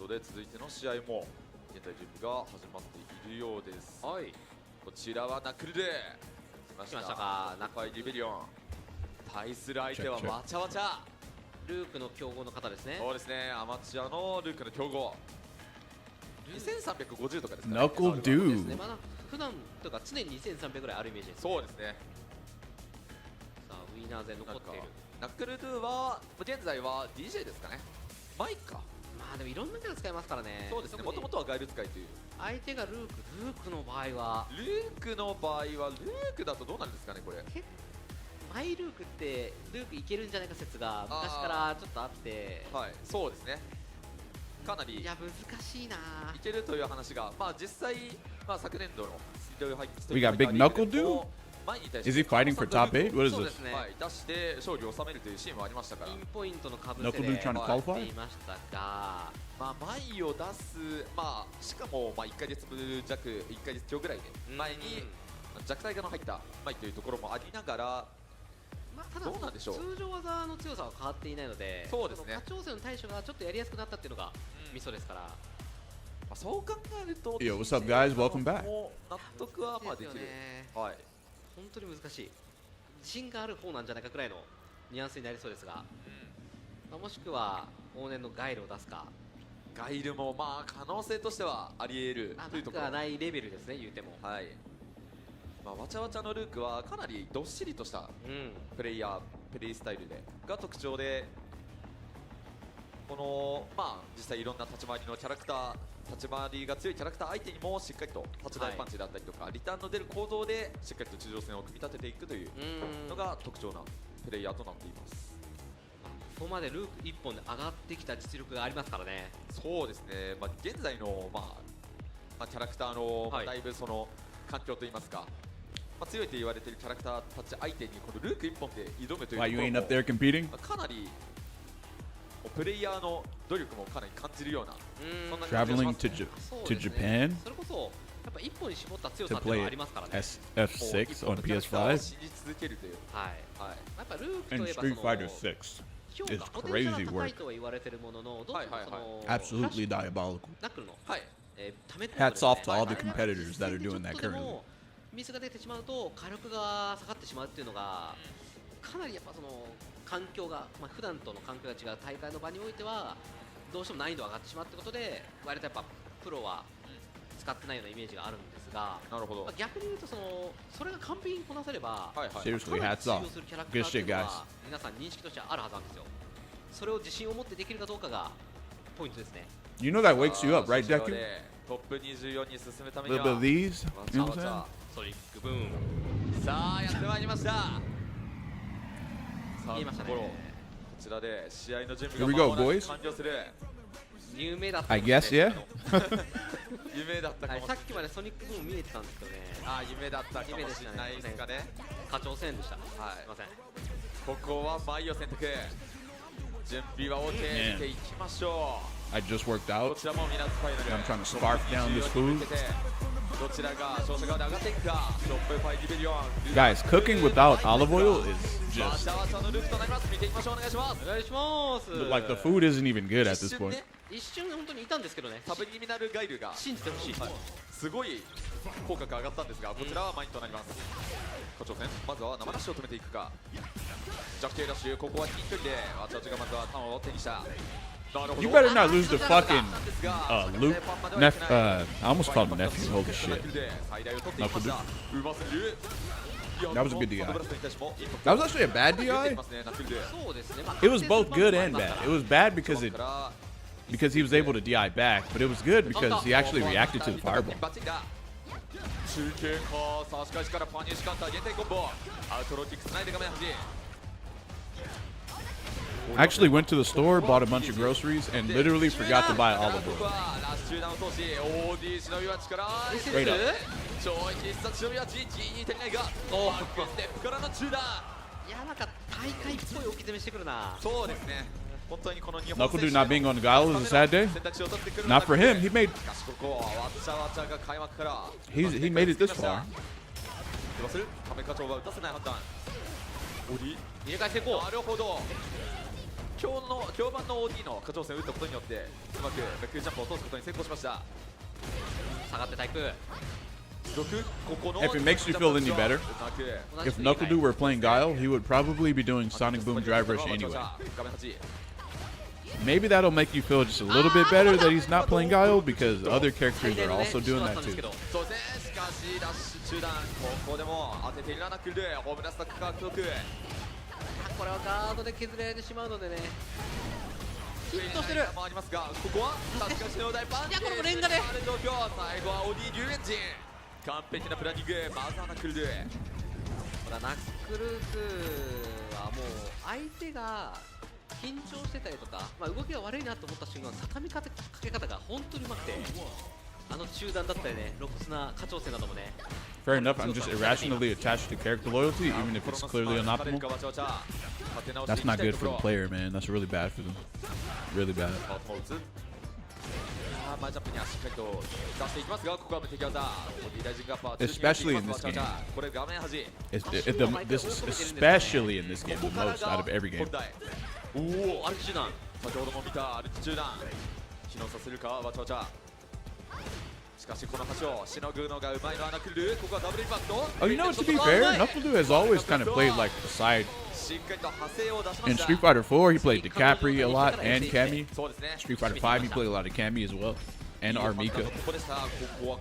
ことで続いての試合も現在準備が始まっているようです。はい、こちらはナックルで来ましたか。ナッパイリベリオン対する相手はわちゃわちゃルークの強豪の方ですね。そうですね、アマチュアのルークの強豪2350とかですかね。ナックルドゥですね。まだ普段というか常に2300ぐらいあるイメージです。そうですね。さあウィナー勢残っている。ナックルドゥは現在は DJ ですかね。マイクか。まあでもいろんなキャラ使えますからね。そうですね、もともとはガイル使いという。相手がルークの場合はルークの場合はルークだとどうなるんですかねこれ。マイルークってルークいけるんじゃないか説が昔からちょっとあって、はい、そうですね。かなりいや難しいな。いけるという話が、まあ実際、まあ昨年度のストリートファイター We got big knuckle dude? 前に対して Is he fighting for top 8? What is そうで this? すね。はい、出して勝利を収めるというシーンもありましたから。ピンポイントのかぶせで Knuckle dude trying to やって qualify? いましたが、まあ前を出す、まあしかもまあ1ヶ月弱、1ヶ月強ぐらいで前に弱体化の入った前というところもありながら、まあ、ただどうなんでしょう。通常技の強さは変わっていないので、そうですね。下調整の対処がちょっとやりやすくなったっていうのがミソですから。まあそう考えると、Yo, what's up, guys? Welcome back. 納得はまあできる。はい。本当に難しい。自信がある方なんじゃないかくらいのニュアンスになりそうですが、まあ、もしくは往年のガイルを出すか。ガイルもまあ可能性としてはあり得るというところ。なくはないレベルですね、言うても。はい。まあわちゃわちゃのルークはかなりどっしりとしたプレイスタイルが特徴で、このまあ実際いろんな立ち回りのキャラクター、立ち回りが強いキャラクター相手にもしっかりと立ち台パンチだったりとか、リターンの出る行動でしっかりと地上戦を組み立てていくというのが特徴なプレイヤーとなっています。ここまでルーク1本で上がってきた実力がありますからね。そうですね、まあ、現在の、まあ、キャラクターの、まあ、だいぶその環境といいますか、まあ、強いと言われているキャラクターたち相手にこのルーク1本で挑むというとこ Why ろ you も ain't up there competing? かなりプレイヤーの努力もかなり感じるような、そんな感じがし Traveling ますね。 to Japan それこそやっぱ1本に絞った強 to さっていうの play はありますからね。F6 on キャラクターを PS5 信じ続けるという。はい。はい。やっぱルークと and いえば Street そ Fighter の 6評 is 価ポテンシャル crazy が高い work. とは言われてるものの、どうしてもその Absolutely diabolical. ナックルのはい。ため込む Hats ですね off to all the competitors that are doing that ちょっとで currently. もミスが出てしまうと火力が下がってしまうっていうのがかなりやっぱその環境が、まあ、普段との環境が違う大会の場においてはどうしても難易度が上がってしまうってことで割とやっぱプロは使ってないようなイメージがあるんですが、なるほど。まあ、逆に言うとそれが完璧にこなせれば、はいはい。 Seriously, かなり hats 通用 off. するキャラクター Good ってい shit, うの guys. は皆さん認識としてはあるはずなんですよ。それを自信を持ってできるかどうかがポイントですね。 You know that wakes you up, right, 初 Deku? 勝でトップ24に進むため A に little bit は of these. わ You ちゃ know わ what ち I'm ゃ。ソニックブーム。さあやってまいりました。さあ言いましたね。こちらで試合の準 Here 備 we が go, 間もなく boys. 完了する。夢だった I guess, yeah. 夢だったかはい、もしれない。さっきまでソニックブーム見えてたんですけどね。あー夢だったかもしれないですかね。課長戦でした。はいすいません。ここは前を選択。準備は OK 見ていきましょ I just worked う。こ out. ちらもミナッツファイナル。 I'm trying to scarf down this food. どちらが勝者側で上がっていくか。ショップファイリベリオン。 Guys, cooking without olive oil is わ just ちゃわちゃのループとなります。見ていきましょう。お願いします。お願いします。 like the food isn't even good at 一 this 瞬 point. ね、一瞬本当にいたんですけどね。サブリミナルガイルが信じてほしい。すごい効果が上がったんですが、こちらはマインとなります。課長戦、まずは生ラッシュを止めていくか。弱点ラッシュ、ここは近距離でわちゃわちゃがまずはターンを手にした。なるほど。 You better not lose to fucking Luke. I ア almost called him nephew. Holy shit. 最大を取っていきました。うますぎる。 That was a good DI. ナ That was actually a bad DI. そうですね。まあ It was both good and bad. It was bad because he was able to DI back, but it was good because he actually reacted to the fireball. 中継か、差し返しからパニッシュカウンター限定コンボ。アウトローキックつないで画面端。 I actually went to the store, bought a bunch of groceries, and literally forgot to buy olive oil. Straight up. いやなんか大会っぽい置き攻めしてくるな。そうですね。本当にこの日本 Knuckle Dude not being on the Gala is a sad day. Not for him. He made ここはわちゃわちゃが開幕から he made it this far. どうする？亀課長が打たせない判断。オリ入れ替え成功。なるほど。強板の OD の下挑戦を打ったことによってうまくバックジャンプを通すことに成功しました。下がって対空。If it makes you feel any better, if NuckleDu were playing Guile, he would probably be doing Sonic Boom Drive Rush anyway. Maybe that'll make you feel just a little bit better that he's not playing Guile because other characters are also doing that too. これはガードで削られてしまうのでね。ヒットしてる。いやこれもレンガで。完璧なプランニング、まずはナックルドゥ。ほらナックルズはもう相手が緊張してたりとか、動きが悪いなと思った瞬間、畳みかけ方が本当にうまくて、あの中段だったりね、露骨な下挑戦などもね。Fair enough, I'm just irrationally attached to character loyalty, even if it's clearly unoptimal. That's not good for the player, man. That's really bad for them. Really bad. Especially in this game. Especially in this game, the most out of every game. おお、アルティチューダン。先ほども見たアルティチューダン。機能させるか、わちゃわちゃ。しかしこの橋をしのぐのがうまいのはナックルドゥ。ここはダブルインパクト。Oh, you know, to be fair, NuckleDu has always kind of played like the side. In Street Fighter 4, he played DiCapri a lot and Cammy. Street Fighter 5, he played a lot of Cammy as well. And Armika.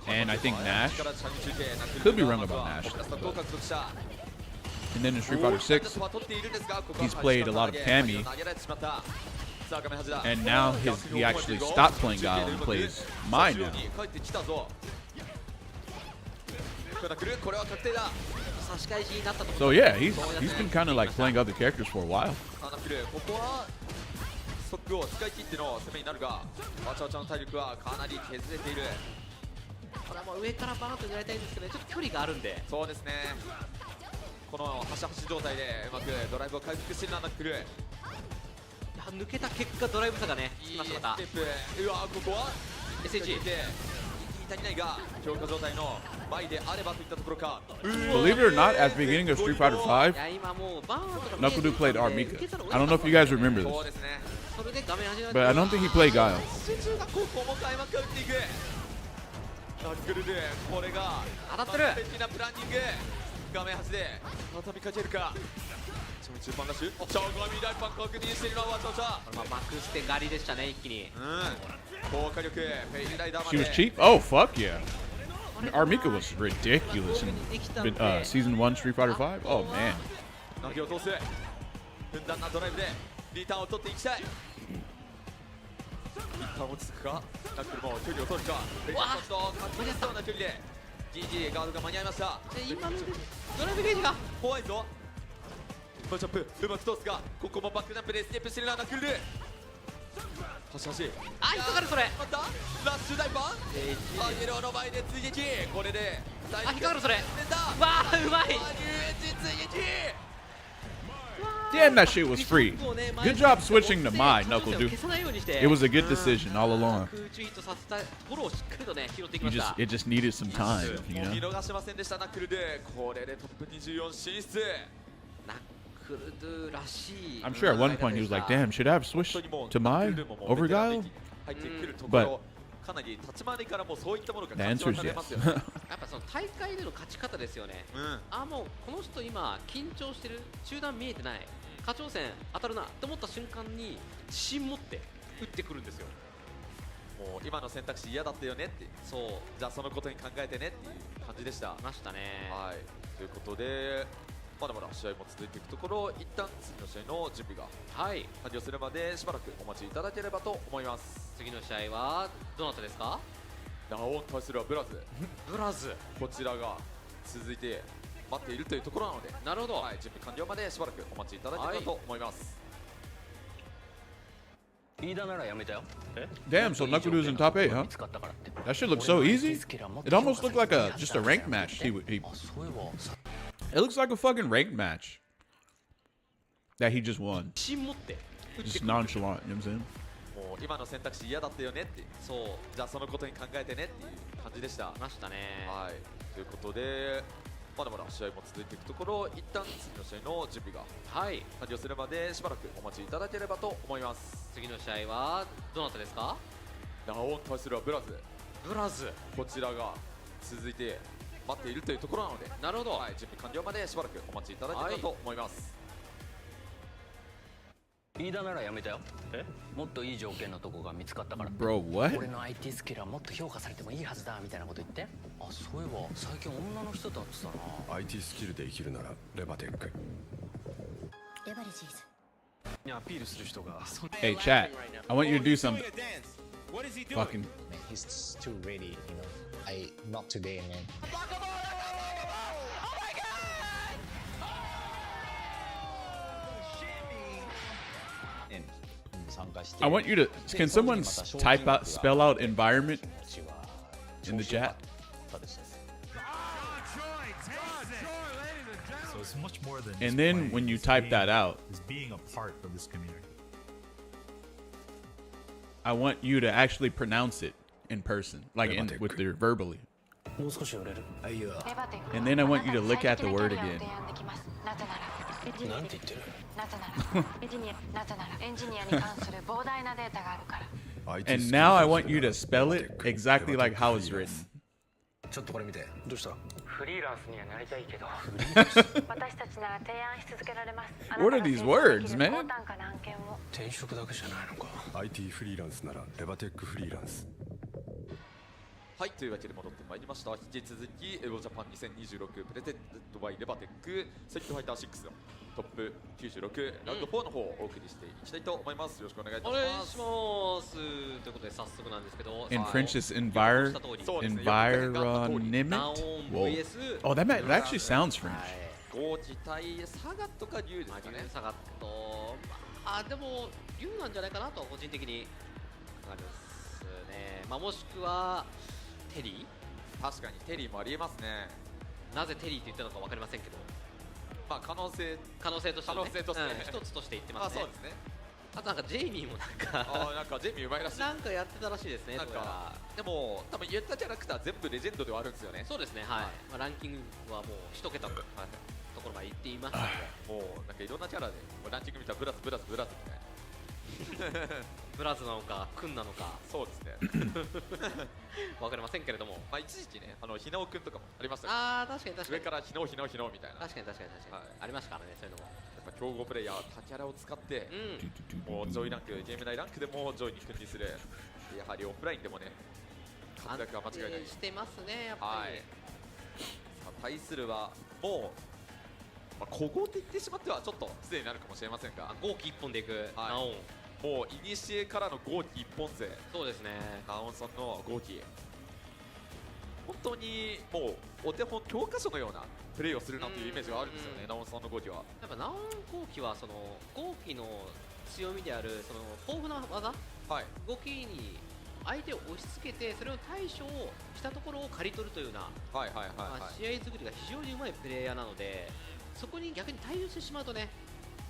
And I think Nash. Could be wrong about Nash. And then in Street Fighter 6, he's played a lot of Cammy. And now he actually stopped playing Guile and plays Mai now. So yeah, he's been kind of like playing other characters for a while. ストックを使い切っての攻めになるが、わちゃわちゃの体力はかなり削れている。これはもう上からバーンと狙いたいんですけどね、ちょっと距離があるんで。そうですね。この端々状態でうまくドライブを回復しているナックル。抜けた結果ドライブ差がね、つきました。また。うわ、ここは SG。足りないが強化状態の前であればといったところか。Believe it or not, at the beginning of Street Fighter 5, NuckleDu played Armika. I don't know if you guys remember this, but I don't think he played Guile. ナックルでこれが当たってる。完璧なプランニング。画面端で畳みかけるか。中盤ラッシュ。チャオゴミ大パン確認しているのはわちゃわちゃ。バックステ狩りでしたね、一気に。高火力フェイリーライダーま She で。 was cheap? Oh, fuck yeah. Armika was ridiculous in Season 1 Street Fighter 5. Oh, man. 投げを通す。ふんだんなドライブでリターンを取っていきたい。一旦落ち着くか。ナックルも距離を取るか。フェイリーライダーと確実そうな距離で GG ガードが間に合いました。今のドライブゲージが怖いぞ。ジャンプうまく通すが、ここもバックジャンプでステップしてるなナックルで。端々。あ、引っかかるそれ。またラッシュダイバー。アゲロの前で追撃。これであ、引っかかるそれ。出た。わあ、うまい。ニューエンジン追撃。Damn, that shit was free. Good job switching to Mai, NuckleDu. It was a good decision all along. It just needed some time, you know? 見逃しませんでしたナックルで。これでトップ24進出。I'm sure at one point he was like, damn, should I have switched to Mai over Guile? But the answer is yes. やっぱその大会での勝ち方ですよね。あ、もうこの人今緊張してる、中段見えてない、下挑戦当たるなと思った瞬間に自信持って打ってくるんですよ。もう今の選択肢嫌だったよねって、そうじゃあそのことに考えてねっていう感じでした。ましたね。はい、ということでまだまだ試合も続いていくところ、一旦次の試合の準備が完了するまでしばらくお待ちいただければと思います。次の試合はどなたですか？ラオンに対するはブラズ。ブラズ、こちらが続いて待っているというところなので、なるほど、はい、準備完了までしばらくお待ちいただければと思います。Damn, so NuckleDu's in top 8, huh? That shit looks so easy. It almost looked like just a ranked match. It looks like a fucking ranked match that he just won. Just nonchalant, you know what I'm saying? もう今の選択肢嫌だったよねって、そうじゃあそのことに考えてねっていう感じでした。ましたね。はい、ということでまだまだ試合も続いていくところ、一旦次の試合の準備がはい、完了するまでしばらくお待ちいただければと思います。次の試合はどなたですか？ナオン対するはブラズ、ブラズ。こちらが続いて待っているというところなので、なるほど、はい、準備完了までしばらくお待ちいただければと思います。飯田ならやめたよ。もっといい条件のとこが見つかったから。 Bro, what? 俺の IT スキルはもっと評価されてもいいはずだみたいなこと言って。あ、そういえば最近女の人と会ってたな。 IT スキルで生きるならレバテック。レバレジーズ。にアピールする人が Hey, chat. I want you to do some fucking. Man, he's too ready, you know. Not today, man. I want you to. Can someone type out, spell out environment in the chat? So it's much more than And just then playing, when you it's type being- that out, it's being a part of this community. I want you to actually pronounce it in person, like with their verbally. もう少し売れる。あいや And then I want you to look at the word again. なんて言ってる？なぜならエンジニアに関する膨大なデータがあるから IT And スキル now I want you to spell it exactly like how it's written. ちょっとこれ見て。どうした？フリーランスにはなりたいけど。私たちなら提案し続けられます What are these words, man? 高単価な案件を転職だけじゃないのか。 IT フリーランスならレバテックフリーランス。はい、というわけで戻ってまいりました。引き続きエゴジャパン2026プレゼントバイレバテックセキュファイター6のトップ96ラウンド4の方をお送りしていきたいと思います。よろしくお願いいたしお願います。しますということで早速なんですけど、 In はい French, it's そうですね environment. ナオン Whoa. VS Oh, that actually sounds French. ゴーチ対サガットかリュウですまあかね。リュウサガット、まあでもリュウなんじゃないかなとは個人的に考えますね。まあもしくはテリ確かにテリーもありえますね。ー、なぜテリーって言ったのか分かりませんけど、まあ可能性可能性としてはね、可能性としてね一つとして言ってあますね。そうですね。あとなんかジェイミーもなんかなんかジェイミーうまいらしい。なんかやってたらしいですね。なんどうやらかでも多分言ったキャラクター全部レジェンドではあるんですよね。そうですね、はい。まあ、ランキングはもう一桁のところまで行っていますので、もうなんかいろんなキャラでもうランキング見たらブラスブラスブラスみたいな。ブラズなのかクンなのかそうですね。分かりませんけれども、まあ一時期ね、ひなおくんとかもありましたね。ああ確かに確かに上からひなおひなおひなおみたいな。やっ確かに確かに確かに、はいありましたからね、そういうのも。ぱ強豪プレイヤー他キャラを使ってもう上位ランクゲーム内ランクでも上位に君臨する。やはりオフラインでもね活躍は間違いない。安定してますね、やっぱり。はい。さあ対するはもう、まあ、古豪って言ってしまってはちょっと失礼になるかもしれませんが、豪気一本でいくはいナオン。もう古からの豪気一本勢そうですね。ナオンさんの豪気、本当にもうお手本教科書のようなプレーをするなというイメージがあるんですよね、ナオンさんの豪気は。やっぱナオン豪気はその豪気の強みであるその豊富な技、はい。動きに相手を押し付けてそれを対処をしたところを刈り取るというような、はいはいはいまあはい。試合作りが非常にうまいプレイヤーなので、そこに逆に対応してしまうとね、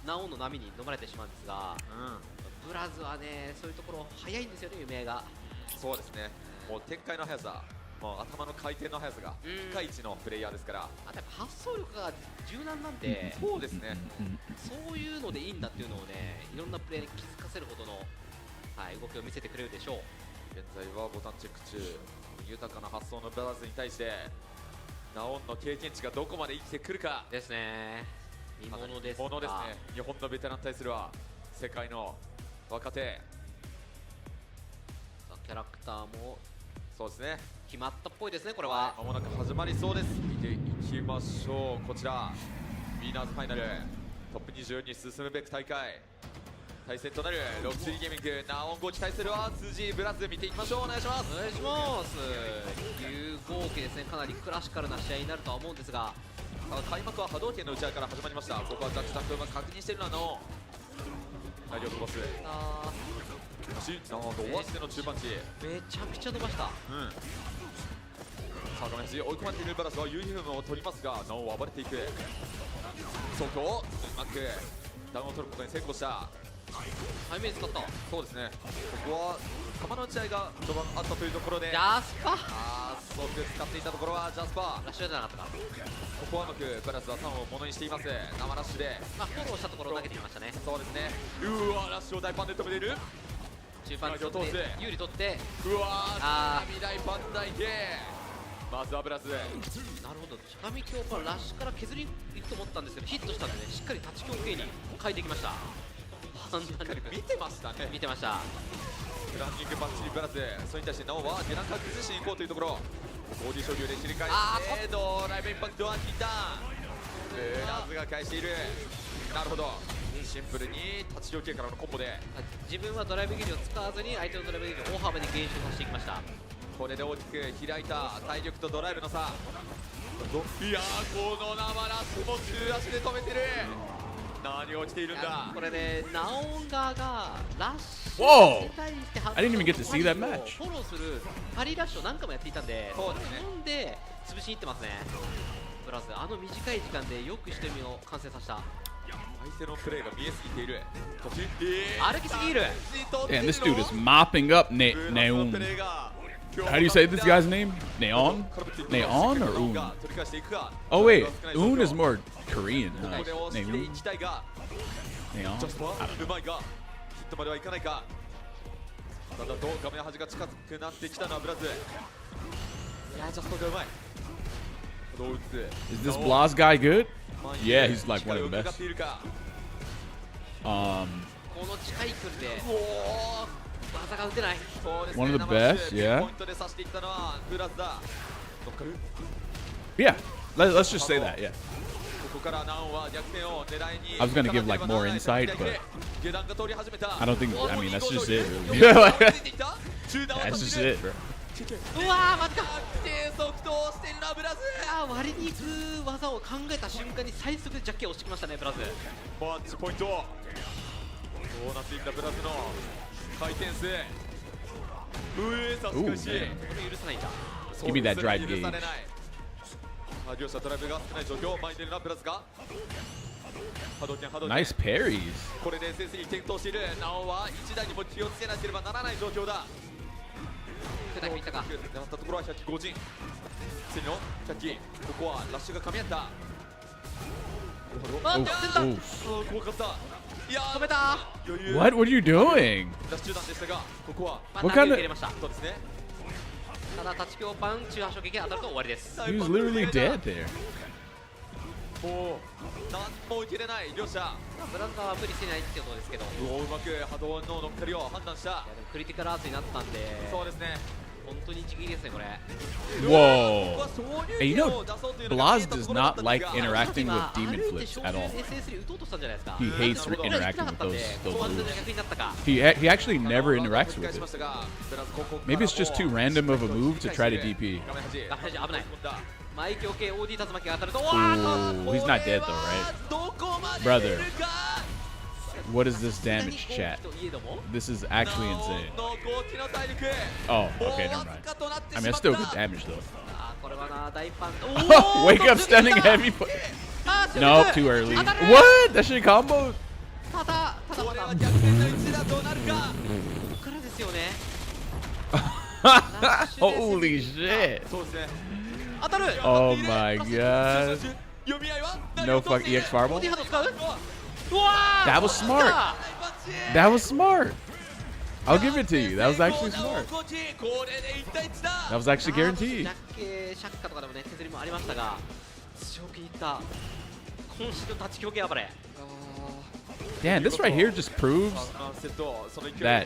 ナオンの波に飲まれてしまうんですが、ブラズはねそういうところ速いんですよね、夢が。そうですね。もう展開の速さ、もう頭の回転の速さがうんピカイチのプレイヤーですから。あとやっぱ発想力が柔軟なんで、そうですね。そういうのでいいんだっていうのをね、いろんなプレイに気づかせるほどの、はい、動きを見せてくれるでしょう。現在はボタンチェック中。豊かな発想のブラズに対してナオンの経験値がどこまで生きてくるか。ですね。見ものですか。見ものですね。日本のベテランに対するは世界の若手。さあキャラクターもそうですね。決まったっぽいですね、これは。まもなく始まりそうです。見ていきましょう。こちらウィーナーズファイナルトップ24に進むべく大会対戦となる63ゲーミングナオンゴーチ対するは 2G ブラズ見ていきましょう。お願いします。お願いします。竜号機ですね、かなりクラシカルな試合になるとは思うんですが、開幕は波動拳の打ち合いから始まりました。ここはジャッジタックが確認しているのはナオン。大量飛ばす。あナオンと終わっての中パンチ。めちゃくちゃ伸ばした。さあ画面端追い込まれているブラスはユニフォームを取りますがナオンは暴れていく。そこをうまくダウンを取ることに成功した。背面使った。そうですね。ここは球の打ち合いが序盤あったというところで、ジャスパ即使っていたところはジャスパー。ラッシュじゃなかったか、ここはうまくブラスはターンをものにしています。生ラッシュで、まあ、フォローしたところを投げてきましたね。そうですね。うわラッシュを大パンで止めている。中盤に取って有利取って、うわあー大パン大系。まずはブラス。なるほど、しゃがみ強化ラッシュから削りいくと思ったんですけどヒットしたんでね、しっかり立ち強系に変えてきました。判断力見てましたね。見てました。フランキングバッチリブラス。それに対してなおは下段から崩しに行こうというところ。ボディ処理で切り替えてドライブインパクトは切った。ブラスが返している。なるほど、シンプルに立ち強系からのコンボで自分はドライブゲージを使わずに相手のドライブゲージを大幅に減少させていきました。これで大きく開いた体力とドライブの差。いやーこの生ラスも中足で止めてる。何が起きているんだ。これね、ナオンガがラッシュ Whoa! に対して反 I didn't even get to see that match. フォローするパリラッシュを何回もやっていたんで、そうですねそんで潰しにいってますね。ブラスあの短い時間でよくしてみを完成させた。相手のプレーが見えすぎている。歩きすぎる。 Damn, this dude is mopping up Neon. How do you say this guy's name? Neon? Neon or Un? Oh wait, Un is more Korean, huh? Neon? Neon? ジャスパーうまいがヒットまではいかないか。ただどう画面端が近くなってきたのはブラズ。いやジャスパーがうまい。どう打つ。 Is this Blas guy good? Yeah, he's like one of the best. この近い距離で技が打てない。 One of the best, yeah. ポイントで刺していったのはブラズだ。乗っかる。 Yeah, let's just say that, yeah. ここからナオンは逆転を狙いに。 I was gonna give like more insight, but 下段が通り始めた。 I don't think, I mean, that's just it, really. That's just it, bro. うわーマジか。即答しているなブラズ。割りに行く技を考えた瞬間に最速でジャッキを押してきましたね、ブラズ。マッチポイント。どうなっていくんだブラズの回転数。さすがしい。これ許さないんだ。 Give me that drive 許さ gauge. れない。両者ドライブが少ない状況。前に出るなブラズが。波動拳波動拳。 Nice parries. これで先生に転倒している。なおは一台にも気をつけなければならない状況だ。手だけいったか。狙ったところは100機5陣。次の100機。ここはラッシュが噛み合った。あ、 Oof, センター oof. 怖かった。いや止めた。余裕。 What are you doing? ラッシュ弾でしたが、ここはま What あ kind of- 投げ入れました。そうですね。ただ立ち強パン中波衝撃が当たると終わりです。 He was literally dead there. もう何も受けれない両者。ブラズは無理してないってことですけど、いやうまく波動の乗っかりを判断した。でもクリティカルアーツになったんで、そうですね。本当に一撃ですねこれ。 Whoa. Hey, you know, Blas does not like interacting with demon flips at all. SS3 打とうとしたんじゃないですか。 He hates ブラジル interacting なか with ったんで those 後半で moves. 逆になったか。 He actually never interacts with it. Maybe it's just too random of a move to try to DP. あ、危ない。前強系 OD 竜巻が当たると、 Ooh, he's not dead though, right? Brother, what is this damage, chat? This is actually insane. Oh, okay, never mind. I mean, it's still good damage though. これはな大パン。 Wake up, stunning heavy. No, too early. What? That shit combo? ただここからですよね。 Holy shit. 当たる。 Oh my god. No fuck EX Fireball? ボディハード使う。うわー That was smart. That was smart. I'll give it to you. That was actually smart. That was actually guaranteed. シャッカとかでもね削りもありましたが、強気いった渾身の立ち強系暴れ。 Damn, this right here just proves that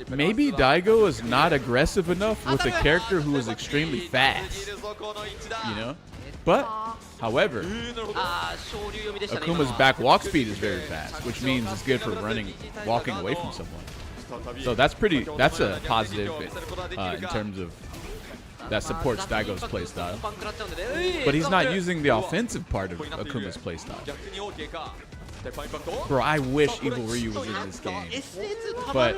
maybe Daigo is not aggressive enough with a character who is extremely fast. You know? But, however, あー昇竜読みでしたね。 Akuma's back walk speed is very fast, which means it's good for walking away from someone. So that's a positive in terms of that supports Daigo's playstyle. But he's not using the offensive part of Akuma's playstyle. Bro, I wish Evil Ryu was in this game. But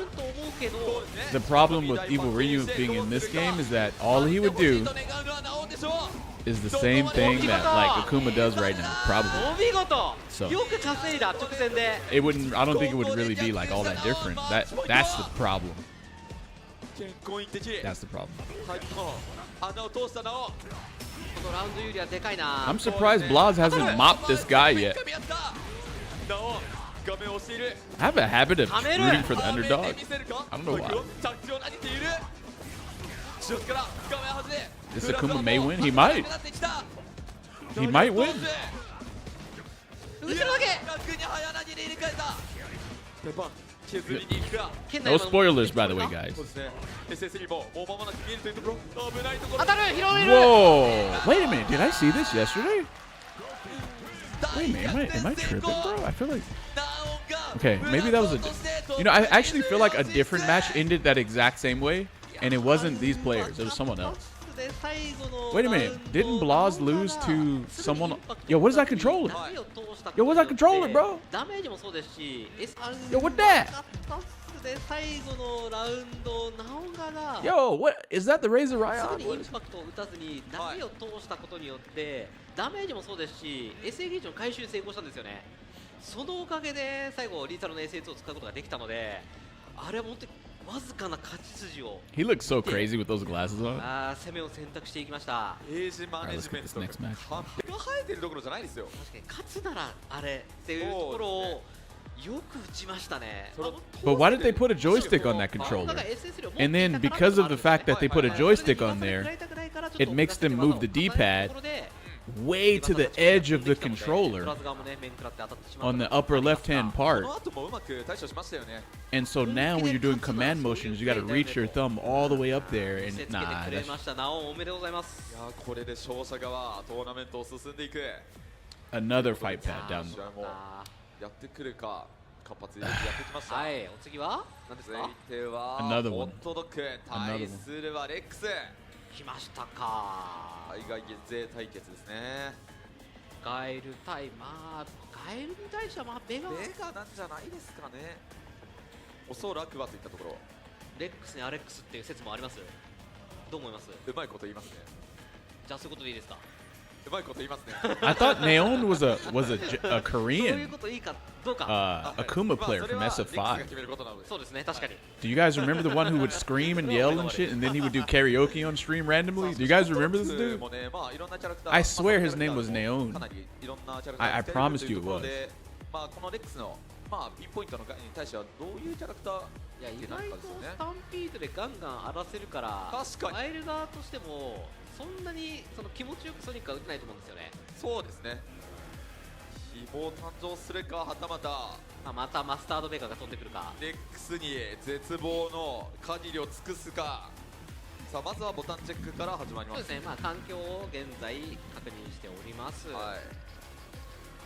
the problem with Evil Ryu being in this game is that all he would do is the same thing that like Akuma does right now, probably. So it wouldn't. I don't think it would really be like all that different. That's the problem. 結婚一的 That's the problem. はい穴を通したなおこのラウンド有利はでかいな。 I'm surprised Blaz hasn't mopped this guy yet. なお画面を押している I have a habit of はめる rooting for the 画面で underdog. 見せるか I don't know why. 着地を投げている後ろから画面外れ This Akuma may win. He might. He might win. 後ろだけ逆に早投げで入れ替えた手番削りに行くか No spoilers, by the way, guys. そうですね SS3 ももう間もなく見えるというところ危ないところ当たる、拾える。 Whoa! Wait a minute. Did I see this yesterday? Wait a minute. Am I tripping, bro? I feel like. Okay, maybe that was a. You know, I actually feel like a different match ended that exact same way, and it wasn't these players. It was someone else. Wait a minute. Didn't Blaz lose to someone? Yo, what is that controller? Yo, what's that controller, bro? ダメージもそうですし、Yo, what that? で最後のラウンド、なおがら Yo, what is that? The Razor すぐ Ryan? にインパクトを打たずにダメを通したことによってダメージもそうですし SA ゲージの回収に成功したんですよね。そのおかげで最後リーサルの SA2 を使うことができたので、あれは本当にわずかな勝ち筋を He looks so crazy with those glasses on. 攻めを選択していきました。エージマネジメント Alright, let's get this next match. カンペが生えてるどころじゃないですよ確かに勝つならあれっていうところをよく打ちましたね。 But why did they put a joystick on that controller? And then because of the fact that they put a joystick on there, it makes them move the D-pad way to the edge of the controller on the upper left-hand こ part. の後もうまく対処しましたよね And so now when you're doing command motions, you got to reach your thumb all the way up there. 見せ And つけて nah, くれ that's ました。なおおめでとうございます。いやこれで勝者側トーナメントを進んでいく another fight pad down. 試合もやってくるか活発にやってきましたはい、お次は何です続か。いては Another ホ one. ットドッグ対するはレックス来ましたか。海外勢対決ですねガエル対まあガエルに対してはまあベガベガなんじゃないですかねおそらくはといったところレックスにアレックスっていう説もあります。どう思います？うまいこと言いますねじゃあそういうことでいいですか。うまいこと言いますね I thought Neon was a そういう Korean こといいかどうか。 Akuma player from まあそれはレックスが SF5. 決めることなのでそうですね、確かに。 Do you guys remember the one who would scream and yell and shit, and then he would do karaoke on stream randomly? Do you guys remember this dude? もねまあいろんなキャラクター I swear his name was Neon. かなりいろんなキャラクター I が promised you it というところ was. でまあこのレックスのまあピンポイントのに対してはどういうキャラクターいや意って外となんかですよねスタンピードでガンガン荒らせるから確かにガエル側としてもそんなにその気持ちよくソニックは打てないと思うんですよね。そうですね希望誕生するかはたまたまあ、またマスタードベガが飛んでくるか。レックスに絶望の限りを尽くすかさあまずはボタンチェックから始まりまそうですすね、まあ環境を現在確認しております。はい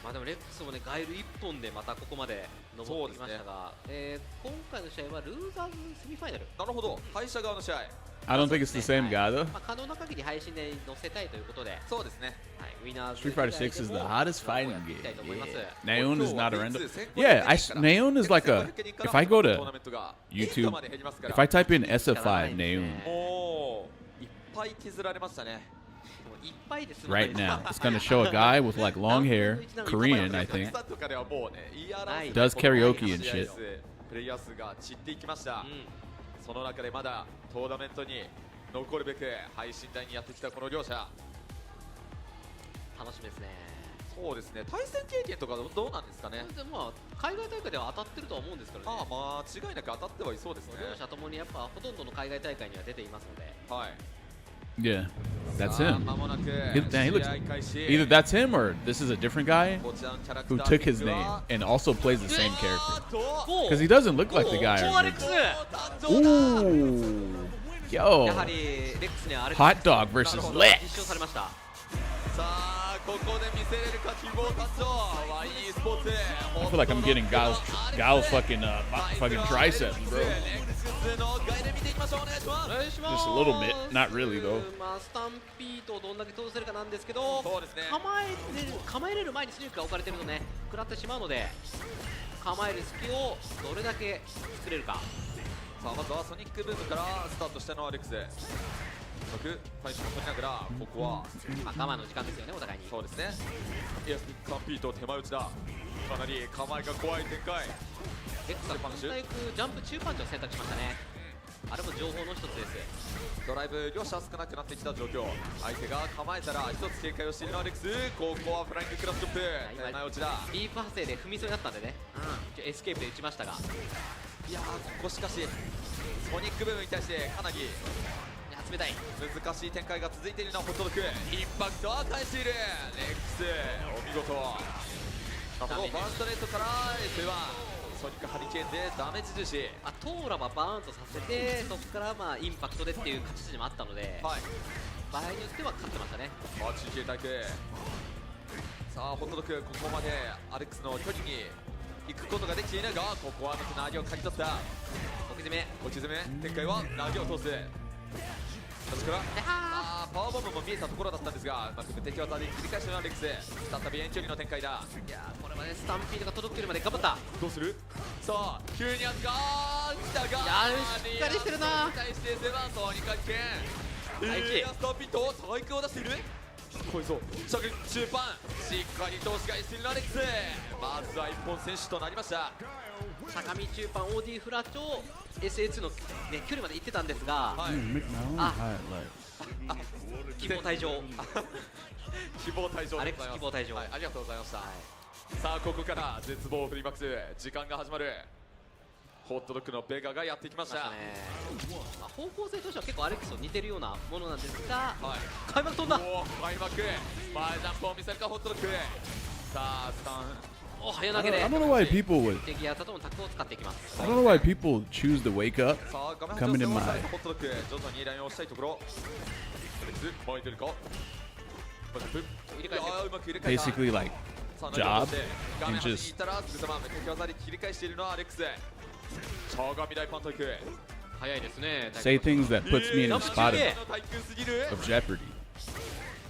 まあでもレックスもねガエル1本でまたここまで登ってきましたが、今回の試合はルーザーズセミファイナル。なるほど敗者側の試合 I don't think it's the same guy though. まあ可能な限り配信で載せたいということで、そうですねはい、ウィナーズ Street Fighter 6 is the hottest fighting やっていきたいと思います game. Neon is not a random. Yeah, Neon is like a. If I go to YouTube, if I type in SF5 Neon もういっぱい削られましたねもういっぱいです right now, it's gonna show a guy with like long hair, Korean, I think, とかではもうね言い表せ does karaoke and 試合 shit. 数プレイヤー数が散っていきました、うその中でまだトーナメントに残るべく配信台にやってきたこの両者ん、楽しみですね。そうですね対戦経験とかどうなんですかねでまあ海外大会では当たってるとは思うんですけどね。まあ間違いなく当たってはいそうですね両者ともにやっぱほとんどの海外大会には出ていますので、はい Yeah, that's さあ him. 間もなく He looks 試合開始 either that's him or this is a different guy こちらのキャラク who ター took his ピックは name and also plays the same character. ゴー Because he doesn't look like the guy. ゴー I アレック remember. ス Ooh, や yo, はりレックスにはアレッ hot クス dog versus 実証 Lex. されました。さあここで見せれるか希望誕生 YE スポーツ I feel like I'm getting Gal's fucking triceps, bro. レックスのガイで見ていきましょうお願いしますお願いします Just a little bit, not really though. まあスタンピードをどんだけ通せるかなんですけど、そうですね構えれる前にスニュークが置かれてるとね食らってしまうので、構える隙をどれだけ作れるか。さあまずはソニックブームからスタートしたのはレックス対処も取りながらここはまあ我慢の時間ですよねお互いに。そうですねエアスピックカンピート手前打ちだかなり構えが怖い展開レックスは今大会ジャンプ中パンチを選択しましたね。あれも情報の一つです。ドライブ両者少なくなってきた状況。相手が構えたら一つ警戒をしているのはアレックス。ここはフライングクラスチョップ、手前落ちだ。ディープ派生で踏みそうになったんでね、エスケープで打ちましたが、いやー、ここしかしソニックブームに対してかなり冷たい。難しい展開が続いているのはホットドッグ。インパクトは返しているレックス、お見事。このバーストレートから S1 ソニックハリケーンでダメージ重視。トーラはバーンとさせて、そこからまあインパクトでっていう勝ち筋もあったので、はい、場合によっては勝ってましたね。中継対空。さあホットドッグ、ここまでアレックスの距離に行くことができていないが、ここはまた投げをかき取った。置き攻め、落ち攻め、展開は投げを通す。そこからパワーボムも見えたところだったんですが、うまく敵技で切り返したのはレックス。再び遠距離の展開だ。いやー、これはね、スタンピードが届けるまで頑張った。どうする。さあ急にやつが来たが、いやー、しっかりしてるな。対してセバンソニカキケン、スタンピード対空を出している。こいそう着中盤しっかりと押し返しているのはレックス。まずは一本選手となりました。坂道中盤 OD フラッチを SA2 の、ね、距離まで行ってたんですが、はい、希望退場希望退場アレックス希望退場、はい、ありがとうございました。さあここから絶望フリーマックス時間が始まる。ホットドッグのベガがやってきました。方向性としては結構アレックスと似てるようなものなんですが、はい、開幕飛んだ。開幕前ジャンプを見せるかホットドッグ。さあスタン、お、早投げで I don't know why people would. 敵やとのタックを使っていきます。 I don't know why people choose to wake up さあ画面 coming in my ホットドッグ徐々にラインをしたいところ。前に出るか。入れ替えてうまく入れ替えた。 basically like さあ job 画面 and 端に just 行ったらすぐさま敵技で切り返しているのはアレックス。しゃがみ台パントいく。早いですね。 say things that puts me in a spot of jeopardy.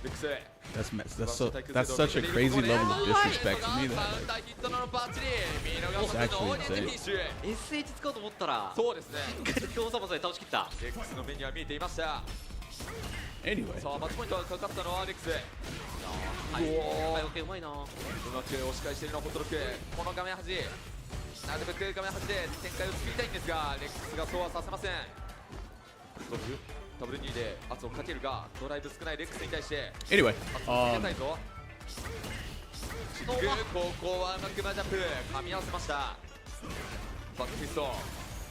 レックス That's such a crazy level of disrespect to me that like, it's actually insane. SH 使おうと思ったら、そうですね。強さまで倒しきった。レックスの目には見えていました。 Anyway, さあマッチポイントがかかったのはアレックス。はい、うまいな。うまく押し返しているのはホットドッグ。この画面端なるべく画面端で展開を作りたいんですが、レックスがそうはさせません。ダブル2で圧をかけるが、ドライブ少ないレックスに対して anyway, 圧をかけたいぞ。ここはうまくマジャンプ噛み合わせました。バックフィスト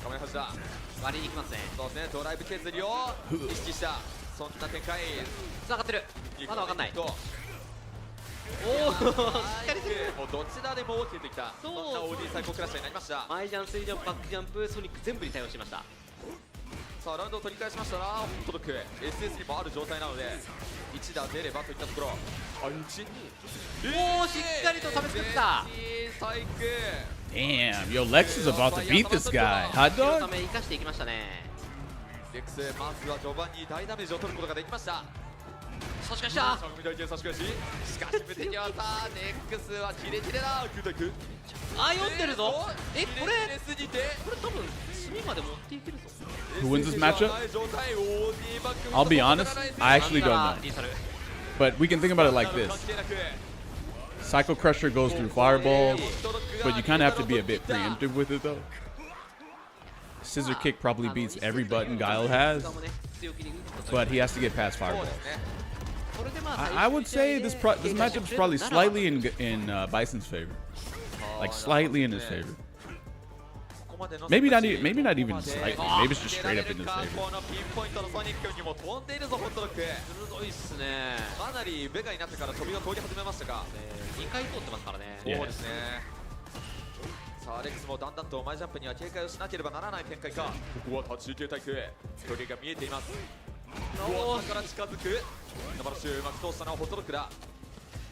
画面端だ。割りに行きますね。そうですね、ドライブ削りを意識したそんな展開。つながってる。まだわかんない。とおお、しっかりしてる。もうどちらでも OK できた。そんな OD 最高クラッシャーになりました。前ジャンプ、水ジャンプ、バックジャンプ、ソニック全部に対応しました。さあラウンドを取り返しましたらホットドッグ SS にもある状態なので1打出ればといったところ。おお、しっかりと食べ作った。最高。 damn, yo, Lex is about to beat this guy. Hot そのた dog? め生かしていきましたね。レックスまずは序盤に大ダメージを取ることができました。差し返した。しかし無敵技レックスはキレキレだ。9対9。あ、読んでるぞ。これすぎてこれ多分隅まで持っていけるぞ。 Who wins this matchup? I'll be honest, I actually don't know. But we can think about it like this. Cycle Crusher goes through fireballs, but you kind of have to be a bit preemptive with it though. Scissor Kick probably beats every button Guile has, but he has to get past fireballs. I would say this matchup is probably slightly in Bison's favor, like slightly in his favor. Maybe not even slightly. Maybe it's just straight up in his favor. このピンポイントのソニックにも飛んでいるぞホットドッグ。鋭いっすね。かなりベガになってから飛びが通り始めましたか。2回通ってますからね。そうですね。さあアレックスもだんだんと前ジャンプには警戒をしなければならない展開か。ここは立ち受け対空距離が見えています。下から近づくナバラシュうまく通したのはホットドッグだ。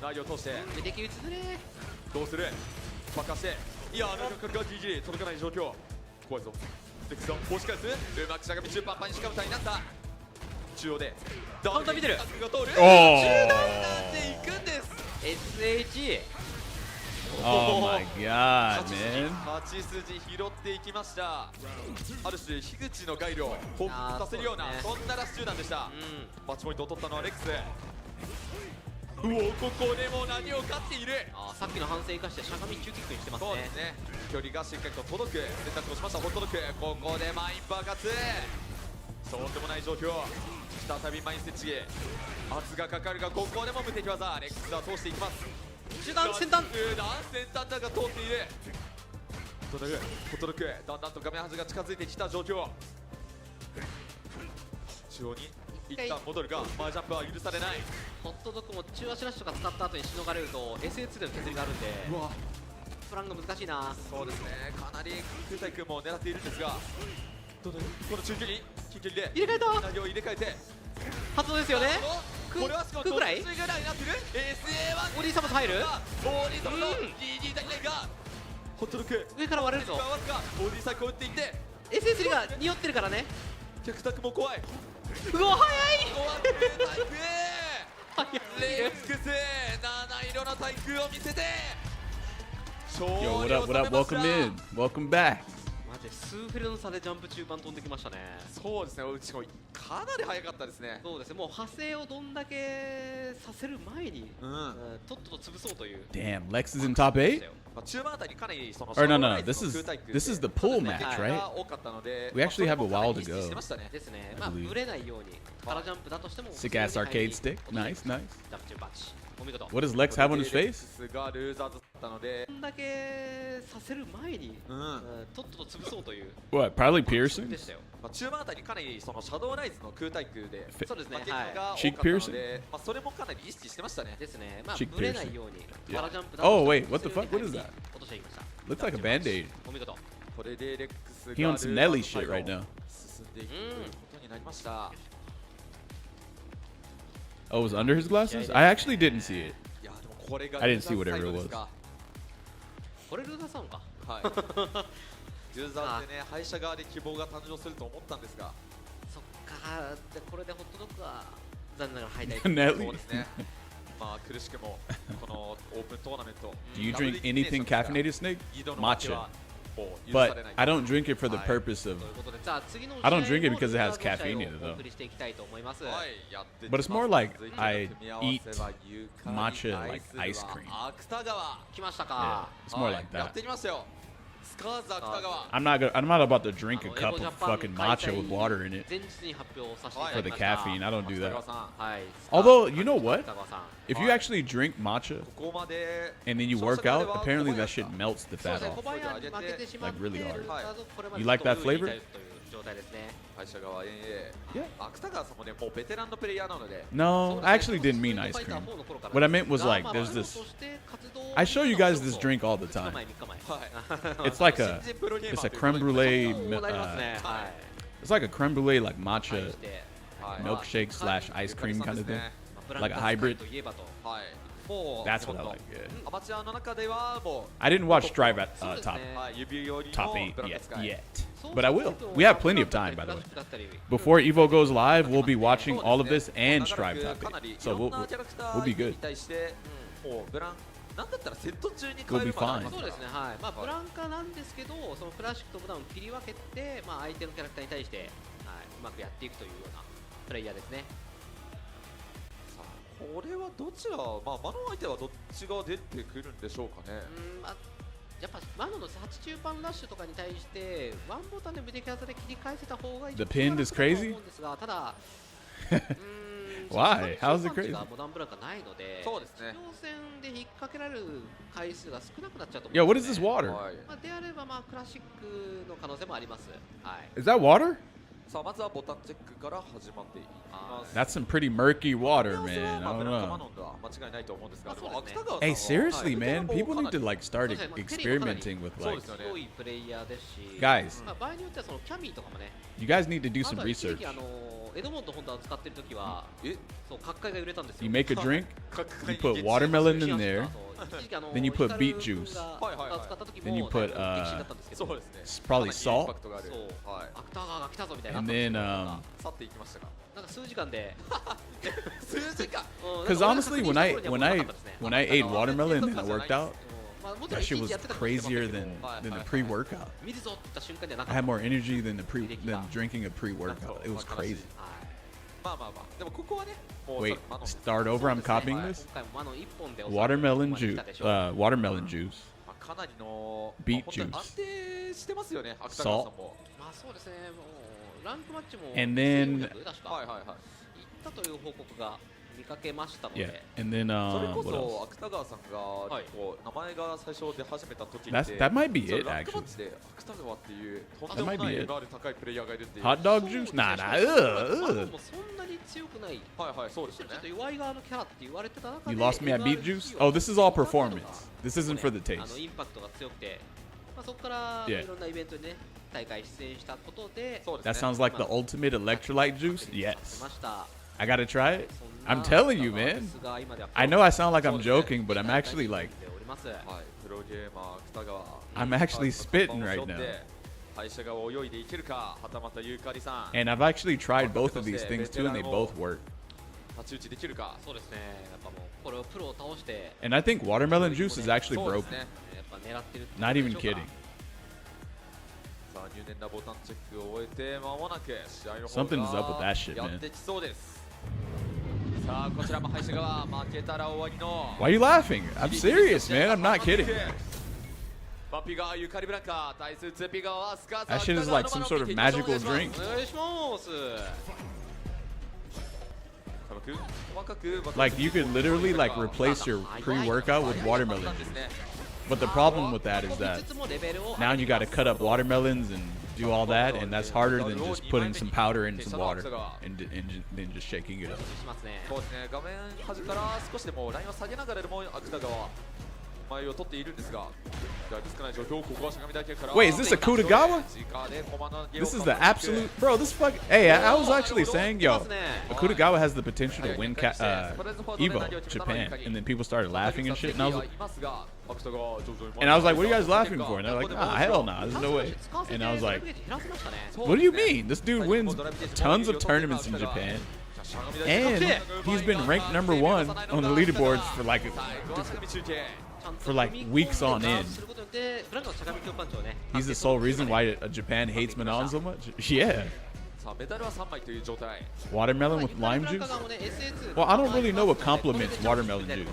ライを通してでき打ちずれ。どうする。爆破していやなかなかギリギリ届かない状況。怖いぞ。レックスを押し返すうまくしゃがみ中パンパンにしかむたいになった。中央でカウンター見てる。が通る。おー中段なんでいくんです。 SH。 Oh my god, man. 勝ち筋拾っていきました。ある種樋口のガイルを彷彿させるようなそんなラッシュ弾でした。マッチポイントを取ったのはレックス。ここでも何を勝っている。さっきの反省生かしてしゃがみ中キックにしてますね。そうですね、距離がしっかりと届く選択をしました。ホットドッグ、ここでマイン爆発、そうでもない状況。再びマインステッチ、圧がかかるが、ここでも無敵技、レックスは通していきます。中段先端先端だが通っている。ホットドッグ、だんだんと画面端が近づいてきた状況。中央に一旦戻るが、マージャンプは許されない。ホットドッグも中足ラッシュとか使った後にしのがれると SA2 での削りがあるんで、プランが難しいな。そうですね、かなり空対空も狙っているんですが、この中距離、近距離で入れ替えた投げを入れ替えて、発動ですよね。これはしかもくぐらいどっちぐらいになってる。 SA1 お兄様入る。オーディー様の GG だけないが、ホットドッグ上から割れるぞ。わずかオーディーサイクを打っていって、 SA3 が匂ってるからね。逆タックも怖い。うわ早い怖くない早いレックス七色の対空を見せて Yo, what up? What up? Welcome in. Welcome back. マジで数フェルの差でジャンプ中盤飛んできましたね。そうですね、うちもかなり早かったですね。そうですね、もう派生をどんだけさせる前に、とっとと潰そうという。 Damn, Lex is in top 8? 中盤あたりかなりその Or no, no, シャドウライ this ズの is 空対空 this is the pool で match, 敵 right? が多かったので、 We actually have a まあ while それもかなり to 意識し go. てましたね。ですね、まあ believe. ブレないように空ジャンプだとしても Sick ass arcade stick. Nice, nice. ジャンプ中バチお見事。 What does Lex have on his レッ face? クスがルーザーズだったので、どんだけさせる前に、とっとと潰そうという What? Probably で piercing? したよ。まあ中盤あたりかなりそのシャドウライズの空対空で、そうですね、まあ結果が多か Cheek ったの piercing? で、まあそれもかなり意識してましたね。ですね、まあ Cheek ブレないように piercing. 空ジャンプだ Oh, と wait, しても what the fuck? What is that? 落としていきました。 Looks like a band-aid. お見事。これでレックス He が on some Nelly shit right now. 進んでいくことになりました。 Oh, it was under his glasses? I actually didn't see it. いやでもこれが I didn't see ルーザー whatever サイド it です was. か。これルーザーさんか。はい。ルーザーってね、敗者側で希望が誕生すると思ったんですが、そっか、でこれでホットドッグは残念ながら敗退。 Nelly. そうですね。まあ苦しくもこのオープントーナメント。 Do you drink anything caffeinated, Snake? 二度の負け Matcha. はもう許さ But れない。 I don't drink it for the purpose of. ということで、じゃあ次の I don't drink it 試合も because it has ルーザーズ caffeine in it, 試合 though. をお送りしていきたいと思います。はい、やっていき But ます。 it's more like 続いての I 組み合わせは eat ユカリ matcha 対 like するは ice cream. 芥川。来ました Yeah, か。 it's more はい like やっ that. てきましたよ。スカーズ芥川。 I'm not about to drink a エ cup ゴジャ of パン fucking 開 matcha 催 with water in it 前日に発表させていた for だ the きました。 caffeine. I don't do 芥川 that. さん。はい。 Although, you know what? 北川さん。 If you actually drink matcha ここまで and then you work out, apparently that shit melts the そう fat ですね、小 off. 林に負けてしまって、 Like really hard. ルーザーズこれまで You like that ずっと上にい flavor? たという状態ですね。敗者側 NA。 Yeah. 芥川さんもね、もうベテランのプレイヤーなので、 No, I actually didn't mean ice cream. What I meant was like there's this. I show you guys this drink all the 2日 time. 前、3日前。はい。 It's like a 新人プロゲーマ it's ー a ということ creme で brulee. そうなりますね。はい It's like a creme brulee like はい。 matcha してはい milkshake slash ice cream kind of thing. ブラン Like a カスカイ hybrid. といえばと。はい。もう That's 日 what I 本の like. Yeah. アマチュアの中ではも I didn't watch Drive at そうです top ね。う、はい、指より top の 8 ブランカ yet 使い。 yet, but I will. We have plenty of time, by the way. だったり Before Evo goes live, we'll be watching all of this and 長ら Strive く top かなり 8. い So ろん we'll なキャラクタ we'll be ー good. に対してもうブランなんだったらセット中に変え We'll る be まであり fine. ますからそうですね、はい。まあ、ブランカなんですけど、そのクラシックとブラウンを切り分けて、まあ、相手のキャラクターに対して、はい、うまくやっていくというようなプレイヤーですね。さあこれはどちら、まあ、マノ相手はどっちが出てくるんでしょうかね。まあ、やっぱマノの8中盤ラッシュとかに対してワンボタンで無敵技で切り返せた方がいい The pin is crazy? と思うんですが、ただ Why? How is it crazy? モダンブランカないので、そうですね。地上戦で引っ掛けられる回数が少なくなっちゃうと思 Yo, うん what で is す this ね。 water? はい、まあ、であれば、まあ、クラシックの可能性もあります。はい。 Is that water? さあまずはボタンチェックから始まっていきます。 That's some pretty murky water, 組み合 man. わせは I まあ don't ブランカマ know. ノンでは間違いないと思うんですが、まあでもそうですね芥川さん Hey, は seriously, man. People need to like start そうですね、まあ experimenting with そう like. ですよね。強いプレイヤーですし、 Guys, まあ、場合によってはそのキャミーとかもね、 you guys need to do あ some とは一時 research. 期エドモント・ホンダを使ってるときは、えそう、角界が揺れたんですよ。 You make a drink, 各 you 界 put に watermelon 激 in 震 there, そう一時期then you put beet ヒカル juice. 君が使った時も Then you put, 激震だったんですけど、そうですね。 It's probably かなりインパク salt. トがある。そう、はい。芥川が来たぞみたいな。 And then, 去っていきましたが。なんか数時間で、数時間。Because honestly, when I ate watermelon and I worked out, まあもちろん that shit 一 was 日やってたかもしれませんけ crazier ど than the pre-workout. 見るぞって言った瞬間じゃなか I っ had た。 more energy than drinking a pre-workout. It was crazy. はい。まあまあまあでもここはねもう Wait, 魔の start over. I'm copying 今 this. 回も魔の一本で Watermelon 収 juice. まってきたでしょ Watermelon juice. まあかなりの Beet 本当に juice 安定してますよね芥川さんもまあそうですねもうランクマッチも And then- 1400確かはいはいはい行ったという報告が見かけましたの Yeah, で and then それこ what そ else? 芥川さんがはいこう名前が最初出始めた時って That might be そう it ランクマ actually. ッチで芥川っていうとん That でも might な be い it. レベル高いプレイヤーがいるっていう Hot dog juice? Nah, nah. 魔 Ugh. もそんなに強くないはいはいそうですちょよねっと弱い側のキャラって言われてた中で You lost me at beet juice? Oh, this is all performance. This isn't for the あの taste. インパクトが強くて、まあ、そこから Yeah. いろんなイベントにね大会出演したことでそうで That すね sounds like the ultimate electrolyte juice. 出 Yes. ました I gotta try it. そんな I'm telling you, man. I know I sound like I'm joking, but I'm actually like, はいプロゲーマー芥川 I'm actually spitting right now. 会社が泳いでいけるかはたまたゆうかりさん And I've actually tried both of these things too, and they both work. 太刀打ちできるかそうですねやっぱもうこれをプロを倒して And I think watermelon juice is actually そうです broken. ねやっぱ狙ってるって Not even kidding. さあ入念なボタンチェックを終えて間もなく試合の方 Something's up with that shit, や man. ってきそうですさあこちらも敗者側負けたら終わりの Why are you laughing? I'm serious, man. I'm not kidding. バピガーゆかりブランカ対するツーピガーはスカー That shit is like some sort of magical drink. お願いします細かく Like you could literally like replace your pre-workout with watermelon. But the problem with that is that 5つもレベルを now you got to cut up watermelons and do all that, and that's harder than just putting some powder in some water and then just shaking it up. しますねそうですね画面端から少しでもラインを下げながらでも芥川前を取っているんですがだいぶ少ない状況ここはしゃがみ台形から Wait, is this a Kutagawa? This is the absolute bro. This fuck. Hey, I was actually saying, yo, Kutagawa has the potential to win Evo Japan, and then people started laughing and shit, and I was like, what are you guys laughing for? And they're like, nah, hell nah, there's no way. And I was like, what do you mean? This dude wins tons of tournaments in Japan, and he's been ranked #1 on the leaderboards for like weeks on end. He's the sole reason why Japan hates Manon so much. Yeah. さあメダルは3枚という状態 Watermelon with lime juice? Well, I don't really know what complements watermelon juice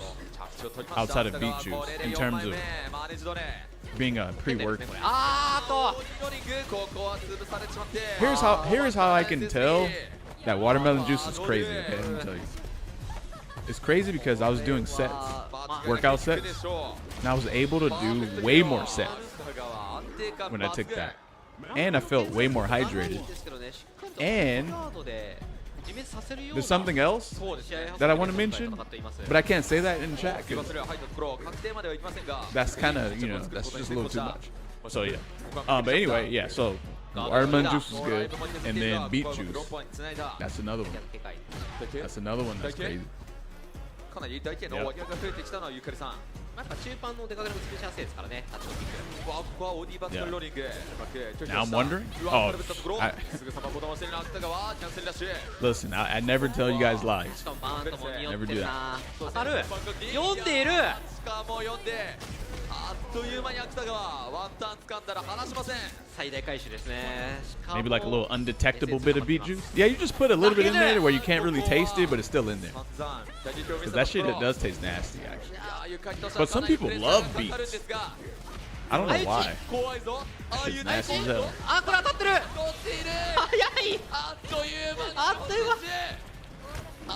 outside of beet juice in terms of being a pre-workout. あーっと Here's how I can tell that watermelon juice is crazy. Okay, let me tell you. It's crazy because I was doing sets, workout sets, and I was able to do way more sets when I took that. And I felt way more hydrated. And there's something else that I want to mention, but I can't say that in chat 'cause that's kind of, you know, that's just a little too much. So yeah. But anyway, yeah, so watermelon juice is good. And then beet juice. That's another one. That's another one that's crazy. かなり大体の割合が増えてきたのはゆかりさんやっぱ中盤の出かけのスペシャルセですからねタッチのキックここはオーディバックローリング Now I'm wondering. Oh, listen, I never tell you guys lies. しかもバーンとも匂 Never って do る that. な当たる読んでいるしかも読んであっという間に芥川ワンタン掴んだら離しません最大回収ですねしかも Maybe like a little undetectable bit of beet juice. Yeah, you just put a little bit in there where you can't really taste it, but it's still in there. Because that shit, it does taste nasty, actually. But some people love beets. I don't know why. 怖いぞ It's nasty as hell. あこれ当たってる取っている早いあっという間にあっという間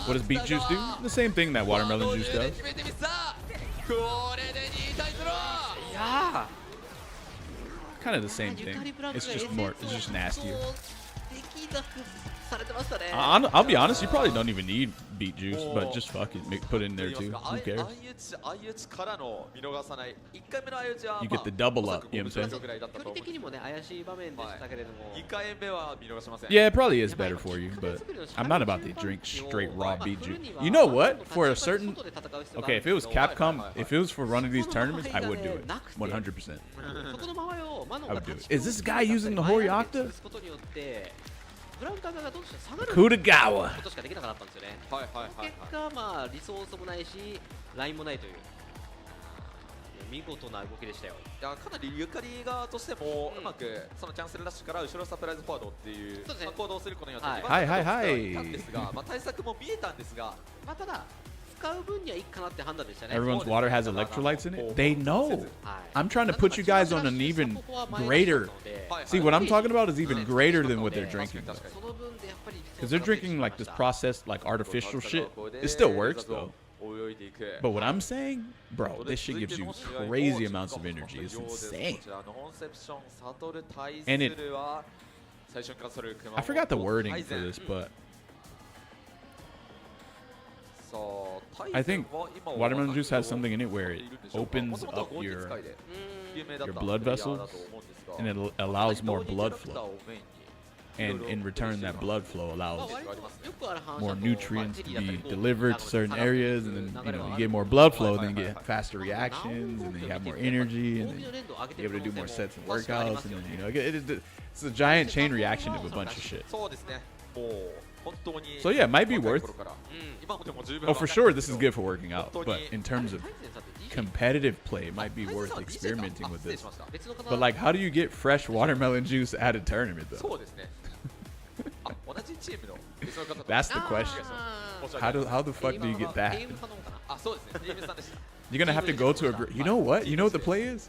What does beet juice do? The same thing that watermelon juice does. これで2対0 いや Kind of the same thing. It's just more, it's just nastier. できなくされてましたね I'll be honest, you probably don't even need beet juice, but just fuck it, put it in there too. Who cares? 相打ちからの見逃さない1回目の相打ちは You get the double up, you know what I'm saying? ぐらいだったと思う距離的にもね怪しい場面でしたけれども2回目は見逃しません Yeah, it probably is better for you, but I'm not about to drink straight raw beet juice. You know what? For a certain, okay, if it was Capcom, if it was for one of these tournaments, I would do it, 100%. そこの間合いをマノ I が would do it. Is this guy using the Hori Octa? ことによってブラウンカーがどうして下がる Kutagawa. ことしかできなかったんですよねはいはいはいはい結果まあリソースもないしラインもないというい見事な動きでしたよ。いやかなりゆかり側としても、うまくそのキャンセルラッシュから後ろサプライズフォワードっていうそうですね行動をすることによってはい2番手はいはいはいいたんですが、まあ、対策も見えたんですが、まあ、ただ使う分にはいいかなって判断でしたね。 Everyone's water has electrolytes in it. They know. はい I'm trying to put you guys on an even greater. See, what I'm talking about is even greater than what they're drinking. その分でやっぱり Because they're drinking like this processed, like artificial shit. It still works though. 泳いでいく But what I'm saying, bro, this shit gives you crazy amounts of energy. It's insane. こちらのコンセプションサトル対 And す it- るは最初からそれ I forgot the wording for this, but さあ I think watermelon juice has something in it where it opens up your blood vessels and it allows more blood flow. And in return, that blood flow allows よくある話 more だと nutrients to まあ be テニスだったり delivered to certain areas, and then you get more blood flow, then you get faster reactions, and then you have more energy, and then you're able to do more sets and workouts, and then it's a giant chain reaction of a bunch of shit. そうですねもう本当に So yeah, it might be worth. 若い頃から今もでも十分 Oh, for 若い sure, んで this す is け good ど for working out, but in terms of competitive play, it might be worth experimenting with this. But like, how do you get fresh watermelon juice at a tournament そ though? うですねあ同じチームの別の方と That's the question. 申し訳ない How the fuck do you get that? ゲーム可能かな。あそうですねゲームさんでした You're gonna have to go to a. You know what? You know what the play is?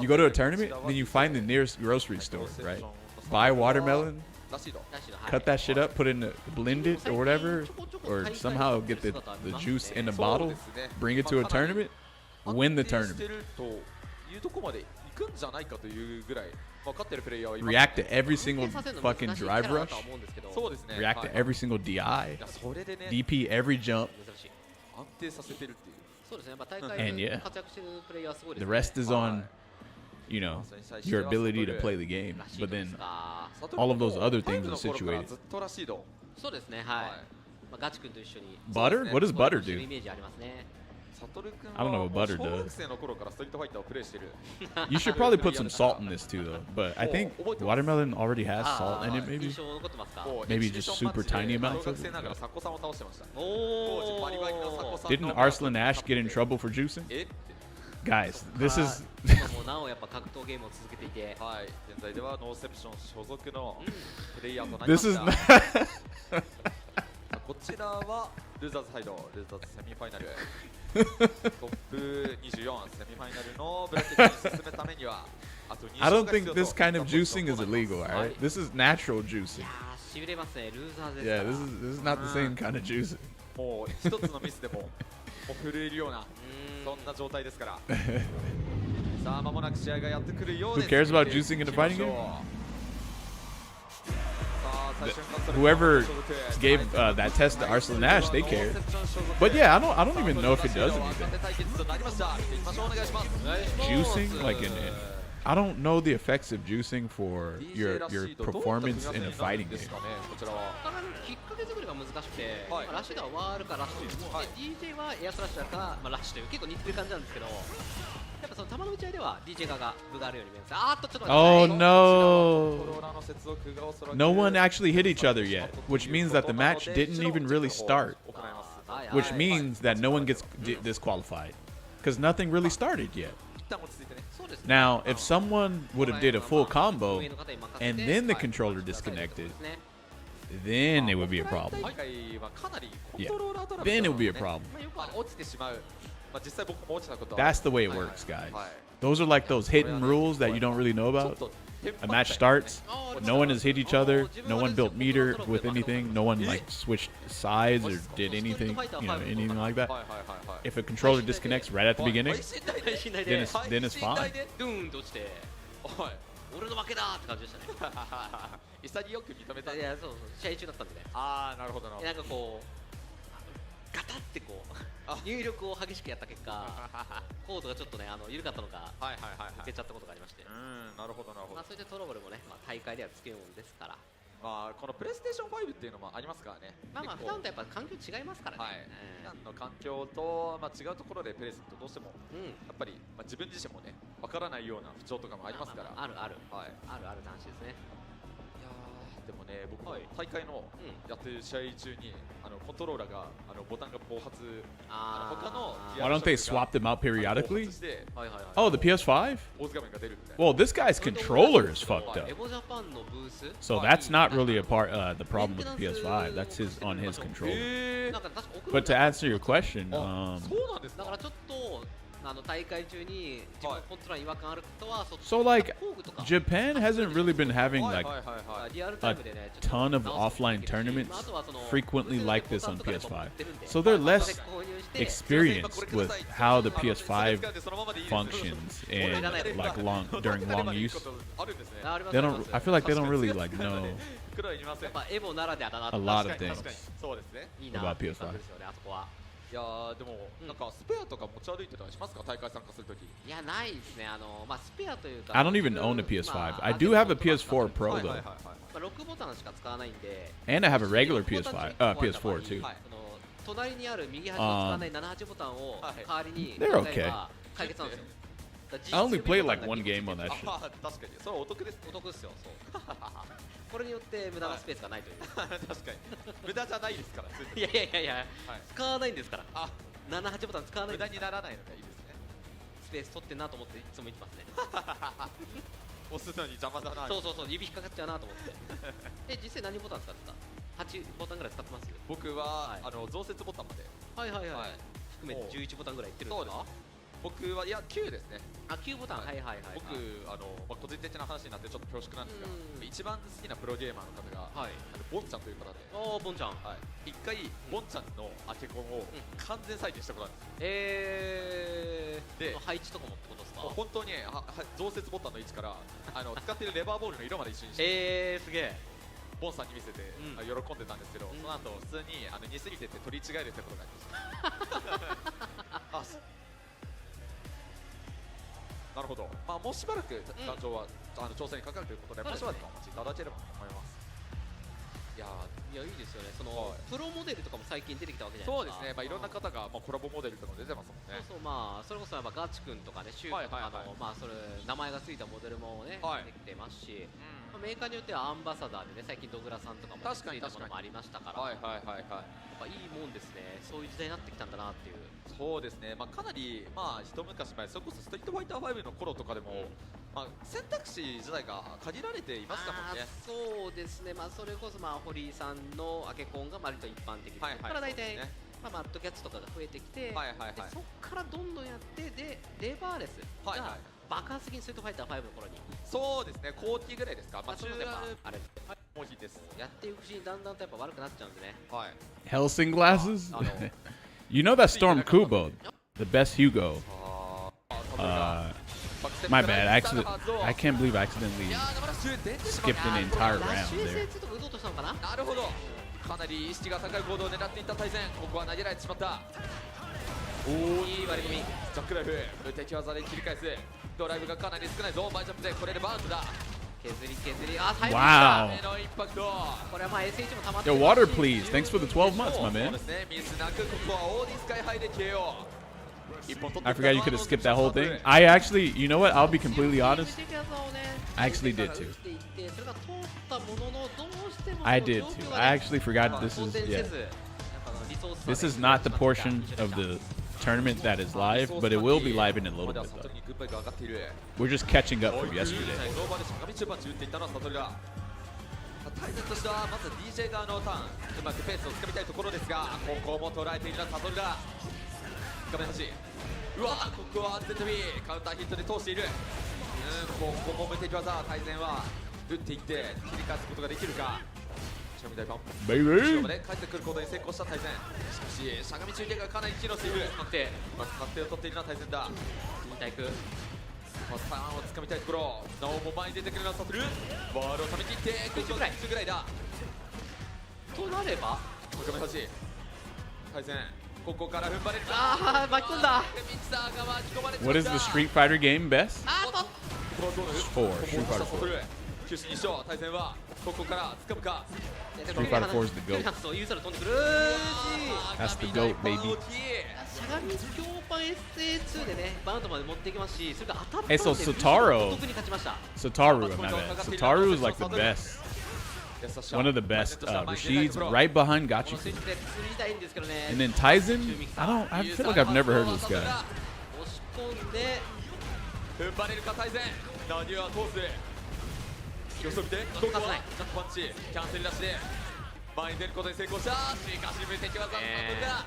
You go to a tournament, then you find the nearest grocery store, right? Buy watermelon, らしいの cut that shit up, put it in the blend it or whatever, or somehow get the juice in a bottle, bring it to a tournament, win the 安定し tournament. てるというとこまで行くんじゃないかというぐらい分かってるプレイヤーはいますね React to every single fucking drive rush. そうですね React はい to every single DI. いやそれでね DP every jump. 珍しい。安定させてるっていうそうですね。まあ大会 And で yeah. 活躍してるプレイヤーはすごいで The すね。 rest is on, you know, your ability to play the game. らしい But で then すが all of those other things 5 are の頃から situated. ずっとらしいのそうですね。はい。はいまあガチ君と一緒に Butter? What does butter そういう do? イメージありますね。サトル君 I don't know は what butter 小 does. 学生の頃からストリートファイターをプレイしてる You should probably put some salt in this too, though. But I think watermelon already has salt in it, 印 maybe. 象残ってますか。もう Maybe エキシビショ just ンマッ super チで tiny amounts 小 of 学生 it. ながらサコさんを倒してました当お時バリバリのサコさん Didn't Arslan Ash get in trouble for juicing? え Guys, this is 今もなおやっぱ格闘ゲームを続けていて。はい現在ではノーセプション所属のプレイヤーとなりま this し is たこちらはルーザーズサイドルーザーズセミファイナルトップ24セミファイナルのブラケットに進むためにはあと2 I 勝 don't が必 think 要 this と kind of juicing is illegal, alright? This is natural い juicing. やーしびれますね。ルーザーズです Yeah, から。 this is not the same kind of juicing. もう一つのミスでももう震えるようなそんな状態ですからさあ間もなく試合がやってくるようです Who cares about juicing in a fighting game? さあ最初に勝ったの Whoever 所属 gave that test to Arslan Ash, they care. But yeah, I don't even know if it does anything. 対決となりました見ていきましょうお願いします Juicing, like I don't know the effects of juicing for your performance in a fighting で game. すかねこちらはなかなかきっかけ作りが難しくて、はいまあラッシュダウンはあるかラッシュで、はい DJ はエアスラッシュだか、まあ、ラッシュという結構似てる感じなんですけど、やっぱその球の打ち合いでは DJ 側が分があるように見えます。あーっとちょっと待 Oh ってください。 no! No one actually hit each other yet, which means that the match didn't even really start. 行います Which means that no one gets disqualified, because nothing really started yet. 一旦落ち着いてねそうですね Now, if someone would have did a full combo 運営の方に任せて and then the はい controller disconnected, ですね then it would be a problem. 今回はかなりコントローラートラブ Then it would be a ね problem. まあよくある落ちてしまうまあ実際僕も落ちたことは That's the way it はいはい works, guys. はい Those are like those hidden rules that you don't really know ちょっ about. とテンパ A った match り starts, no one has hit each other, no one built meter with anything, no one like switched sides or did anything, anything like that. はいはいはいはい If a controller disconnects right at the beginning, 配信台で配信台 then で it's then it's 配信台 fine. でドゥーンと落ちておい俺の負けだーって感じでしたね。潔く認めたいやそうそう試合中だったんでね。ああなるほどなるほどなんかこうガタってこう入力を激しくやった結果コードがちょっとね緩かったのかはいはいはいはい抜けちゃったことがありまして、うんなるほどなるほどまあそういったトラブルもね、まあ、大会ではつけようもんですから、まあこのプレイステーション5っていうのもありますからねまあまあ普結構段とやっぱ環境違いますからね。はい普段の環境とまあ違うところでプレイするとどうしてもうんやっぱりまあ自分自身もねわからないような不調とかもありますからあるあるはいあるある男子ですね。いやーでもね、僕、はい大会のやってる試合中にコントローラーがボタンが暴発、他の Why don't they swap them out periodically? 暴発して Oh, the PS5? 大津画面が出るみたいな。 Well, this guy's controller is fucked up. エボジャパンのブース So that's not really a part the problem with the PS5. That's his on his controller. なんか確か送 But る to answer your question, そうなんですか。だからちょっと大会中に自分のコントローラーに違和感ある方は so like 工具とか Japan hasn't really been having はい like はいはいはい。リアルタイムでね ton of 直すことも offline できるし tournaments あとはその frequently like this on ボタンとか PS5. やっぱ持ってるんで So they're 後 less で購入して experienced with how the PS5 functions and like during long use. あるんですね。あります They あり don't. ます I feel like they don't really like know 黒いにいません。やっぱエボならではだな a lot of 確かに things. 確かにそうですね。いいな about っていう感 PS5 じですよねあそこはいやーでもなんかスペアとか持ち歩いてたりしますか、大会参加するとき。いやないですねまあスペアというか I don't even own a PS5. I do have a PS4 Pro はい though, はいはいはい。まあ6ボタンしか使わないんで and I have a regular PS5, PS4 too. はい隣にある右端を使わない78ボタンを代わりに They're 使えば解決なんですよ I only played like one game on that あ shit. ー確かにそれはお得ですね。お得ですよそうこれによって無駄なスペースがないという確かに無駄じゃないですから。いやいやいやいやはい使わないんですからあ、 78ボタン使わない無駄んですにならないのがいいですね。スペース取ってんなと思っていつも見てますね押すのに邪魔だな。そうそうそう指引っかかっちゃうなと思って実際何ボタン使ってた8ボタンぐらい使ってます僕は、はい増設ボタンまで。はいはいはい、はい含めて11ボタンぐらいいってるんですかそうです。僕はいや9ですね。あ9ボタンはいはいはい、はい、僕まあ、個人的な話になってちょっと恐縮なんですが、うん一番好きなプロゲーマーの方が、はいボンちゃんという方で、おーボンちゃんはい、一回、ボンちゃんのアケコンを完全再現したことなんです。で配置とかもってことですかもう本当に増設ボタンの位置から使ってるレバーボールの色まで一緒にして、すげえボンさんに見せて、うん喜んでたんですけど、その後普通に似すぎてて取り違えるってことがありました。なるほど、まあ、もうしばらく壇上は、挑戦にかかるということで、もうしばらくお待ちいただければと思います。いやいやいいですよねその、はいプロモデルとかも最近出てきたわけじゃないですかそうですね、まあ、いろんな方が、まあ、コラボモデルとかも出てますもんね。そうそうまあそれこそやっぱガチ君とかねシュートとかの、はいはいはいまあそれ名前がついたモデルもね、はい出てきてますし、まあ、メーカーによってはアンバサダーでね最近ドグラさんとかも確かについたものもありましたからはいはいはいはい。やっぱいいもんですねそういう時代になってきたんだなっていうそうですね、まあ、かなり、まあ、一昔前、それこそストリートファイター5の頃とかでも、まあ、選択肢自体が限られていましたもんね。そうですねまあそれこそまあ堀井さんのアケコンが割と一般的で、はいはいそこから大体、そうですねまあ、マッドキャッツとかが増えてきて、はいはいはいでそこからどんどんやってでレバーレスはいはいが爆発的にストリートファイター5の頃に、そうですね、後期ぐらいですか、まあ、それでやっぱあれモヒです。やっていくうちにだんだんとやっぱ悪くなっちゃうんでねはい。 Helsing glasses. You know that Storm Kubo, the best Hugo. My bad. I can't believe I accidentally skipped an entire ラッ round シュ there. SS2 とか打とうとしたのかななるほど、かなり意識が高い行動を狙っていった対戦、ここは投げられてしまった。いい割り込みジャックライフ、敵技で切り返す。ドライブがかなり少ないぞ、バイジャンプでこれでバウンドだ。削りあタイム Wow. 目のインパクト。これはまあ SH も溜まって Yo, る water, please. Thanks for the 12 months, そう my で man. すね、ミスなくここはオーディスカイハイで KO。一本取って I きた forgot you could have skipped that whole thing. I actually, you know what? I'll be completely honest. 打っていくやつをね I actually did too. 打っていってそれが通ったもののどうしても I その did 状 too. 況がね I actually forgot this 好 is 転 yeah. せずやっぱリソース This is not the portion of the tournament that is live, but it will be live in a little bit though. We're just catching up from yesterday. ノーバーでしゃがみ中パンチ打っていったのはサトルだ。対戦としてはまず DJ 側のターン、うまくペースをつかみたいところですが、ここも捉えているのはサトルだ。画面端、うわここは安全飛びカウンターヒットで通している。ここも無敵技、対戦は打っていって切り返すことができるか。しゃがみ大パン後ろま Baby! で帰ってくることに成功した対戦。しかししゃがみ中継がかなり機能している。確定まず確定を取っているのは対戦だ。体育まずターンをつかみたいところ、なおも前に出てくるのはサトル。ボールをため切って空中ぐらいだ。となれば画面端対戦、ここから踏ん張れるか。ああ巻き込んだミキサーが巻き込まれてしま What った。 is the Street Fighter game best? あーっとここはどうなる。 4. Street ここ Fighter をサト 4. ル九死に一生。対戦はここから掴むか。 Street Fighter 4 is the 距離 GOAT. 離そうユーザーで飛んでくる That's the GOAT, baby. しゃがみ強パン SA2 でねバウンドまで持っていきますしそれが当たったんで Hey, so Sotaro- 特に勝ちました Sataru, my bad. Sataru is like the best. one of the best. Rashid's right behind この Gachi. スイッチで釣りたいんですけどね。 And then Tyson, I feel like I've never heard of this guy. 押し込んで踏ん張れるか大前投げは通すよそ見てここはジャックパンチキャンセル出しで前に出ることに成功したしかし無敵技の的だ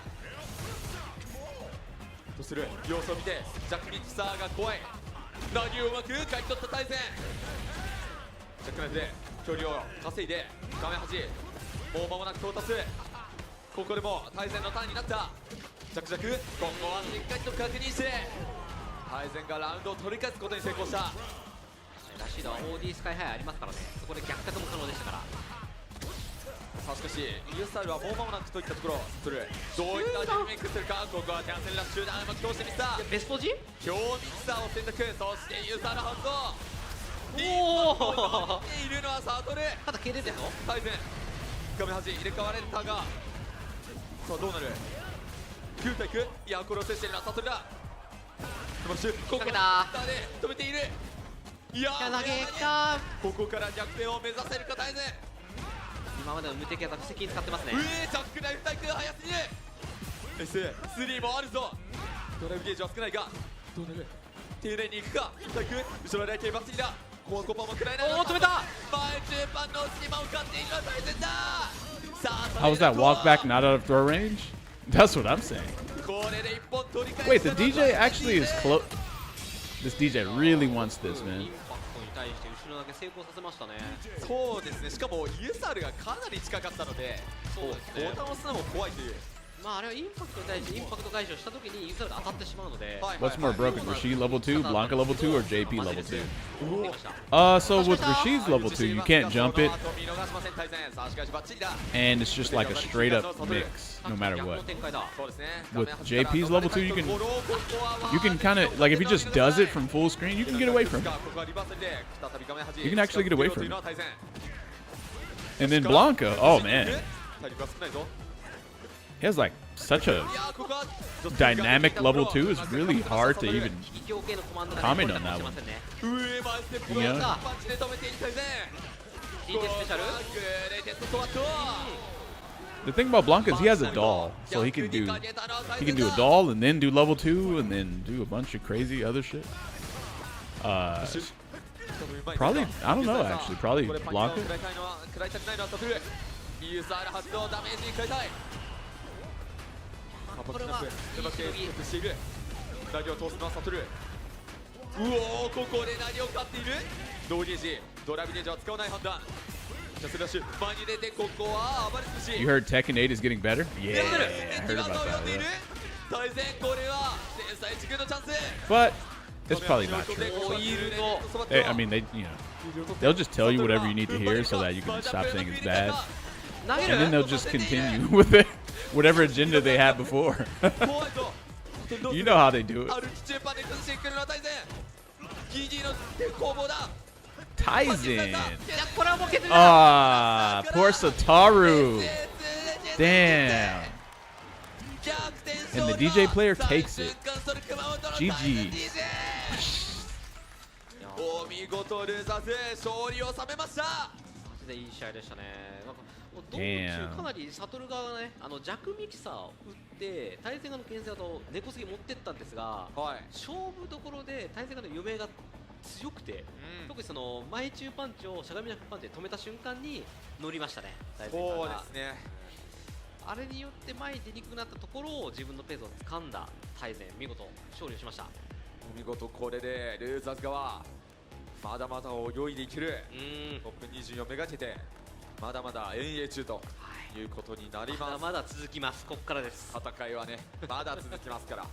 とする様子を見てジャックミキサーが怖い投げをうまく買い取った大前ジャックナイフで距離を稼いで画面端もう間もなく到達ここでも大前のターンになったジャックジャック今後はしっかりと確認して大前がラウンドを取り返すことに成功したラシードは OD スカイハイありますからね。そこで逆角も可能でしたから。さあしかしユースタイルはもう間もなくといったところするどういったアジメイクするかここはキャンセルラッシュダウンも強してみせたベスポジ強ミキサーを選択そしてユースタイル発動おおいるのはサトルただ消えてるぞ。大前画面端入れ替われたがさあどうなる9対9いやこれを制しているのはサトルだここかけたで止めているいや投げかここから逆転を目指せるか大前今までの無敵技布石に使ってますね。ジャックナイフ対空速すぎる S3 もあるぞドライブゲージは少ないがどうなる丁寧に行くか対空後ろで警罰的だコアコパも食らえないおお止めた前中盤の隙間を買っているのは大前ださあ How was that walk back not out of throw range? That's what I'm saying. これで一本取り返 Wait, the DJ actually is close. This DJ really wants this, イ man. ンパクトに対して後ろ投げ成功させましたね。そうですねしかもユサルがかなり近かったのでそうですねボタンを押すのも怖いというまああれはインパクトに対してインパクト返しをした時にユーザーが当たってしまうので、 What's more broken, Rashid level 2, Blanca level 2, or JP level 2? 出ました。 So with Rashid's level 2, you can't jump it, and it's just like a straight up mix, no matter 逆の what. 展開だ。 With JP's level 2, you can kind of, like if he just does it from full screen, you can get away from it. You can actually get away from it. And then Blanca, oh man, he has like such a dynamic level 2. It's really hard to even 異教系のコマンドが comment ね on that しま one. せんね。 You know? DJ スペシャル The thing about Blanca is he has a doll, so he can do a doll and then do level 2 and then do a bunch of crazy other shit. Probably, I don't know actually, probably Blanca. これはいいしのぎ。投げを通すのはサトルうおーここで何を買っているノーゲージドライブゲージは使わない判断キャスラッシュ前に出てここは暴れつくし You heard Tekken 8 is getting better? Yeah, I heard 技 about を読ん that. でいる Yeah. 大前これは天才地区のチャンス But it's probably not true. ホイールの I mean, they'll just tell you whatever you need to hear so that you can stop saying it's bad, 投げ and then る they'll just continue with it, whatever agenda they had before. 怖いぞ You know how they do it. 歩き中盤で崩してくるのは大前ギギの攻防だ Tyson. いやこれはもう削る Ah, poor Satoru. Damn. And the DJ player takes it. GG. お見事ルーザーズ勝利を収めましたマジでいい試合でしたね。なんかもう道中かなりサトル側がね弱ミキサーを打って対戦側の牽制と根こそぎ持ってったんですが、はい勝負どころで対戦側の夢が強くて、特にその前中パンチをしゃがみなくパンチで止めた瞬間に乗りましたね。対戦側そうがですねあれによって前に出にくくなったところを自分のペースを掴んだ大前見事勝利をしました。お見事これでルーザーズ側まだまだ泳いでいけるトップ24めがけてまだまだ遠泳中ということになります、まだまだ続きます。ここからです。戦いはねまだ続きますからさ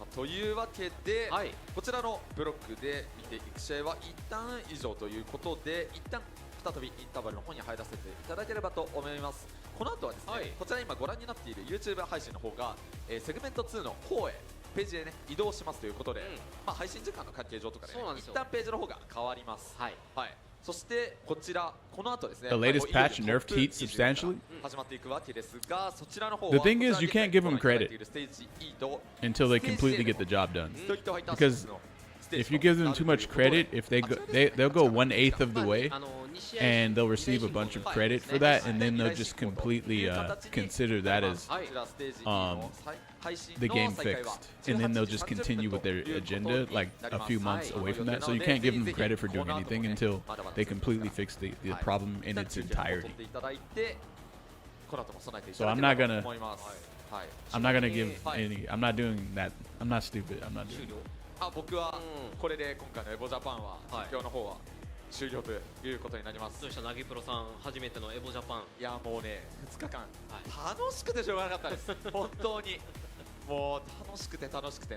あというわけで、はいこちらのブロックで見ていく試合は一旦以上ということで一旦再びインターバルの方に入らせていただければと思います。この後はですね、はいこちら今ご覧になっている YouTube 配信の方が、セグメント2の方へページでね移動しますということで、まあ、配信時間の関係上とかで、ねそうなんですよ一旦ページの方が変わります。はいはいそしてこちらこの後ですね The latest まあ patch nerfed Heat substantially. 始まっていくわけですがそちらの方は The thing is, you can't give them credit ステージ移動 until they completely get the job done. ストリートファイター Because if you give them too much credit, if they'll go 1/8 of the way, and they'll receive a bunch of credit for that, and then they'll just completely consider that as the game fixed, and then they'll just continue with their agenda like a few months away from that. So you can't give them credit for doing anything until they completely fix the problem in its entirety. So I'm not gonna give any. I'm not doing that. I'm not stupid. I'm not doing it. 僕はこれで今回のエボジャパンは実況の方は終了ということになります。どうでした、なぎプロさん、初めてのエボジャパン。いやもうね、2日間、楽しくてしょうがなかったです。本当にもう楽しくて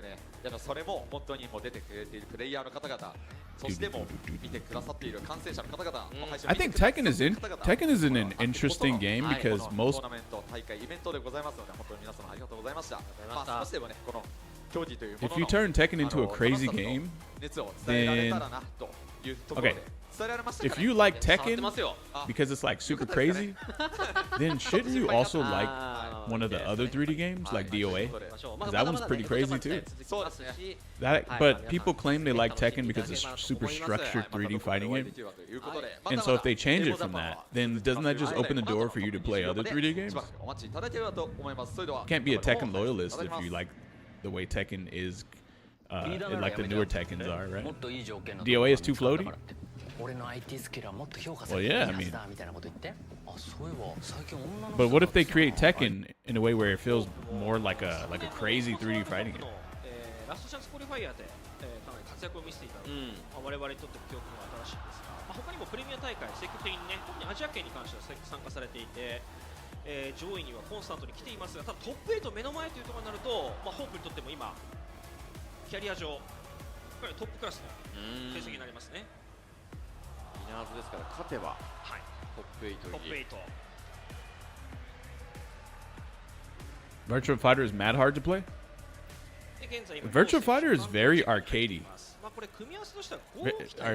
ね。でもそれも本当にもう出てくれているプレイヤーの方々、そしても見てくださっている観戦者の方々、I think Tekken is an interesting game because most トーナメント大会イベントでございますので、本当に皆様ありがとうございました。まあ少しでもねこの if you turn Tekken into a crazy game, then okay. If you like Tekken because it's like super crazy, then shouldn't you also like one of the other 3D games like DOA? Because that one's pretty crazy too. But people claim they like Tekken because it's super structured 3D fighting game. And so if they change it from that, then doesn't that just open the door for you to play other 3D games? You can't be a Tekken loyalist if you like the way Tekken is, like the newer Tekkens are, right? DOA is too floaty? Well, yeah, I mean. But what if they create Tekken in a way where it feels more like a crazy 3D fighting game? ラストチャンスクオリファイヤーで、かなり活躍を見せていたので、我々にとっても記憶が新しいんですが、他にもプレミア大会積極的にね、特にアジア圏に関しては参加されていて、上位にはコンスタントに来ていますが、ただトップ8目の前というところになると、ホープにとっても今キャリア上トップクラスの成績になりますね。イナーズですから勝てばトップ8入り。Virtua Fighter is mad hard to play. Virtua Fighter is very arcadey.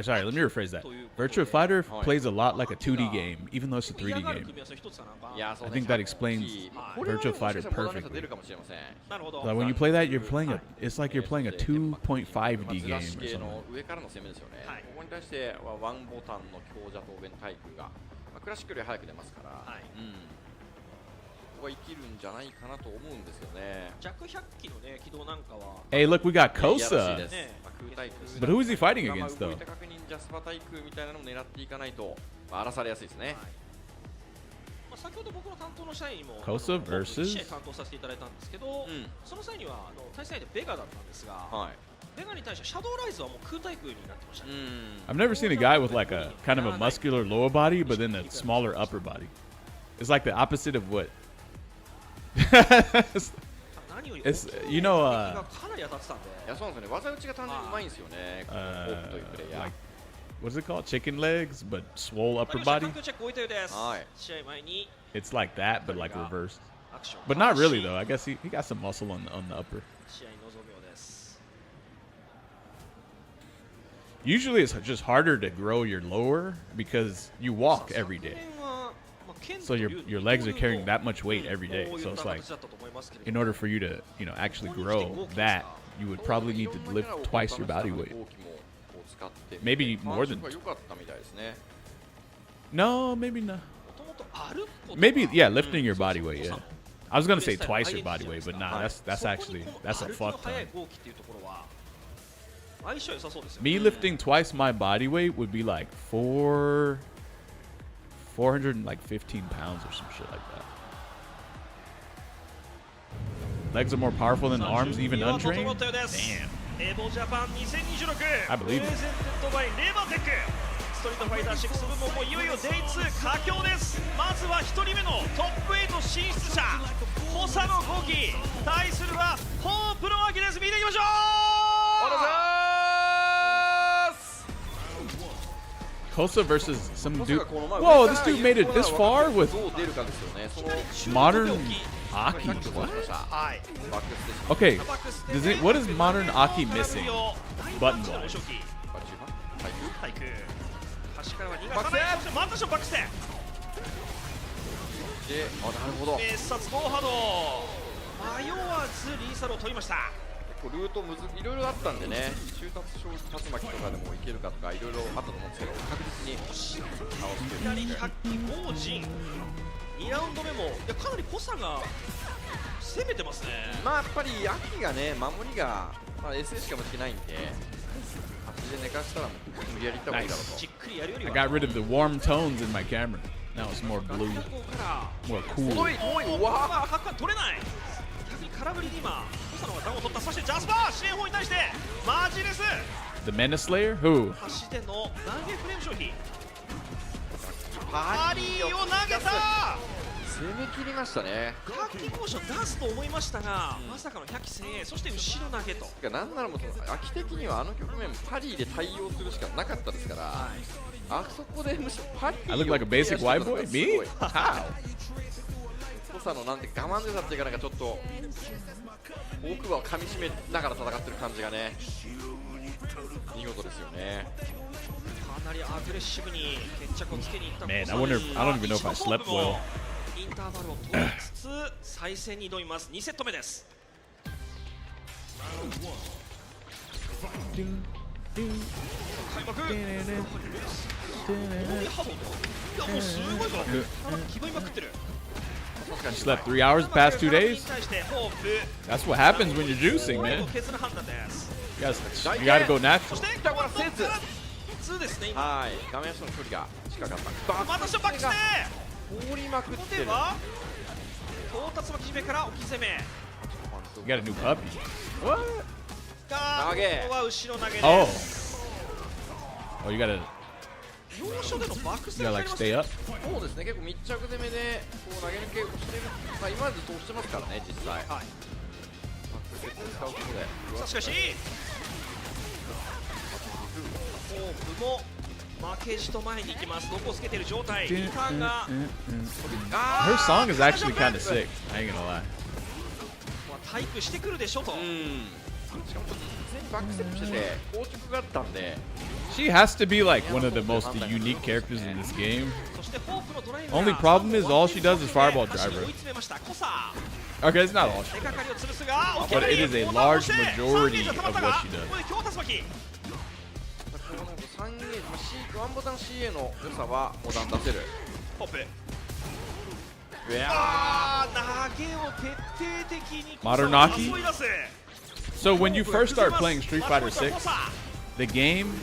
Sorry, let me rephrase that. Virtua Fighter plays a lot like a 2D game, even though it's a 3D game. I think that explains Virtua Fighter perfectly. Like when you play that, it's like you're playing a 2.5D game or something. 上からの攻めですよね。ここに対してはワンボタンの強弱応弁対空がクラシックより早く出ますから。ここは生きるんじゃないかなと思うんですよね。弱100機のね起動なんかは。Hey, look, we got Kosa. But who is he fighting against though? 確認ジャスパ対空みたいなのを狙っていかないと荒らされやすいですね。先ほど僕の担当の社員も Kosa versus 試合担当させていただいたんですけど、その際には対戦相手ベガだったんですが、ベガに対してシャドウライズはもう空対空になってましたね。I've never seen a guy with like a kind of a muscular lower body, but then a smaller upper body. It's like the opposite of what. It's, you know, what is it called? Chicken legs, but swole upper body. It's like that, but like reversed. But not really though. I guess he got some muscle on the upper. Usually it's just harder to grow your lower because you walk every day. So your legs are carrying that much weight every day. So it's like, in order for you to, actually grow that, you would probably need to lift twice your body weight. Maybe more than. No, maybe not. Maybe, yeah, lifting your body weight, yeah. I was gonna say twice your body weight, but nah, that's a fuck ton. Me lifting twice my body weight would be like 415 pounds or some shit like that. Legs are more powerful than arms, even untrained? Damn. I believe it. ストリートファイター6部門もいよいよ Day2 佳境です。まずは1人目のトップ8進出者コサの5期対するはホープの秋です。見ていきましょう。 Kosa versus some dude. Whoa, this dude made it this far with modern Aki. What? Okay, what is modern Aki missing? Button wise. 端からは逃がさない。そしてまたしてもバックステ。なるほど。殺ゴーハド迷わずリーサルを取りました。構ルートいろいろあったんでね、中達小竜巻とかでもいけるかとかいろいろあったと思うんですけど、確実に倒してる左100機王陣2ラウンド目もいやかなり濃さが攻めてますね。まあやっぱり秋がね守りが、まあ、SA しか持ってないんで端で寝かしたら無理やりいった方がいいだろうと。じっくりやるより I は got rid of the warm tones in my camera. Now it's more blue, ここから more cool. おいおいわカッカ取れない。逆に空振りに今濃さのがダウンを取った。そしてジャスパー支援砲に対してマジレス The Menace Slayer? Who? 端での投げフレーム消費パパリーを投げた。攻め切りましたね。100機モーション出すと思いましたが、まさかの100機1000円、そして後ろ投げと。なんならもう秋的にはあの局面パリーで対応するしかなかったですから、あそこでむしろパリー I look like a basic white boy? Me? How? 濃さのなんて我慢強さっていうかなんかちょっと奥歯を噛み締めながら戦ってる感じがね見事ですよね。かなりアグレッシブに決着をつけにいった。 Man, I wonder. I don't even know if I slept well. インターバルを取りつつ再戦に挑みます。2セット目です。開幕いやもうすごいぞ。気分まくってる。 You slept 3 hours the past 2 days? That's what happens when you're juicing, man. You gotta go natural. はい、画面下の距離が近かった。またしてバックして放りまくってる。では到達巻き締めから置き攻め You got a new puppy. What? が投げここは後ろ投げで Oh. Oh, you gotta 要所でのバックス you gotta like stay up. そうですね、結構密着攻めでこう投げ抜けをしてる、まあ、今まで通してますからね、実際。はい、バックセット使うことで。さあしかしホープも負けじと前に行きます。どこをつけている状態。リターンが Her song is actually kind of sick. I ain't gonna lie. タイプしてくるでしょと。しかもちょっと全然バックステップしてて硬直があったんで。 She has to be like one of the most unique characters in this game. そしてホープのドライブ Only problem is all she does is fireball driver. 追い詰めました。コサ Okay, it's not all she 手掛かりを潰すが but it is a large majority of what she does. ここで強達巻き3ゲージ、1ボタン CA の良さはモダン出せる。ホープいや投げを徹底的に Modern Naki? So when you first start playing Street Fighter 6, the game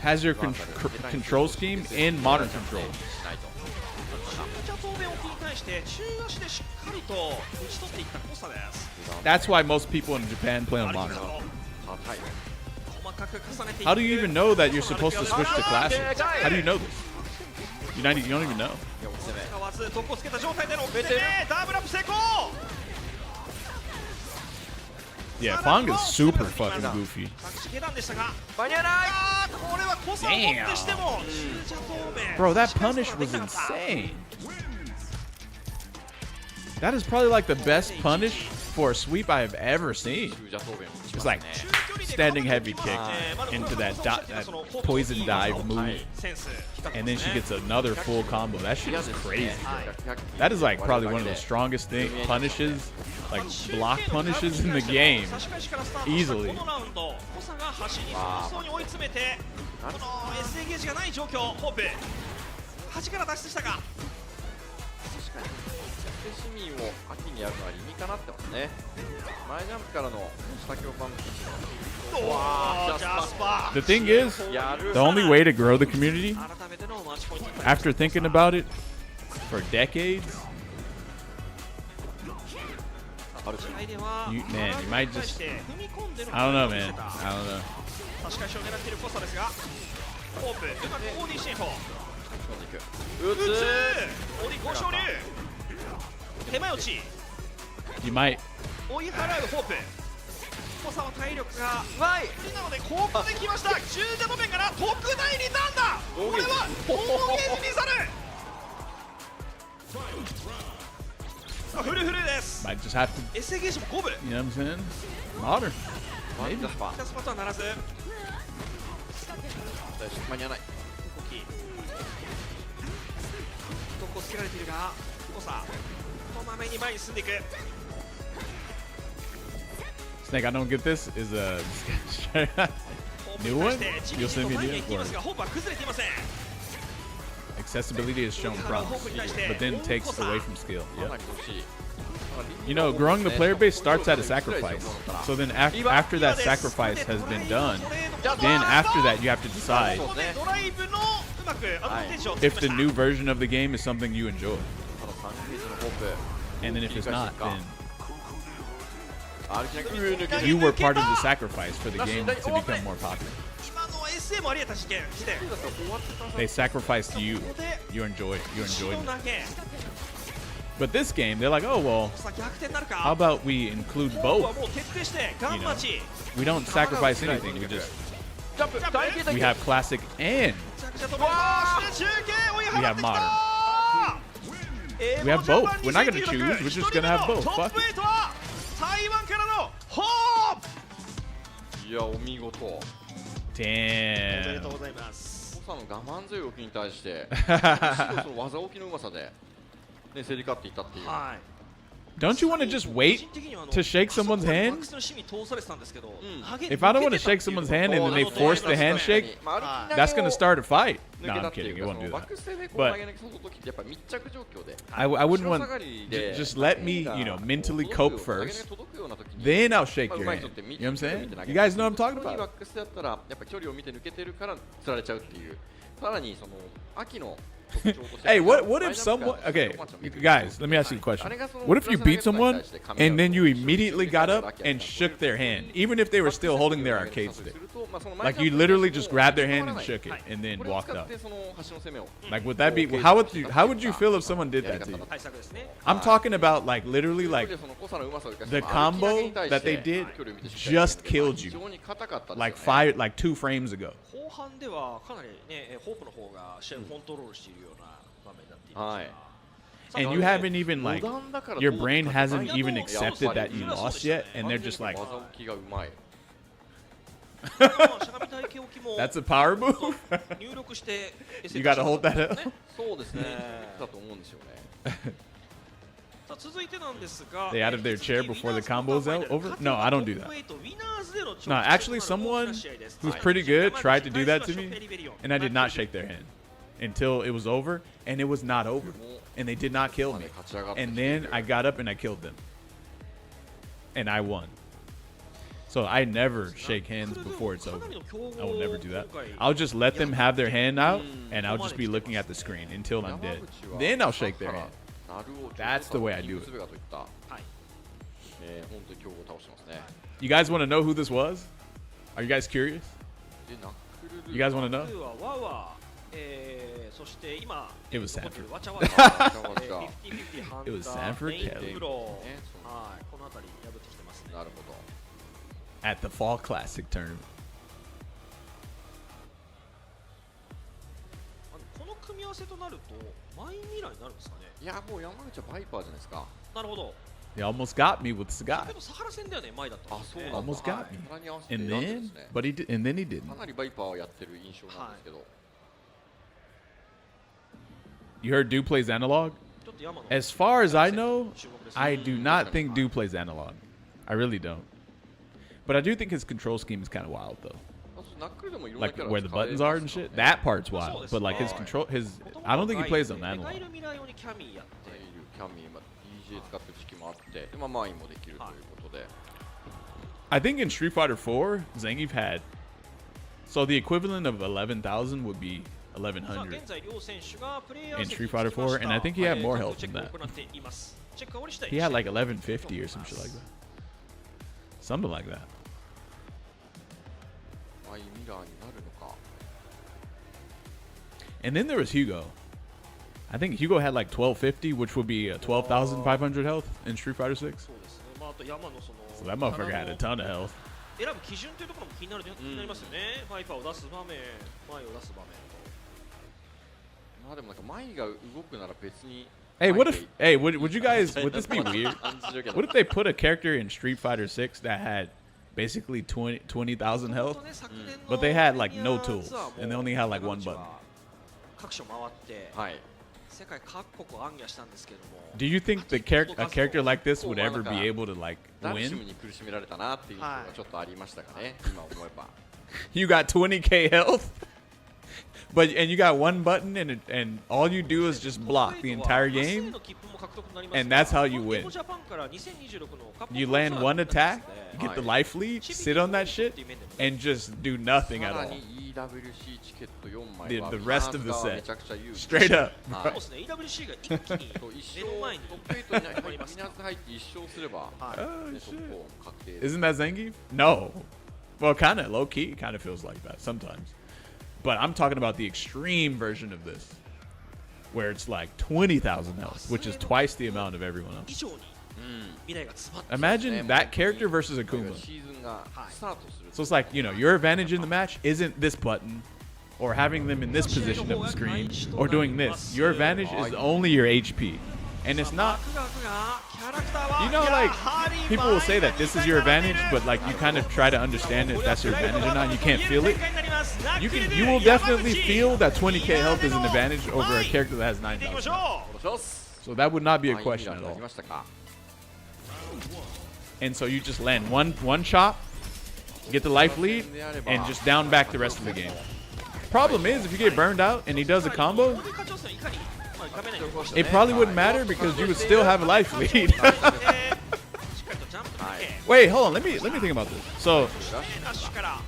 has your control scheme in modern control. That's why most people in Japan play on modern. How do you even know that you're supposed to switch to classic? How do you know this? You don't even know. Yeah, Fong is super fucking goofy. Damn. Bro, that punish was insane. That is probably like the best punish for a sweep I have ever seen. It's like standing heavy kick into that poison dive move. And then she gets another full combo. That shit is crazy. That is like probably one of the strongest punishes, like block punishes in the game. Easily. The thing is, the only way to grow the community, after thinking about it for decades, you might just, I don't know, man. I don't know. 手前落ち You might. 追い払うホープ。コサは体力が不利なので後攻できました。中ジャドメンから特大リターンだ。これは大ゲージに去る。フルフルです。 Might just have to. エセゲージも5分。 You know what I'm saying? Modern. Maybe. キャスパとはならず。間に合わない。どこをつけられているが、コサ。こまめに前に進んでいく。Snake, I don't get this. Is a new one? You'll send me a new one. Accessibility is shown promise, but then takes away from skill. Yeah. You know, growing the player base starts at a sacrifice. So then after that sacrifice has been done, then after that you have to decide if the new version of the game is something you enjoy. And then if it's not, then you were part of the sacrifice for the game to become more popular. They sacrificed you. You enjoyed it. But this game, they're like, oh, well, how about we include both? You know, we don't sacrifice anything. We have classic and we have modern. We have both. We're not going to choose. We're just going to have both. Fuck it. Damn. の我慢強い動きに対してその技置きのうまさで、ね、競り勝っていったっていう。はい。 Don't you want to just wait to shake someone's hand? If I don't want to shake someone's hand and then they force the handshake, that's going to start a fight. No, I'm kidding. It won't do that. But I wouldn't want... Just let me, you know, mentally cope first. Then I'll shake your hand. You know what I'm saying? You guys know what I'm talking about. Hey, what if someone... Okay, guys, let me ask you a question. What if you beat someone and then you immediately got up and shook their hand, even if they were still holding their arcade stick? Like, you literally just grabbed their hand and shook it and then walked up. Like, would that be... How would you feel if someone did that to you? I'm talking about, like, literally, like, the combo that they did just killed you. Like, 2 frames ago. And you haven't even, like, your brain hasn't even accepted that you lost yet, and they're just like, that's a power move? You gotta hold that up? They out of their chair before the combo's over? No, I don't do that. No, actually, someone who's pretty good tried to do that to me, and I did not shake their hand until it was over, and it was not over, and they did not kill me. And then I got up and I killed them, and I won. So I never shake hands before it's over. I will never do that. I'll just let them have their hand out, and I'll just be looking at the screen until I'm dead. Then I'll shake their hand. That's the way I do it. You guys want to know who this was? Are you guys curious? You guys want to know? It was Sanford. It was Sanford Kelly. At the Fall Classic tournament. He almost got me with Sagai. Almost got me. And then, but he did, and then he didn't. You heard Du plays analog? As far as I know, I do not think Du plays analog. I really don't. But I do think his control scheme is kind of wild, though. Like where the buttons are and shit. That part's wild. But like his control, I don't think he plays on analog. I think in Street Fighter 4, Zangief had... So the equivalent of 11,000 would be 1,100 in Street Fighter 4, and I think he had more health than that. He had like 1,150 or some shit like that. Something like that. And then there was Hugo. I think Hugo had like 1,250, which would be 12,500 health in Street Fighter 6. So that motherfucker had a ton of health. Hey, what if? Hey, would you guys? Would this be weird? What if they put a character in Street Fighter 6 that had basically 20,000 health, but they had like no tools and they only had like one button? 世界各国暗夜したんですけども Do you think a character like this would ever be able to like ダルシム win? に苦しめられたなっていう印象がちょっとありましたかね、今思えば。 You got 20k health, and you got one button, and all you do is just block the entire game, and that's how you win. You land one attack, get the life lead, sit on that shit, and just do nothing at さら all. に EWC チケット4枚は The rest of the フィナンスが set. めちゃくちゃ有利 Straight up. はいそうですね EWC が一気にそう一目勝の前にトップ8にフィナンス入って一勝すれば、はいね、トップ4確定です Isn't that Zangief? No. Well, kind of low key. Kind of feels like that sometimes. But I'm talking about the extreme version of this, where it's like 20,000 health, which is twice the amount of everyone 以 else. 上に未来が詰まって Imagine that character versus Akuma. シーズンがスタートする So it's like, you know, your advantage in the match isn't this button or having them in this position of the screen or doing this. Your advantage is only your HP. And it's not, ワクワクがキャラクターは you know, や like はり people will say that this is your advantage, but like you kind of try to understand if that's your advantage or not. You can't feel it. You will definitely feel that 20k health is an advantage over a character that has 9,000. So that would not be a question at all. ましたか And so you just land one chop, get the life lead, and just down back the rest of the game. Problem is, if you get burned out and he does a combo, モデル課長戦いかにまあ画面内に残した it probably wouldn't matter because you would still have a life lead. しっかりとジャンプだけ Wait, hold on. Let me think about this. So ダッシュから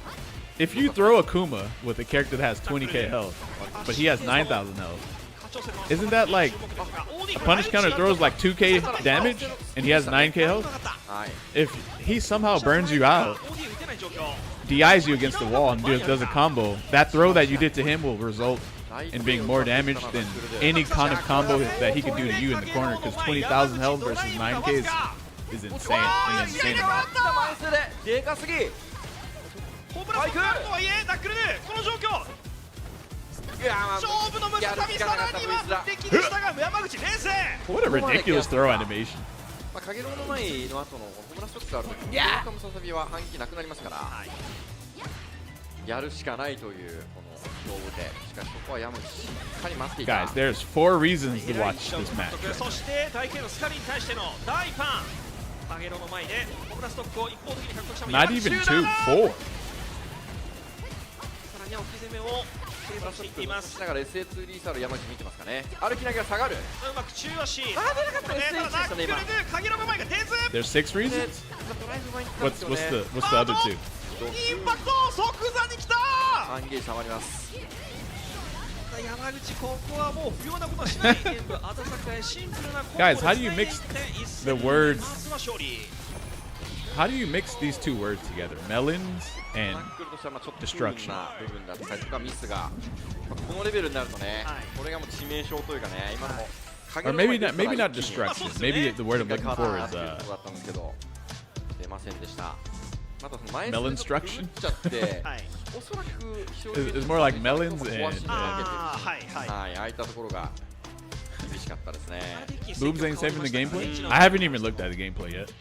if you throw a Kuma with a character that has 20k health, but he has 9,000 health, 課長戦の isn't that like a punish counter throws like 2k damage and he has 9k health? はい If he somehow burns you out, OD 打てない状況 DIs you against the wall and does a combo, that throw that you did to him will result in being more damage than any kind of combo that he could do to you in the corner because 20,000 health versus 9k is insane. An insane amount. でかすぎホームランとはいえナックルこの状況勝負の村上さらには敵でしたが山口冷静 What a ridiculous throw animation. まあ、影のの前の後のホムラストックがあるときにカムササビは反撃なくなりますから、やるしかないというこの勝負でしかしそこは山口しっかり待っていた Guys, there's 4 reasons to watch this match. そして大慶のスカリに対しての大ファン影のの前でホムラストックを一方的に獲得した Not even 2, 4. さらには置き攻めを継続していっていますだから SA2 リーサール山口見てますかね歩きながら下がるうまく中足出なかった SH でしたね今影のの前が出ず There's 6 reasons? What's the other 2? インパクト即座に来たアンゲージ溜まります山口ここはもう不要なことはしないゲームあたさかいシンプルな Guys, how do you mix the words? まずは勝利 How do you mix these 2 words together? Melons ナ and ックルとしてはまあちょっと不運な部分だったりとかミスが、まあ、このレベルになるとね、これがもう致命傷というかね今のも or maybe not destruction. Maybe the word I'm looking for is だったんですけど出ませんでしたまたその前 Melonstruction? ちゃっておそらく It's more like melons and はいああいったところが厳しかったですね Boobs ain't saving the gameplay? I haven't even looked at the gameplay yet.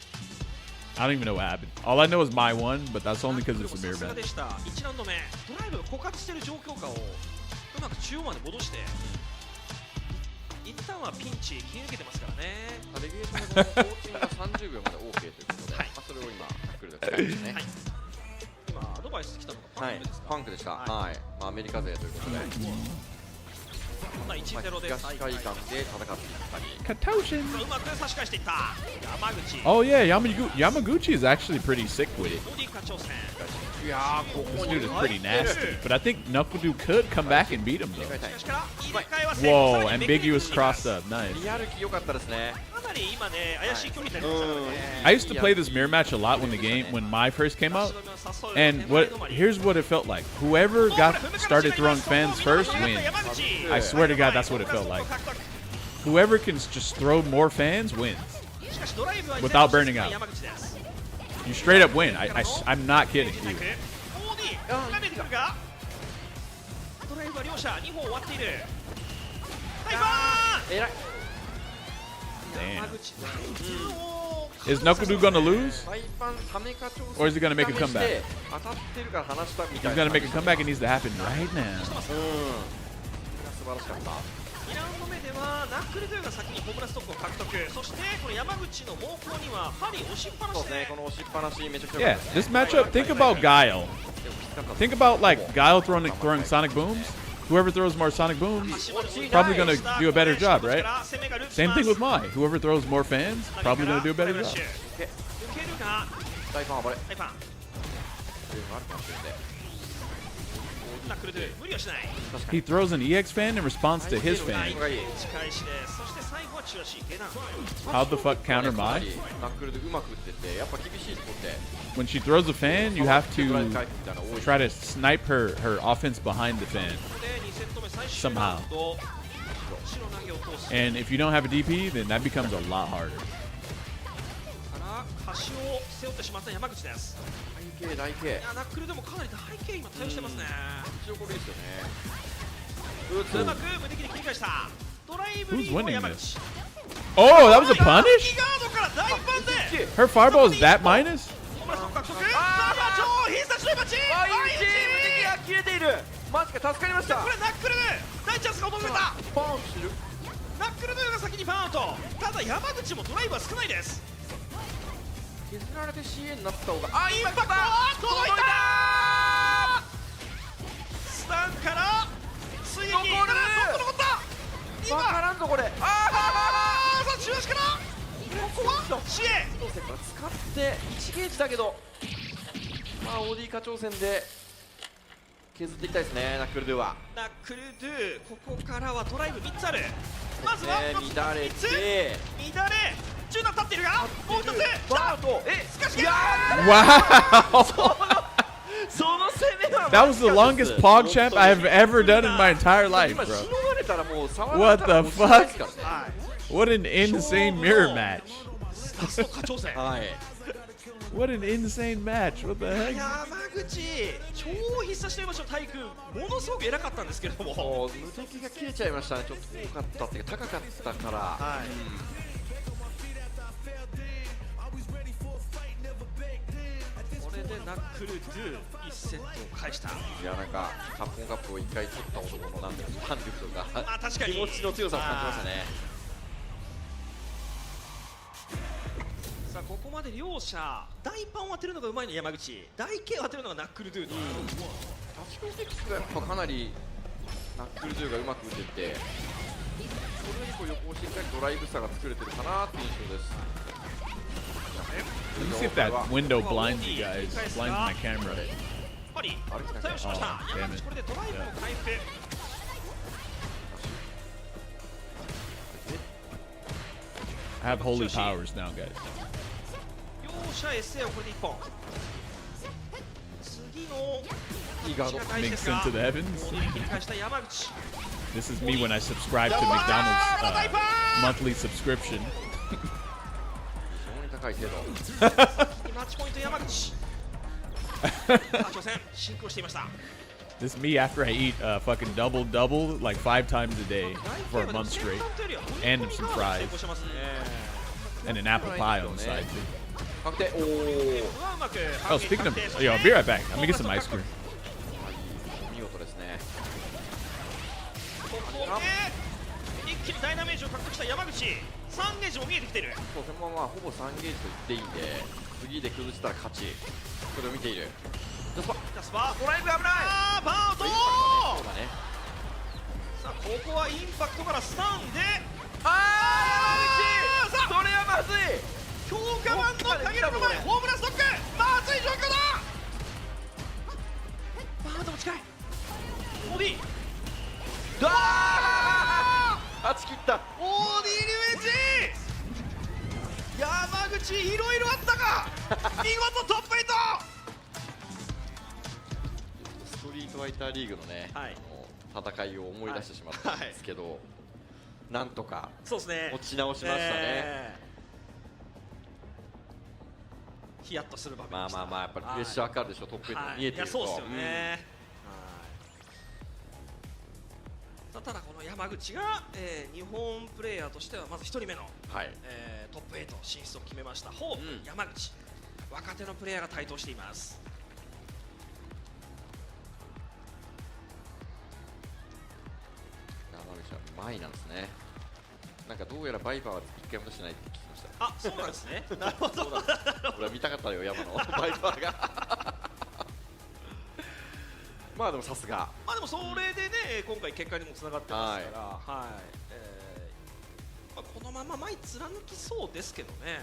I don't even know what happened. All I know is my one, but that's only because it's a mirror さすが match. でした1ラウンド目ドライブが枯渇している状況下をうまく中央まで戻して一旦はピンチ切り抜けてますからねレギュレーションのコーチングが30秒まで OK ということで、まあ、それを今タックルで使いますね、今アドバイス来たのがパンクですか、パンクでした、はいまあ、アメリカ勢ということで、まあ、1-0で東海岸で戦っていったり Katoshin! うまく差し返していった山口 Oh yeah, Yamaguchi is actually pretty sick with it. ボディ課長戦いやーこ This こ dude に is pretty nasty. But I think Knuckledu could come back and beat him though. しかしから入れ替えは成功 Whoa, ambiguous crossed up. Nice. リアル気良かったですねかなり今ね怪しい距離になりましたからね I used to play this mirror match a lot when my first came out. And here's what it felt like. Whoever started throwing fans first wins. I swear to God, that's what it felt like. Whoever can just throw more fans wins. Without burning out. You straight up win. I'm not kidding. Dude. ドライブは両者2本終わっているタイバーンえらい Is Knuckledu gonna lose? 大パンためか調整 Or is he gonna make a comeback? 当たってるから離したみた He's いな gonna make a comeback. It needs to happen right now. 素晴らしかった2ラウンド目ではナックルドゥが先にホームランストックを獲得、そしてこの山口の猛攻にはパリ押しっぱなしで、この押しっぱなしめちゃくちゃ Yeah, this matchup, think about Guile. Think about like Guile throwing sonic booms. Whoever throws more sonic booms, probably gonna do a better job, right? Same thing with Mai. Whoever throws more fans, probably gonna do a better job. 受けるが大ファン暴れ大ファンっていうのがあるかもしれない。ナックルドゥ無理をしない。 He throws an EX fan in response to his 打 fan. ち返しで、そして最後は中足下段。 How the fuck counter ナ Mai? ックルでうまく打ってて、やっぱ厳しいとこって When she throws a fan, you have ドライブ to 回復みたいなの多い。 try to snipe her offense behind the fan. ここで2セット目最終ラウンド後ろ投げを通す And if you don't have a DP, then that becomes a lot harder. から端を背負ってしまった山口です。大系大系。いやナックルでもかなり大系今対応してますね。一応これいいですよね。うまく無敵に切り返したドライブリー Who's の winning 山 this? 口。 Oh, that was a 右 punish? ガードから大パンで Her fireball is that minus? ホームランストック獲得。さあ超必殺の今チームあ、いいチーム敵が切れている。マジか助かりました。これナックル大チャンスが訪れた。パンしてる。ナックルが先にパンアウト。ただ山口もドライブは少ないです。削られて CA になった方が。あ、インパクト届いた。スタンから追撃残った今わからんぞこれ。さあ中足からここは支援使って1ゲージだけど、まあ OD 課長戦で削っていきたいですね。ナックルドゥはナックルドゥここからはドライブ3つある。まずは乱れて乱れ中段立っているがもう一つバートスカシが Wow! その攻めは That was the longest pog champ I have ever done in my entire life, 今 bro. しのがれたらもう触ら What れたら the もうしないですからね。 What an insane mirror match. ラスト課長戦はい。 What an insane match. What the heck? 山口超必殺と言いましょう。タイ君ものすごく偉かったんですけれども、もう無敵が切れちゃいましたね。ちょっと多かったっていうか高かったから。はいこれでナックルドゥ1セットを返した。いやなんかカップンカップを1回取った男のなんていうか胆力とか、まあ確かに気持ちの強さを感じましたね。さあここまで両者大パンを当てるのがうまいの山口、大系を当てるのがナックルドゥと、タッチコンテクスがやっぱかなりナックルドゥがうまく打てて、それにこう横をしっかりドライブ差が作れてるかなっていう印象です。 Let me see if that window blinds you guys. Blinds my camera. パリ対応しました。あー山口これでドライブの回復。 I have holy powers now, guys. 両者 SA をこれで1本。次のいいガード。 Makes into the heavens. 切り返した山口。 This is me when I subscribe to McDonald's monthly subscription. 非常に高い精度。マッチポイント山口。挑戦進行していました。 This is me after I eat fucking double like 5 times a day for a month straight, and some fries, and an apple pie on the side too. 確定。おお。 Oh, speaking of, yo, I'll be right back. Let me get some ice cream. 見事ですね。ここで一気にダイナメージを獲得した山口。3ゲージも見えてきている。そうそのままほぼ3ゲージと言っていいんで、次で崩したら勝ち。それを見ている。ジャスパドライブ危ない。バートそうだね。さあここはインパクトからスタンで、あー山口、それはまずい。強化版の影の前ホームランストック、まずい状況だ。バートも近い。オーディ勝ち切った。オーディリベンジ。山口いろいろあったが見事トップ8。ストリートファイターリーグのね、はい戦いを思い出してしまったんですけど、なんとかそうですね、持ち直しましたね。ヒヤッとする場面まあでした。まあまあやっぱりプレッシャーかかるでしょ、トップ8見えてると。そうですよね。ただこの山口が、日本プレーヤーとしてはまず1人目の、はい、トップ8進出を決めました。ホープ、山口、若手のプレーヤーが台頭しています。山マイなんですね。なんかどうやらバイパーは一回も出してないって聞きました。あ、そうなんですね。なるほど。俺は見たかったよ、山のバイパーが。まあでもさすが。まあでもそれでね、今回結果にもつながってますから、はい。まあこのまま前貫きそうですけどね。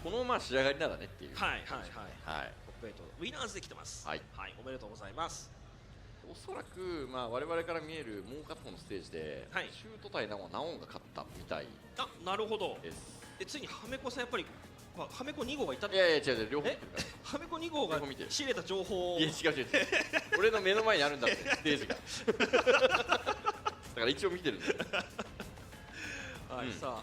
このまま仕上がりならねっていう。はいはいはい。はい。トップ8ウィナーズできてます。はい。はい、おめでとうございます。おそらく、まあ、我々から見えるもう片方のステージで、はい、シュート対ナオンが勝ったみたいです。あ、なるほど。ついにハメコさんやっぱり、まあ、ハメコ2号がいた。いやいや違う両方見てるから。ハメコ2号が仕入れた情報を。いや違う俺の目の前にあるんだってステージが。だから一応見てるんだよ。はい、さあ、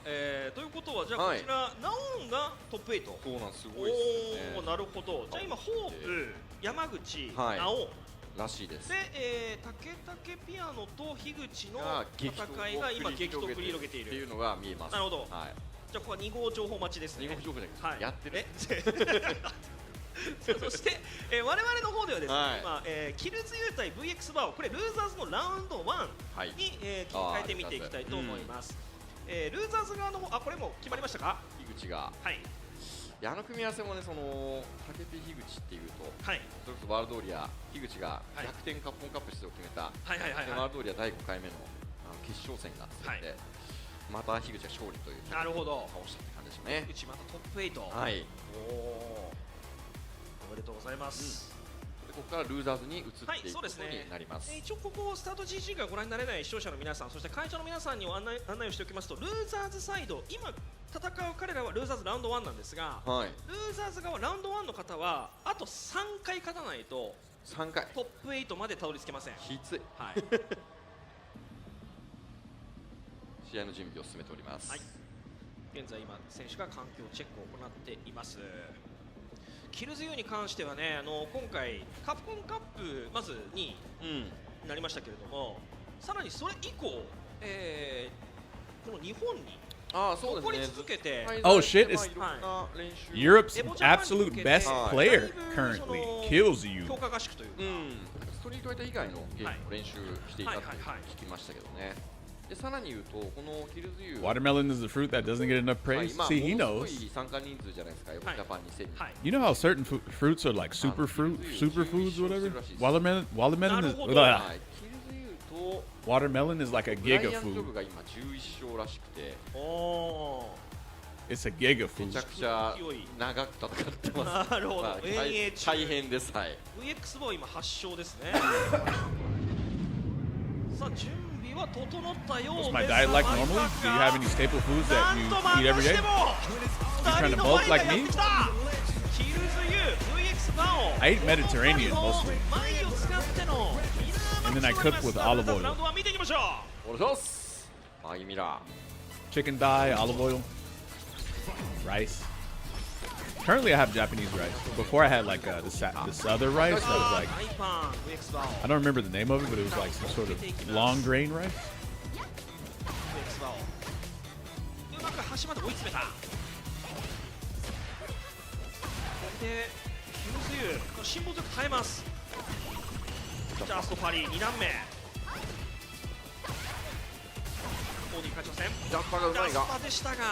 ということはじゃあこちら、ナオンがトップ8。そうなんすごいですね。なるほど。じゃあ今ホープ、山口、ナオン。らしいです。で、竹ピアノと樋口の戦いが今激闘を繰り広げているっていうのが見えます。なるほど。じゃあここは2号情報待ちですね。2号情報じゃなくてやってる。そして我々の方ではですね、今キルズ U 対 VX バオ、これルーザーズのラウンド1に切り替えてみていきたいと思います。ルーザーズ側の方、これも決まりましたか？樋口が。はい。あの組み合わせもね、その竹ピ樋口っていうと、それこそワールドオリア樋口が逆転カップオンカップ出場を決めた、ワールドオリア第5回目の決勝戦が続いて、また樋口が勝利という、なるほど、倒したって感じでしょうね。樋口またトップ8。はい。おめでとうございます。ここからルーザーズに移っていくことになります。一応ここスタート GG がご覧になれない視聴者の皆さん、そして会長の皆さんに案内をしておきますと、ルーザーズサイド、今戦う彼らはルーザーズラウンド1なんですが、ルーザーズ側ラウンド1の方はあと3回勝たないとトップ8までたどり着けません。きつい。はい。試合の準備を進めております。はい。現在今選手が環境チェックを行っています。キルズ U に関してはね、今回カプコンカップまず2位になりましたけれども、さらにそれ以降、この日本に残り続けて、Oh shit, it's Europe's absolute best player currently. Kills you. 強化合宿というか、ストリートファイター以外のゲームを練習していたと聞きましたけどね。でさらに言うと、このキルズ U Watermelon is a fruit that doesn't get enough praise. See, he knows. You know how certain fruits are like superfoods, whatever. Watermelon is like a giga food. It's a giga food. めちゃくちゃ長く戦ってます。なるほど。大変です。はい。VX ボー今8勝ですね。さあ準備は整ったようです。 What's my diet like normally? Do you have any staple foods that you eat every day? You trying to bulk like me? I eat Mediterranean mostly. And then I cook with olive oil. Chicken thigh, olive oil, rice. Currently I have Japanese rice. Before I had like this other rice that was like, I don't remember the name of it, but it was like some sort of long grain rice. うまく端まで追い詰めた。でキルズ U 辛抱強く耐えます。ジャストパリ2段目。オーディ勝ちません。ジャスパがうまいが。ジャスパでしたが、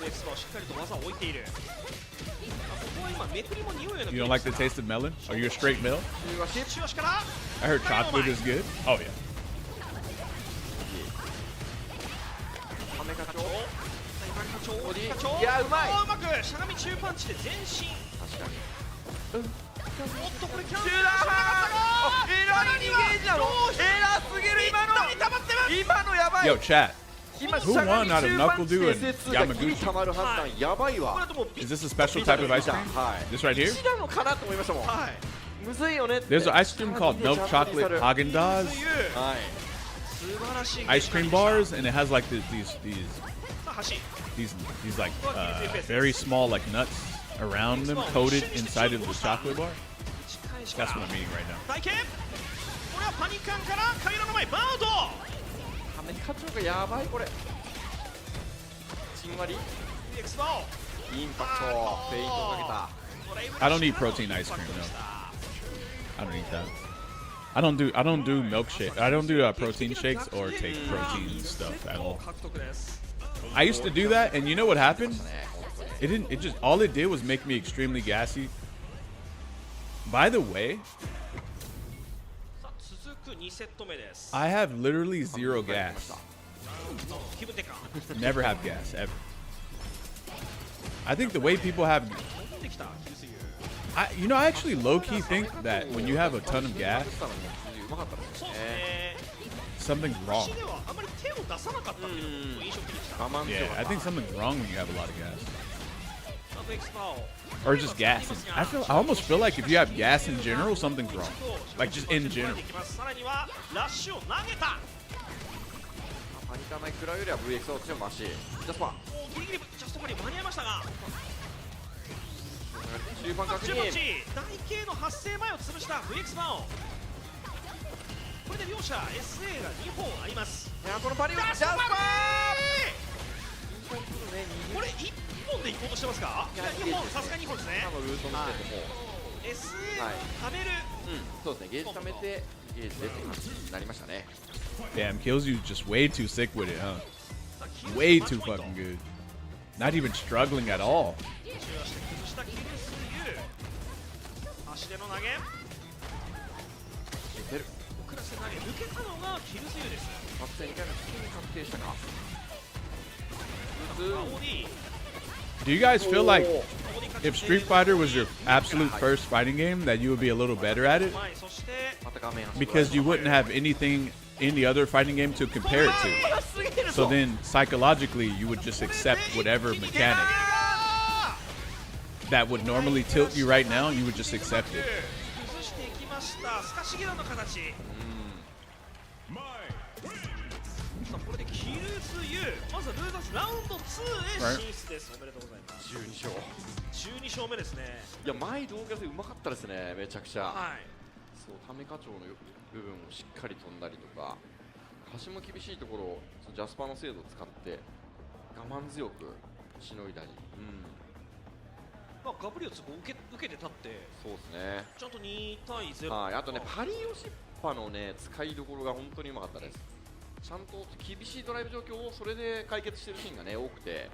ウエクスバーしっかりと技を置いている。ここは今めくりも匂いの。 You don't like the taste of melon? Are you a straight male? I heard chocolate is good. Oh yeah. いやうまい。うまくしゃがみ中パンチで前進。確かに。おっとこれキャンセルしなかったが。えらい逃げじゃん。えらすぎる今の。今のやばい。 Yo chat. 今 Who won out of Knuckle Dew and Yamaguchi? たまる判断やばいわ。 Is this a special type of ice cream? This right here? なのかなと思いましたもん。むずいよね。 There's an ice cream called milk chocolate Haagen-Dazs. Ice cream bars, and it has like these like very small like nuts around them, coated inside of the chocolate bar. That's what I'm eating right now. これはパニカンからカイロの前バウト。アメリカチョがやばいこれ。じんわり。インパクト。フェイントかけた。 I don't eat protein ice cream, no. I don't eat that. I don't do milkshake. I don't do protein shakes or take protein stuff at all. I used to do that, and you know what happened? It didn't. It just all it did was make me extremely gassy. By the way, I have literally 0 gas. Never have gas ever. I think the way people have, I actually low-key think that when you have a ton of gas, something's wrong. Yeah, I think something's wrong when you have a lot of gas. Or just gas. I almost feel like if you have gas in general, something's wrong. Like just in general. パニカないくらいよりは VX は強いマシ。ジャスパー。ギリギリジャストパリ間に合いましたが。中盤確認。大系の発生前を潰した VX バオン。これで両者 SA が2本あります。いやこのパリをジャスパー。これ1本で行こうとしてますか？いや2本さすが2本ですね。今のルート見てても SA を貯める。そうですね。ゲージ貯めてゲージでって感じになりましたね。 Damn, Killzoo's just way too sick with it, huh? Way too fucking good. Not even struggling at all. 足での投げ。遅らせ投げ抜けたのがキルズユです。確定2回の普通に確定したか。 Do you guys feel like if Street Fighter was your absolute first fighting game that you would be a little better at it? Because you wouldn't have anything in the other fighting game to compare it to. So then psychologically you would just accept whatever mechanic that would normally tilt you right now, you would just accept it. Right. 12勝目ですね。いや前動画でうまかったですね。めちゃくちゃ。はい。そうため課長の部分をしっかり飛んだりとか、橋も厳しいところをジャスパーの精度を使って我慢強くしのいだり。まあガブリオツも受けて立って。そうですね。ちゃんと2対0。はい。あとねパリオシッパのね使いどころが本当にうまかったです。ちゃんと厳しいドライブ状況をそれで解決しているシーンがね多くて。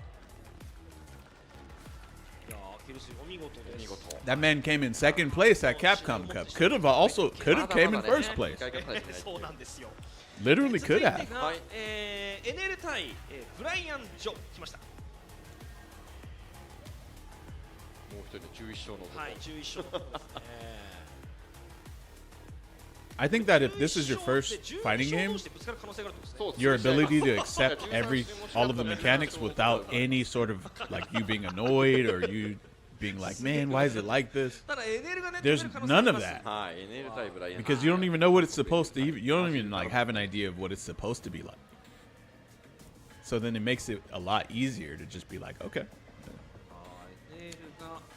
That man came in second place at Capcom Cup. Could have came in first place. Literally could have. NL 対ブライアン・ジョ来ました。もう一人11勝の。はい、11勝。 I think that if this is your first fighting game, your ability to accept all of the mechanics without any sort of like you being annoyed or you being like, man, why is it like this? There's none of that. Because you don't even know what it's supposed to you don't even like have an idea of what it's supposed to be like. So then it makes it a lot easier to just be like, okay.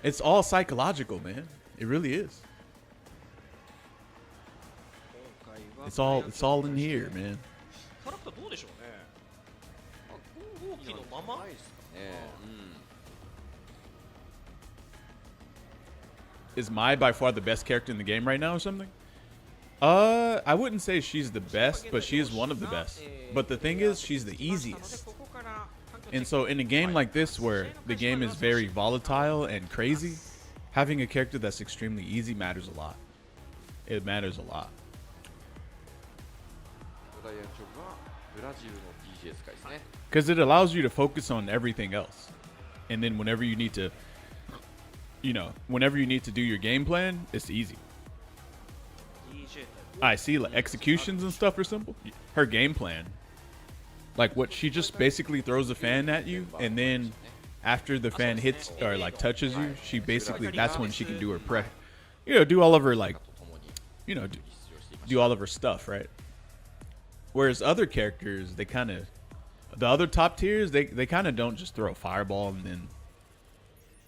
It's all psychological, man. It really is. It's all in here, man. Is Mai by far the best character in the game right now or something? I wouldn't say she's the best, but she is one of the best. But the thing is, she's the easiest. And so in a game like this where the game is very volatile and crazy, having a character that's extremely easy matters a lot. It matters a lot. Because it allows you to focus on everything else. And then whenever you need to, whenever you need to do your game plan, it's easy. I see, like executions and stuff are simple. Her game plan, like what she just basically throws a fan at you, and then after the fan hits or like touches you, she basically, that's when she can do her prep. Do all of her like, do all of her stuff, right? Whereas other characters, they kind of, the other top tiers, they kind of don't just throw a fireball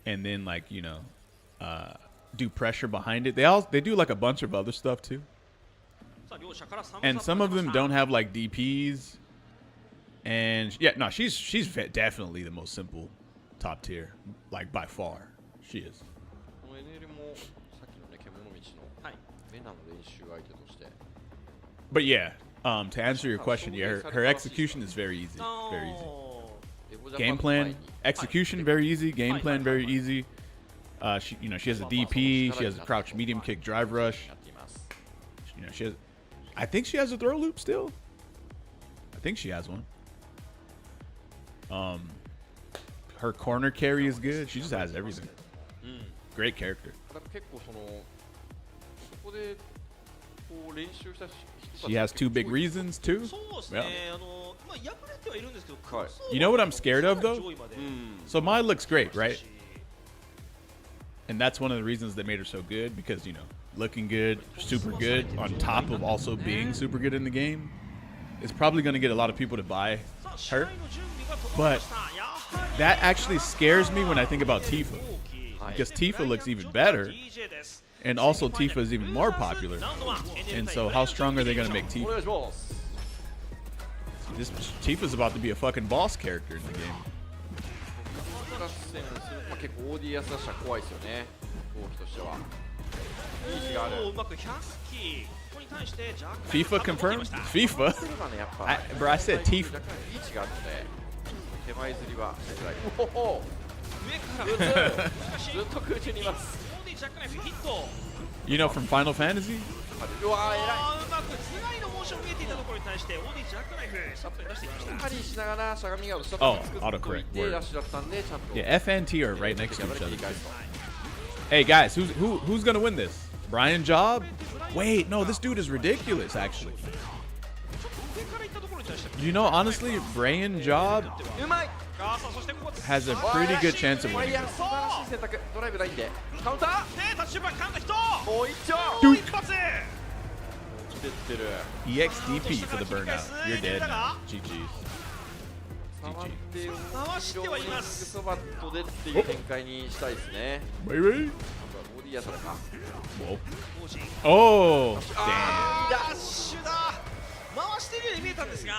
and then like, do pressure behind it. They do like a bunch of other stuff too. And some of them don't have like DPs. And yeah, no, she's definitely the most simple top tier, like by far. She is. 日のメナの練習相手として。 But yeah, to answer your question, yeah, her execution is very easy. Very easy. Game plan, execution very easy. Game plan very easy. She has a DP. She has a crouch medium kick drive rush. She has. I think she has a throw loop still. I think she has one. Her corner carry is good. She just has everything. Great character. She has 2 big reasons too. Yeah. You know what I'm scared of though? So Mai looks great, right? And that's one of the reasons that made her so good, because looking good, super good, on top of also being super good in the game, is probably going to get a lot of people to buy her. But that actually scares me when I think about Tifa, because Tifa looks even better, and also Tifa is even more popular. And so how strong are they going to make Tifa? This Tifa's about to be a fucking boss character in the game. 結構 ODS 出したら怖いですよね、動きとしては。リーチがある。うまく100機ここに対してジャック FIFA confirmed? FIFA? Bro, I said Tifa. リーチがあるので手前釣りはしづらい。おお上からずっと空中にいます。 ジャックナイフヒット You know from Final Fantasy? うわー、偉い。うまくつないのモーション見えていたところに対してオーディジャックナイフサップに出していきました。ハリーしながらしゃがみが後ろ Oh, から作っ autocorrect. てラッシュだったんでちゃんと。 Yeah, F and T are right next to each other. Hey guys, who's gonna win this? Brian Job? Wait, no, this dude is ridiculous actually. You know, honestly, Brian Job うまい。 has a pretty good chance of い winning. や素晴らしい選択。ドライブないんでカウンター。でタッチバックカウンターヒット。もう一丁。Dude. 一発。 出てる。 EXDP for the burnout. You're dead now. GG. 触って回してはいます。そばとでっていう展開にしたいですね。 Baby. ボディやさらか。 Whoa. Oh, ラ damn. ッシュだ。回しているように見えたんですが。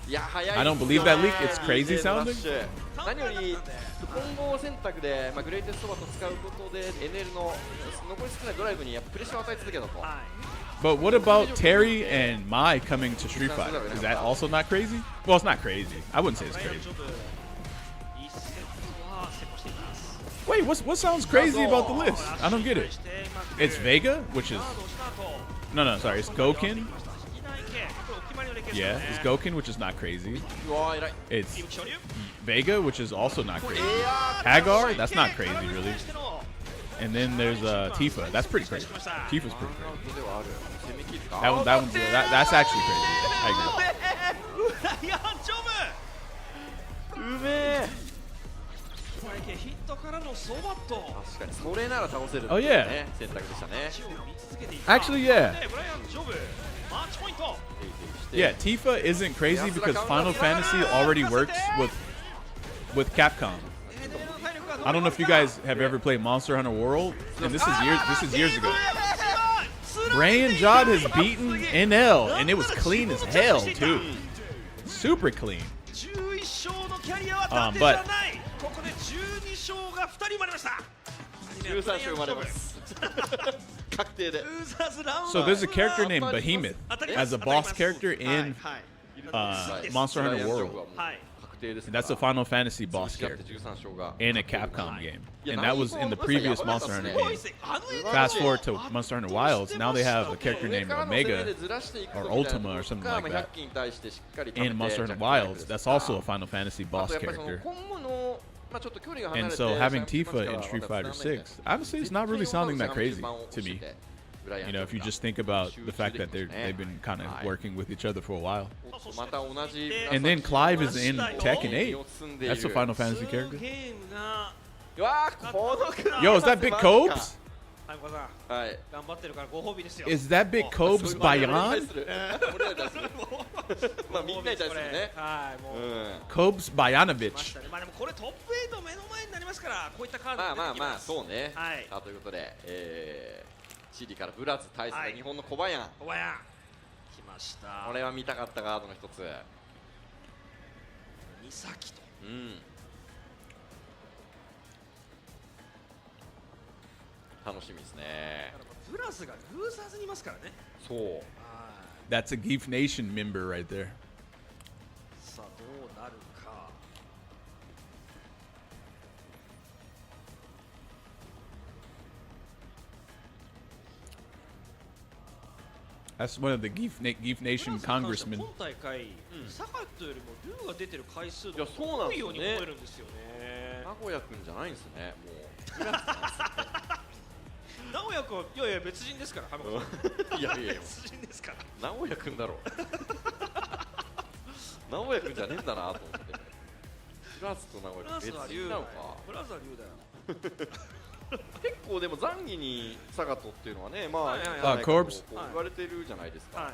いや早い。 I don't believe that leak. It's crazy sounding. 何より混合選択で、グレイテストバトを使うことで NL の残り少ないドライブにプレッシャーを与え続けたと。 But what about Terry and Mai coming to Street Fighter? Is that also not crazy? Well, it's not crazy. I wouldn't say it's crazy. Wait, what sounds crazy about the list? I don't get it. It's Vega, which is... No, sorry. It's Gokin. Yeah, it's Gokin, which is not crazy. It's Vega, which is also not crazy. Hagar, that's not crazy, really. And then there's Tifa. That's pretty crazy. Tifa's pretty crazy. That's actually crazy. I agree. うめえ。ヒットからのソバット。確かにそれなら倒せる。 Oh yeah. 選択でしたね。 Actually, yeah. ブライアンジョブマッチポイント。 Yeah, Tifa isn't crazy because Final Fantasy already works with Capcom. I don't know if you guys have ever played Monster Hunter World, and this is years ago. Brian Job has beaten NL, and it was clean as hell too, super clean. 11勝のキャリアはだてじゃない。ここで12勝が2人生まれました。13勝生まれます。確定で。 So there's a character named Behemoth as a boss character in Monster Hunter World. And that's a Final Fantasy boss character in a Capcom game. And that was in the previous Monster Hunter game. Fast forward to Monster Hunter Wilds, now they have a character named Omega or Ultima or something like that in Monster Hunter Wilds. That's also a Final Fantasy boss character. And so having Tifa in Street Fighter 6, honestly, it's not really sounding that crazy to me. You know, if you just think about the fact that they've been kind of working with each other for a while. And then Clive is in Tekken 8. That's a Final Fantasy character. Yo, is that Big Cobes? Is that Big Cobes Bayan? Cobes Bayanovich. これトップ8目の前になりますからこういったカードが出てきます。そうね。さあということで、チリからブラズ対する日本の小林。小林来ました。これは見たかったカードの一つ。美咲と。楽しみですね。ブラスがルーザーズにいますからね。そう。That's a Geef Nation member right there. さあどうなるか。That's one of the Geef Nation congressmen. 今大会、サカットよりもルーが出てる回数のいやそうなん多いですよねように思えるんですよね。名古屋くんじゃないんですね。もう。名古屋君、いやいや別人ですから、浜田さん。いやいや別人ですから。名古屋くんだろ。名古屋くんじゃねえんだなと思って。ブラスと名古屋くん別人なのか。ブラスは龍だよ。結構でもザンギにサガトっていうのはね、まあ、Corbs. 言われてるじゃないですか。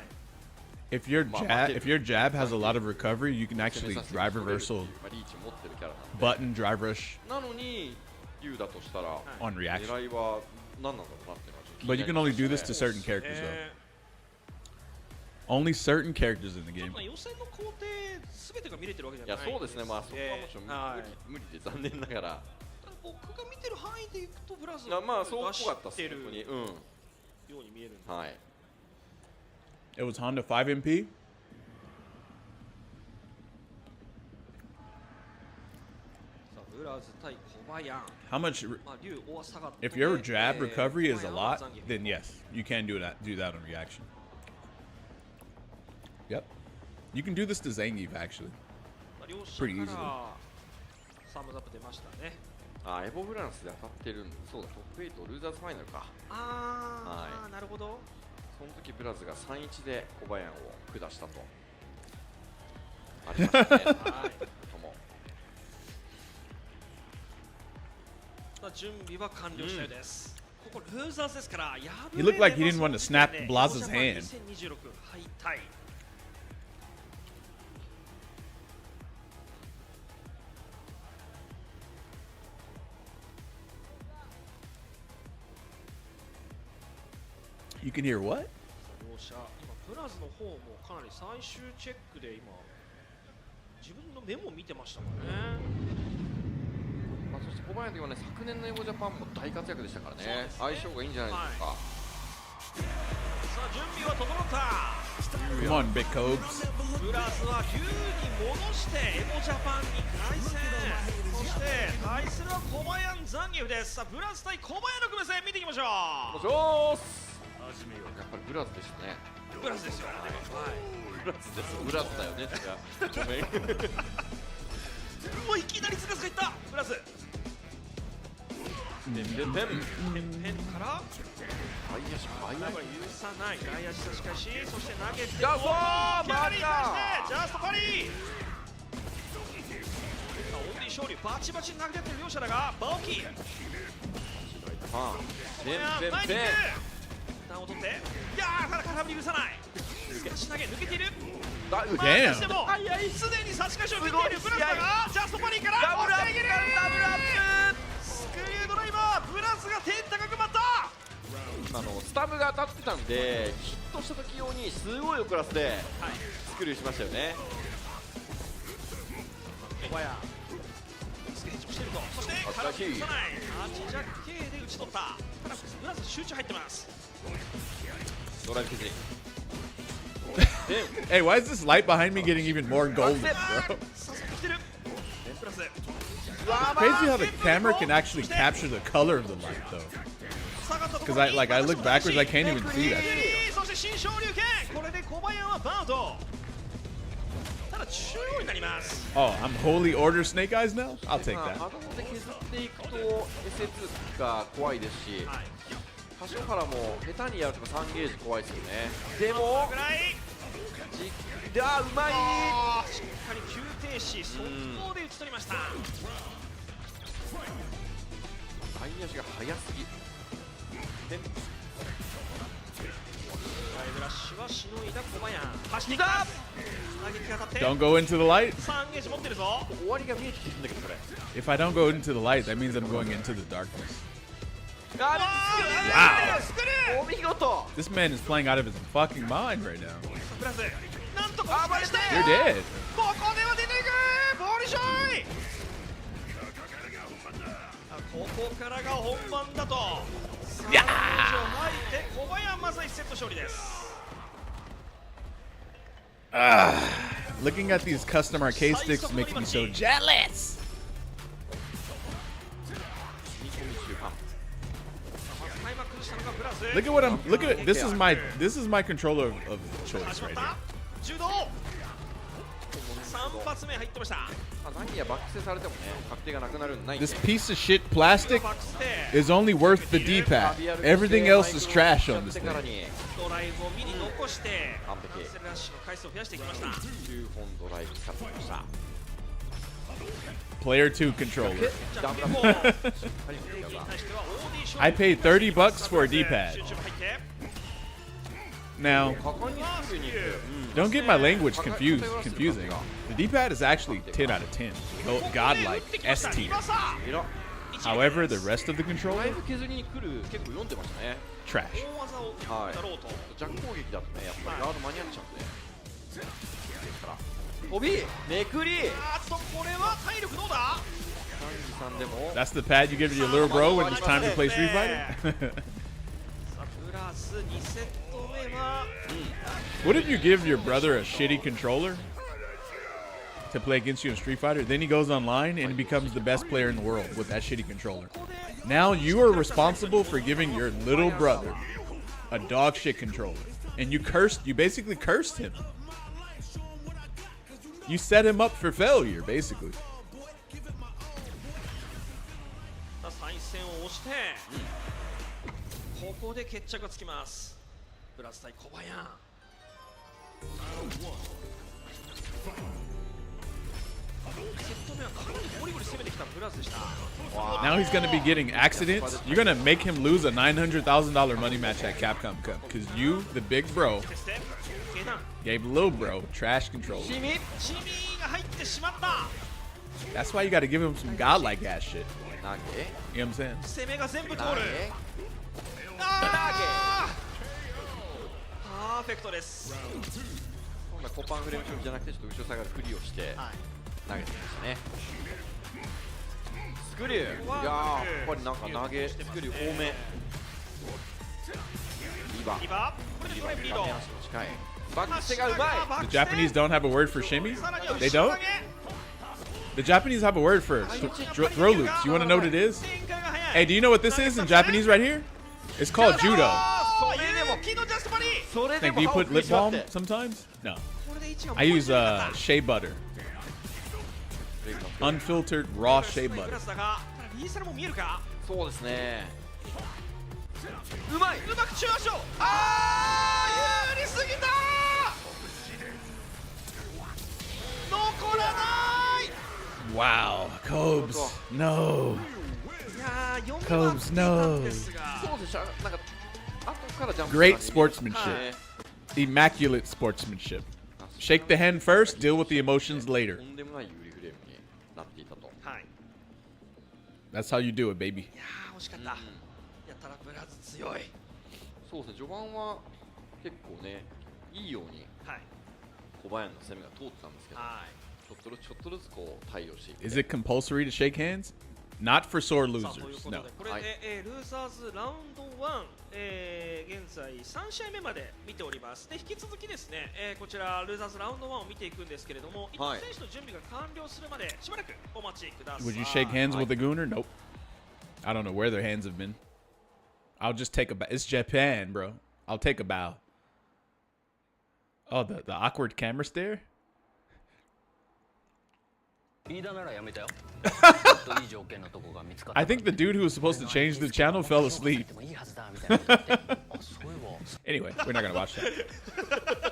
If your jab has a lot of recovery, you can actually drive reversal, リーチ持ってるキャラなんで。 button drive rush なのに龍だとしたら on reaction. 狙いは何なんだろうなっていうのはちょっと気 But に you なり can ます only ね。 do this to certain characters though. Only certain characters in the game. 予選の工程すべてが見れてるわけじいやゃない。そうですね。まあそこはもちろん無理で残念ながら。僕が見てる範囲でいくとブラスまあそうっぽかったっす出してる本当に。ように見えるんで。はい。 It was Honda 5MP. さあブラス対小林。 How much? まあ龍大下がって。 If your jab recovery is a lot, then yes, you can do that on reaction. Yep. You can do this to Zangief actually. Pretty easily. サムズアップ出ましたね。あ、エボフランスで当たってるんそうだ、トップ8ルーザーズファイナルか。ああ、なるほど。その時ブラズが 3-1 で小林を下したと。ありましたね。はい。とも。準備は完了したようです。ここルーザーズですから。He looked like he didn't want to snap Blaza's hand. 2026敗退。You can hear what? 両者今プラスの方もかなり最終チェックで今自分のメモを見てましたからね。まあそして小林の時はね、昨年のエボジャパンも大活躍でしたからね。相性がいいんじゃないですか。さあ準備は整った。 Come on, Big Cobes. ブラスは龍に戻してエボジャパンに凱旋。そして対するは小林ザンギエフです。さあブラス対小林の組み合わせ見ていきましょう。もしもーす。やっぱりブラズでしたね。ブラスですよ。はい。ブラズです。ブラズだよね。ごめん。もういきなりツカツカいった。ブラス。ペンから外野手早い。やっぱり許さない外野手差し返し、そして投げていやそうマリージャストパリー。オンリー勝利バチバチに投げてってる両者だがバオキー前に行く段を取って、いやーただ空振り許さない。少し投げ抜けている。またしてもすでに差し返しを見ているブラスだがジャストパリーからダブルアップスクリュードライバーブラスが天高く舞った。スタブが当たってたんでヒットした時用にすごい遅らせてスクリューしましたよね。小林スケージもしてると、そして空振り許さない8ジャッケーで打ち取った。ただブラス集中入ってます。ドライブ削り。 Hey, why is this light behind me getting even more golden, bro? Crazy how the camera can actually capture the color of the light, though. Because I look backwards, I can't even see that. そして新勝竜拳、これで小林はバウト。ただ中央になります。 Oh, I'm holy order Snake Eyes now? I'll take 波 that. 動で削っていくと SS が怖いですし、橋原も下手にやるとか3ゲージ怖いですよね。でもぐらい。うまい。しっかり急停止、速攻で打ち取りました。外野手が速すぎ。ブラッシュはしのいだ小林。走ってきた。打撃が当たって。 Don't go into the light. 3ゲージ持ってるぞ。終わりが見えてきてるんだけどこれ。 If I don't go into the light, that means I'm going into the darkness. Wow. Wow. お見事。 This man is playing out of his fucking mind right now. ブラスなんとか押し返して You're dead. ここでは出ていくボールショイ。ここからが本番だと。さあ入って小林まず1セット勝利です。Looking at these custom arcade sticks makes me so jealous. Look at what I'm. Look at this is my controller of choice right here. 柔道3発目入ってました。何やバックセされてもね確定がなくなるんないんで This piece of shit plastic is only worth the D-pad. Everything else is trash on this thing. ドライブを見に残して完璧セルラッシュの回数を増やしていきました。9本ドライブ使ってきました Player 2 controller. ジャンプも I paid $30 for a D-pad. 集中入って Now, 果敢にすぐに行く don't get my language confusing. The D-pad is actually 10 out of 10. Godlike, S tier. いら However, the rest of the ドラ controller, イブ削りに来る結構読んでましたね trash. 大技をやろうと、弱攻撃だとねやっぱりガード間に合っちゃうんでですから飛びめくりこれは体力どうだ。3時3でも That's the pad you give to your little bro when it's time to play Street Fighter? さあプラス2セット目は What if you give your brother a shitty controller to play against you in Street Fighter? Then he goes online and becomes the best player in the world with that shitty controller. Now you are responsible for giving your little brother a dog shit controller. And you basically cursed him. You set him up for failure, basically. 再戦を押して、ここで決着がつきます。プラス対小林。セット目はかなりゴリゴリ攻めてきたブラスでした。Now he's going to be getting accidents. You're going to make him lose a $900,000 money match at Capcom Cup because you, the big bro, gave little bro trash controller. チミが入ってしまった。 That's why you got to give him some godlike ass shit. 投げ You know what I'm saying? 攻めが全部通る。投げパーフェクトです。今度はコパンフレーム処理じゃなくてちょっと後ろ下がるふりをして投げてきましたねスクリューいやーやっぱりなんか投げスクリュー多めリバこれでドライブリード。近いバックスがうまい The Japanese don't have a word for shimmy? They don't? The Japanese have a word for throw loops. You want to know what it is? Hey, do you know what this is in Japanese right here? It's called judo. Think, do you put lip balm sometimes? No. I use shea butter. Unfiltered raw shea butter. そうですねうまく中足を有利すぎた残らない Wow, Cobes, no. いやー Cobes, no. そうでしたなんか後からジャンプ Great sportsmanship. Immaculate sportsmanship. Shake the hand first, deal with the emotions と later. んでもない有利フレームになっていたとはい That's how you do it, baby. いやー惜しかった。やったらブラズ強い。そうですね序盤は結構ねいいようにはい小林の攻めが通ってたんですけどはいちょっとずつこう対応していって Is it compulsory to shake hands? Not for sore さあという losers, ことで no. これで、ルーザーズラウンド1、現在3試合目まで見ております。で引き続きですね、こちらルーザーズラウンド1を見ていくんですけれども、一はい選手の準備が完了するまでしばらくお待ちください。 Would you shake hands with a gooner? Nope. I don't know where their hands have been. I'll just take a bow. It's Japan, bro. I'll take a bow. Oh, the awkward camera stare? リーダーならやめたよ。 I think the dude who was supposed to change the channel fell asleep. Anyway, we're not gonna watch that.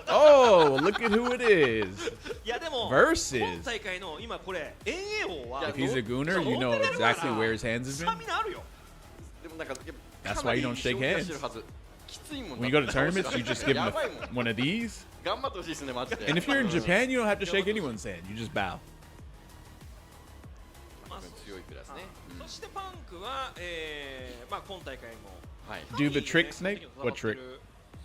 Oh, look at who it is. いやでも Versus. 今大会の今これ遠泳王は If he's a gooner, you know exactly where his hands have スタ been. ミナあるよ。でもなんか That's why you don't shake hands. きついもん When you go to tournaments, you just give him やばいもん one of these. 頑張ってほしいですねマジで And if you're in Japan, you don't have to shake anyone's hand. You just bow. 強いクラスねそしてパンクは、まあ今大会も Do the trick, Snake? What trick?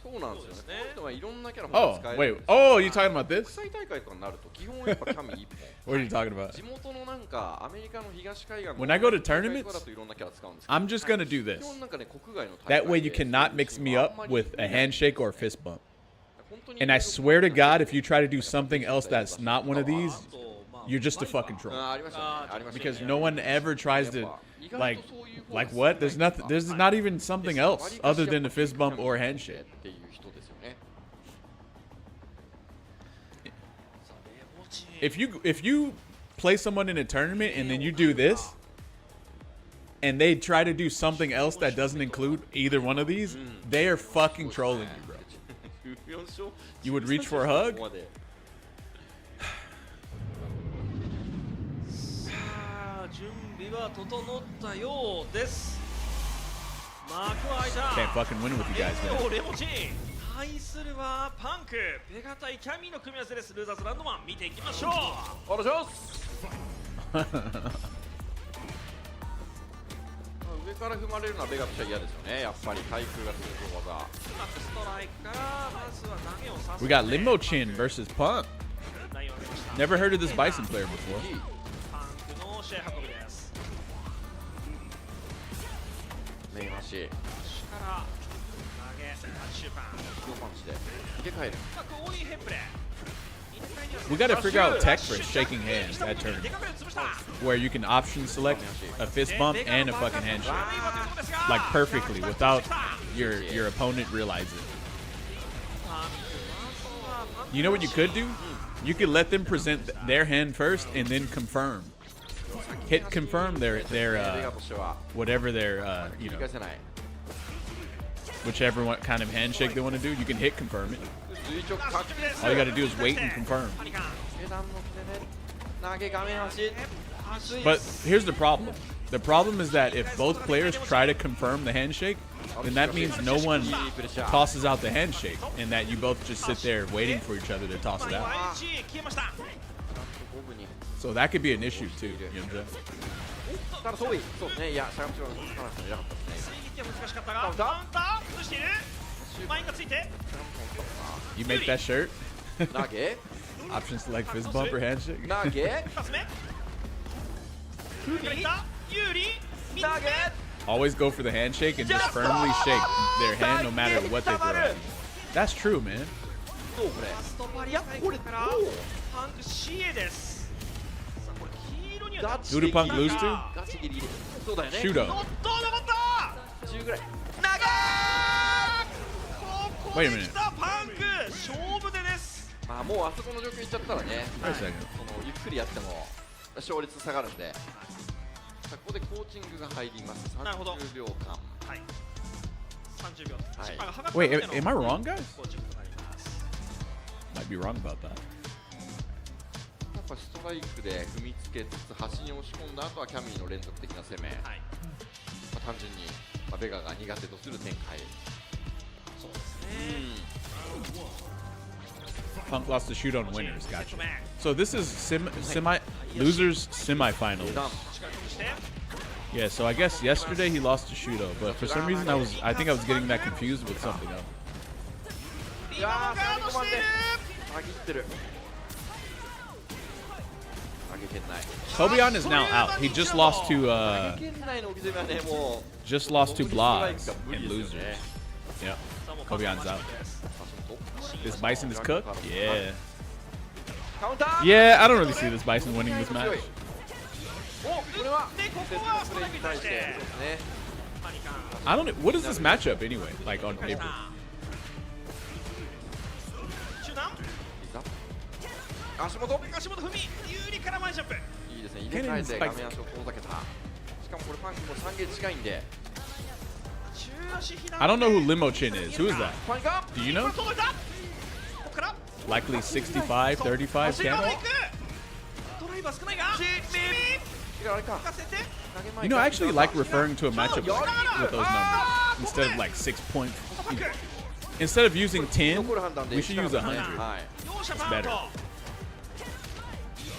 そうなんですよね。この人はいろんなキャラ Oh, 使えるん wait. ですよ。 Oh, you talking about 国 this? 際大会とかになると基本やっぱキャミ一 What are you 本。 talking about? 地元のなんかアメリカの東海岸の When I go to 大会 tournaments, とかだといろんなキャラ使うんですけど I'm just gonna do 基 this. 本なんかね国外の大会 That way you で cannot mix me up あんまり with a handshake or a fist bump. 本当に And I swear to God, if you try to do something else that's not one of these, あとまあ you're just a fucking あ troll. ありましたね。ありましたね。 Because no one ever tries to, like what? There's nothing. There's not even something else other than a fist bump or a handshake. っていう人ですよね。 If you play someone in a tournament and then you do this, and they try to do something else that doesn't include either one of these, they are fucking trolling you, bro. You would reach for a hug? さあ準備は整ったようです幕は開いた Can't fucking win with you guys, エ man. レモチ対するはパンクペガ対キャミーの組み合わせですルーザーズランドマン見ていきましょうお願いします。上から踏まれるのはベガとしては嫌ですよね。やっぱり対空がする技。うまくストライクからまずは投げをさせ We て got Limbo Chin versus Punk. ラインを上げました Never heard of this Bison player before. パンクの試合運びですメイン橋。足から投げ終盤両パンチで入れ替える。うまく多いヘップレ We gotta figure out tech for shaking hands at tournament, where you can option select a fist bump and a fucking handshake, like perfectly without your opponent realize it. You know what you could do? You could let them present their hand first and then confirm. Hit confirm their ベガとしては whatever their 切り返せない。 whichever one kind of handshake they want to do. You can hit confirm it. 垂直角 All you gotta do is wait and confirm. 下段の手で投げ画面端。 But here's the problem. The problem is that if both players try to confirm the handshake, then that means no one tosses out the handshake, and that you both just sit there waiting for each other to toss it out. 消えました So that could be an issue too. You know what I'm saying? ただそうですね。いや、しゃがみ中はつかなくてもいなかったですね。追撃は難しかったがカウンター崩しているマインがついて You make that shirt. 投げ Options like fist bump or handshake. 投げ2つ目有利有利3つ目 Always go for the handshake and just firmly shake their hand no matter what they throw at you. That's true, man. どうこれラストバリアこれからパンク CA ですさあこれ黄色には Who did Punk lose to? ガチギリギリ。そうだよね。 Shudo. おっと残った10ぐらい。ここ Wait a で minute. 来たパンク勝負でですまあもうあそこの状況いっちゃったらね。 Wait a second. そのゆっくりやっても勝率下がるんで。さあここでコーチングが入ります。なるほど30秒間。はい30秒はい審判が測った Wait, 上での am I wrong, guys? コーチングとなります Might be wrong about that. やっぱストライクで踏みつけつつ端に押し込んだ後はキャミーの連続的な攻め。はいまあ単純にまあベガが苦手とする展開。そうですね Punk lost to shoot on winners. セッ Gotcha. ト目 So this is semi losers semifinals. ダン 力込みして Yeah. So I guess yesterday he lost to Shudo, but for some reason I think I was getting that confused with something else. リバもガードしているたぎってる。投げ圏内。 Tobion is now out. He just lost to 投げ圏内の帯攻めはねもう just lost to ストライク Blaz が無理 and ですよ losers. ね。 Yep. さあもう Tobian's out. です This Bison is cooked. Yeah. カウンター。 Yeah. I don't really see this Bison winning this match. おこれはでここはストライクに対しそうてですね。パニカン I don't. What is this matchup anyway? Like on paper. 中段いざ足元足元踏み有利から前ジャンプいいですね。入れ替えて画面足を遠ざけた。しかもこれパンクも3ゲージ近いんで。中足左 I don't know who Limo Chin is. Who is that? パンカ Do you know? 届いたここから Likely 65, 35 走りまで camo. 行くドライバー少ないがー。違うあれか。浮かせて You know, I actually like referring to a matchup with those numbers instead of like 6 point. Instead of using 10, 残る判断で we should use 100. はい。両者 It's パウント better.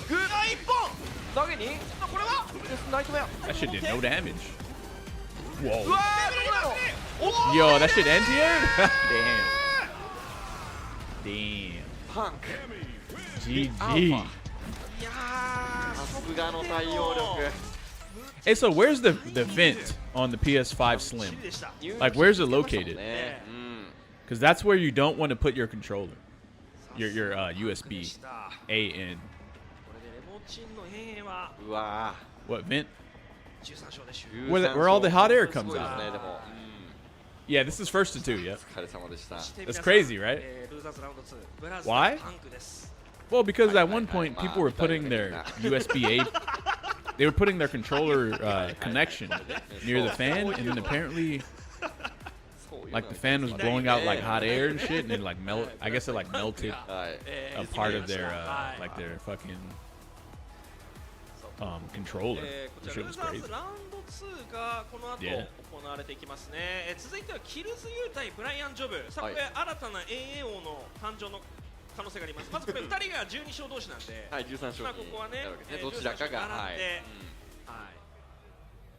グーが1本投げにこれはナイトメア。 That shit did no damage. Whoa. うわーどうなの Yo, that shit anti-air? Damn. Damn. パンク GG. いやさすがの対応力 Hey, so where's the vent on the PS5 Slim? Like, where's it located? ね Because that's where you don't want to put your controller, your USB A in. これでレモンチンの変はうわ What vent? 13勝でしょ ー Where all the hot air す comes ごいです out. ねでも Yeah, this is first to two. Yeah. お疲れ様でした That's crazy, right? ルーザーズラウンド2ブラズ Why? パンクです Well, because at one point people were putting their USB A, they were putting their controller connection near the fan, and then apparently, like the fan was blowing out like hot air and shit, and it like melt. I guess it like melted はい a part of their like their fucking controller. こ That ちら shit ルー was ザー crazy. ズラウンド2がこの後 Yeah. 行われていきますね、続いてはキルズユー対ブライアン・ジョブさあこれ新たな AA 王の誕生の可能性があります。まずこれ2人が12勝同士なんで、はい13勝まあここはねなるわけですねどちらかがはい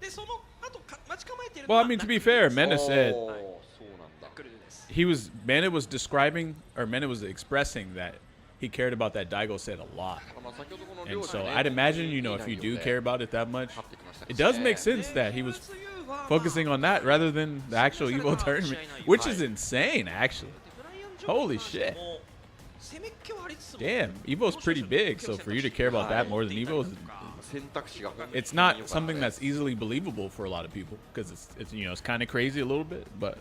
でその後待ち構えている Well, I mean, to be fair, Mena お said ーそうなんだ Mena was describing, or Mena was expressing that he cared about that Daigo set a lot. まあ先ほどこの And 両者 so ね I'd imagine, you know, if you do care about it that much, it does make sense that he was focusing on that rather than the actual Evo tournament, which is insane, actually. Holy shit. Damn, Evo's pretty big, so for you to care about that more than Evo, 選択肢が本当に it's not something that's easily believable for a lot of people because it's you know, it's kind of crazy a little bit, but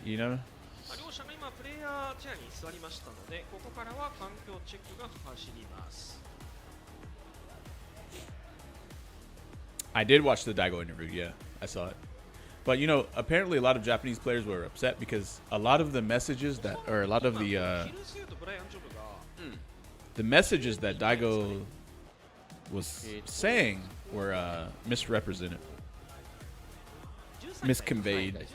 you know. 両者が今プレイヤーチェアに座りましたので、ここからは環境チェックが走ります。 I did watch the Daigo interview, yeah, I saw it. But you know, apparently a lot of Japanese players were upset because a lot of the messages that, or a lot of the messages that Daigo was saying were misrepresented, misconveyed,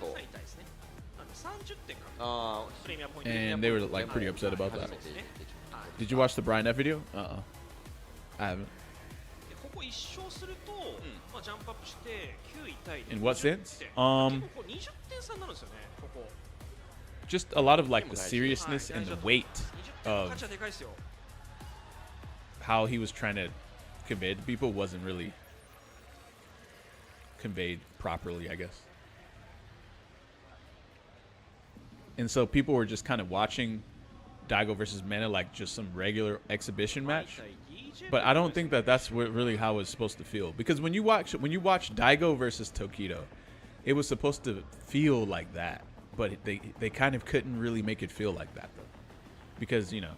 and they were like pretty upset about that. Did you watch the Brian F video? I haven't. In what sense? Just a lot of like the seriousness and the weight of how he was trying to convey to people wasn't really conveyed properly, I guess. And so people were just kind of watching Daigo versus Mena like just some regular exhibition match. But I don't think that that's really how it's supposed to feel, because when you watch Daigo versus Tokido, it was supposed to feel like that, but they kind of couldn't really make it feel like that though, because you know,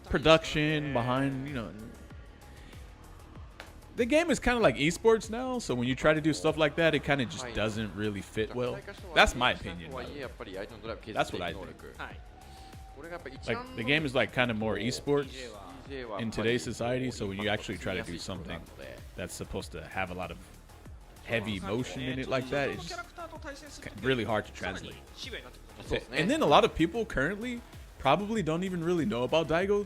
production behind, you know, the game is kind of like esports now, so when you try to do stuff like that, it kind of just doesn't really fit well. That's my opinion. That's what I think. Like the game is like kind of more esports in today's society, so when you actually try to do something that's supposed to have a lot of heavy emotion in it like that, it's just really hard to translate. And then a lot of people currently probably don't even really know about Daigo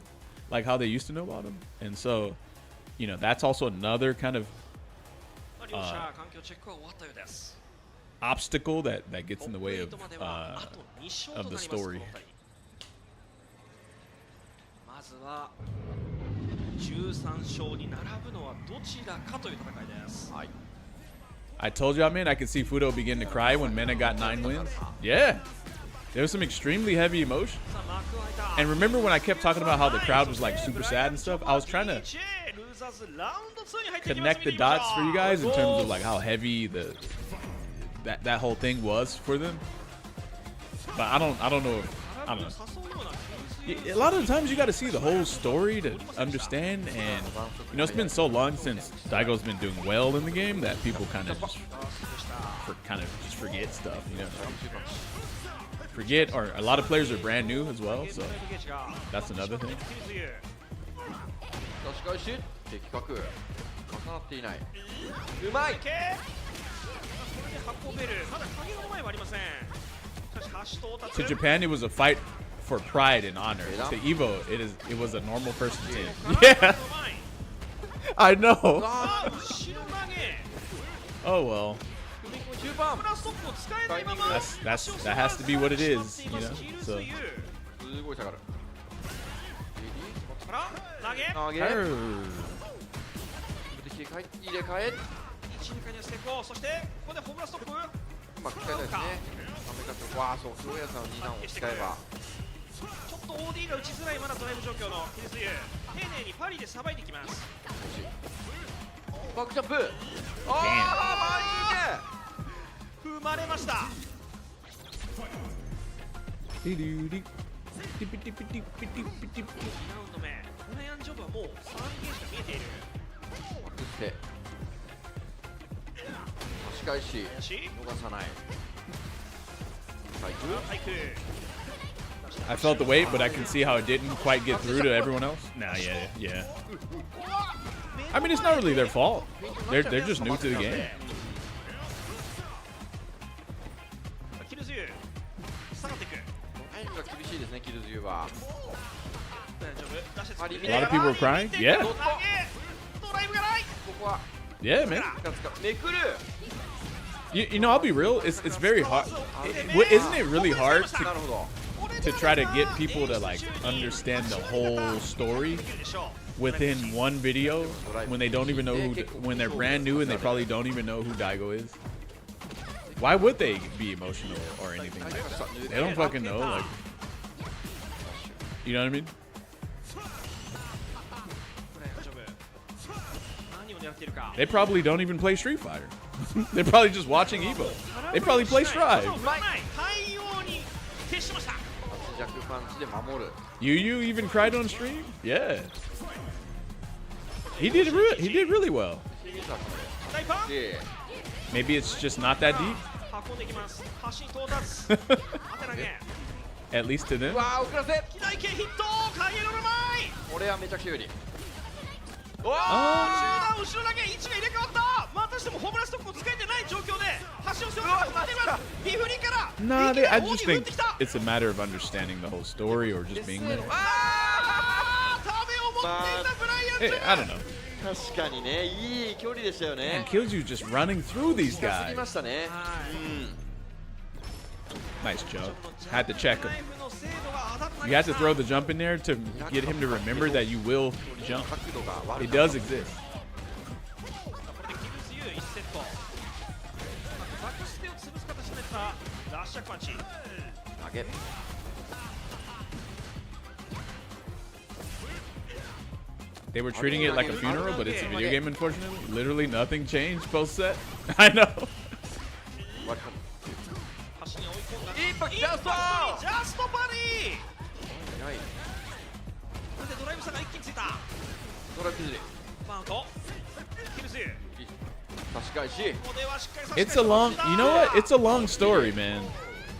like how they used to know about him, and so you know, that's also another kind of obstacle that gets in the way of the story. I told y'all, man, I could see Fudo begin to cry when Mena got 9 wins. Yeah, there was some extremely heavy emotion. And remember when I kept talking about how the crowd was like super sad and stuff? I was trying to connect the dots for you guys in terms of like how heavy that whole thing was for them. But I don't know. I don't know. A lot of the times you got to see the whole story to understand, and you know, it's been so long since Daigo's been doing well in the game that people kind of just forget stuff, you know. Forget, or a lot of players are brand new as well, so that's another thing. To Japan, it was a fight for pride and honor. To Evo, it was a normal person team. Yeah, I know. Oh well. パンホムラストップを使えないまま That has to be what it is, you know. So すごい下がるから投げ投げ Arr. 入れ替え一塁間には成功そしてここでホムラストップうまく使いたいですねわあそう黒谷さんの2段を使えばちょっと OD が打ちづらいまだドライブ状況のヒルズユ丁寧にパリでさばいていきますバックジャンプあ踏まれましたDee doo dee. 2ラウンド目ブライアン・ジョブはもう3ゲージが見えているバックして押し返し林逃さないはい対空 I felt the weight, but I can see how it didn't quite get through to everyone else. Nah, yeah. I mean, it's not really their fault. They're just new to the game. ヒルズユ下がっていくタイムが厳しいですねキルズユは大丈夫出してパリ A lot of people were crying. Yeah, 投げドライブがないここは yeah, man. めくる You know, I'll be real. It's very hard. Isn't it really hard なるほど to try to get people to like understand the whole story within one video when they don't even know when they're brand new and they probably don't even know who Daigo is? Why would they be emotional or anything like that? They don't fucking know. Like, you know what I mean? 何を狙っているか They probably don't even play Street Fighter. They're probably just watching Evo. They probably play Strive. 対応に徹しましたジャックパンチで守る You even cried on stream? Yeah. He did really well. 大パン Maybe it's just not that deep. 運んでいきます端に到達当て投げ At least to them. わあ遅らせ左系ヒットカイエロの前これはめちゃくちゃ有利中段後ろ投げ位置が入れ替わったまたしてもホームランストップを使えてない状況で端を背負って待っていますビフリから Nah, I just think it's a matter of understanding the whole story or just being there. ためを持っていたブライアン Hey, I don't know. 確かにねいい距離でしたよ Man, ね Killju just running through these 過ぎ guys. ましたね Nice jump. Had to check him. You have to throw the jump in there to get him to remember that you will jump. 角度が悪 It かった does exist. これでキルズユー1セットバックステを潰す形になったラッシャーパンチ投げ They were treating it like a funeral, but it's a video game, unfortunately. Literally nothing changed post set. I know. 端に追い込んだインパクトジャストジャストパリはいこれでドライブ差が一気についたドライブ崩れマウントキルズユー差し返しここではしっかり差し返 It's a long, you know what? It's a long story, man.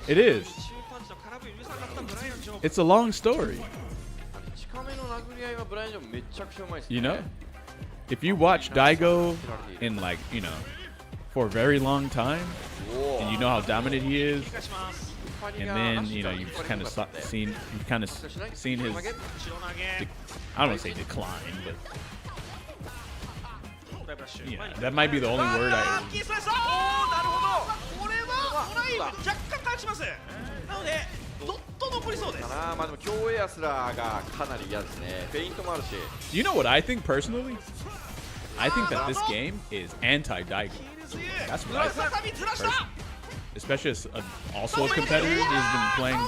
It is. 中パンチの空振り許さなかったブライアン・ジョブ It's a long story. 近めの殴り合いはブライアン・ジョブめちゃくちゃうまいですね You know? If you watch Daigo in like, you know, for a very long time, and you know how dominant he is, 繰り返します and then, you know, you've kind of seen his, 後ろ投げ I don't want to say decline, but ドライブラッシュ yeah, that might be the only word ラ I. ッキースライスおーなるほどこれはドライブ若干返しますなのでドット残りそうですまあでも強エアスラーがかなり嫌ですねフェイントもあるし You know what I think personally? I think that this game is anti-Daigo. That's what I think. 再びずらした Especially as also a competitor, he's been playing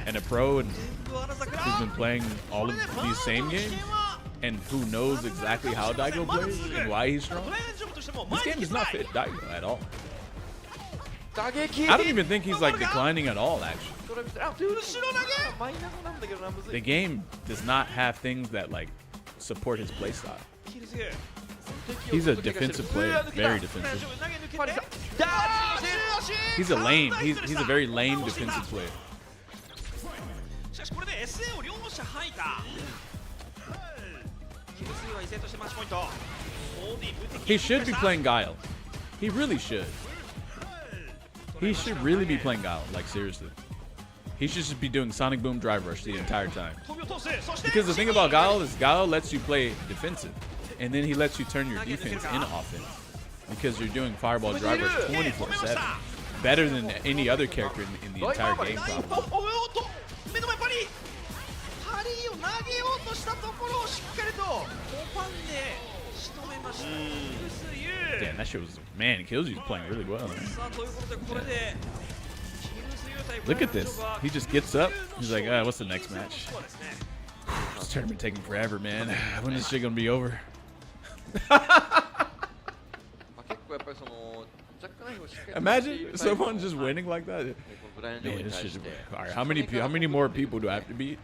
and a pro, and who's been playing all of these same games, and who knows exactly how Daigo plays and why he's strong. This game does not fit Daigo at all. 打撃 I don't even think he's like declining at all, actually. ドライブあ後ろ投げマイナスなんだけどなむず The い game does not have things that like support his playstyle. キルズユー He's a defensive player, very defensive. 投げ抜けて He's a lame. He's a very lame defensive player. しかしこれで SA を両者吐いたキルズユーは依然としてマッチポイント OD 無敵 He should be playing Guile. He really should. He should really be playing Guile, like seriously. He should just be doing Sonic Boom Drive Rush the entire time. 飛び落とすそして Because the thing about Guile is Guile lets you play defensive, and then he lets you turn your defense into offense. because you're doing fireball drive rush 24/7, better than any other character in the entire game probably. 目の前パリパリを投げようとしたところをしっかりとパンで仕留めました。 Damn, that shit was, man, Killsy's playing really well. Man. さあということでこれで Look at this. He just gets up. He's like, what's the next match? This tournament taking forever, man. When is this shit gonna be over? Imagine someone just winning like that. Man, this shit, all right, how many more people do I have to beat?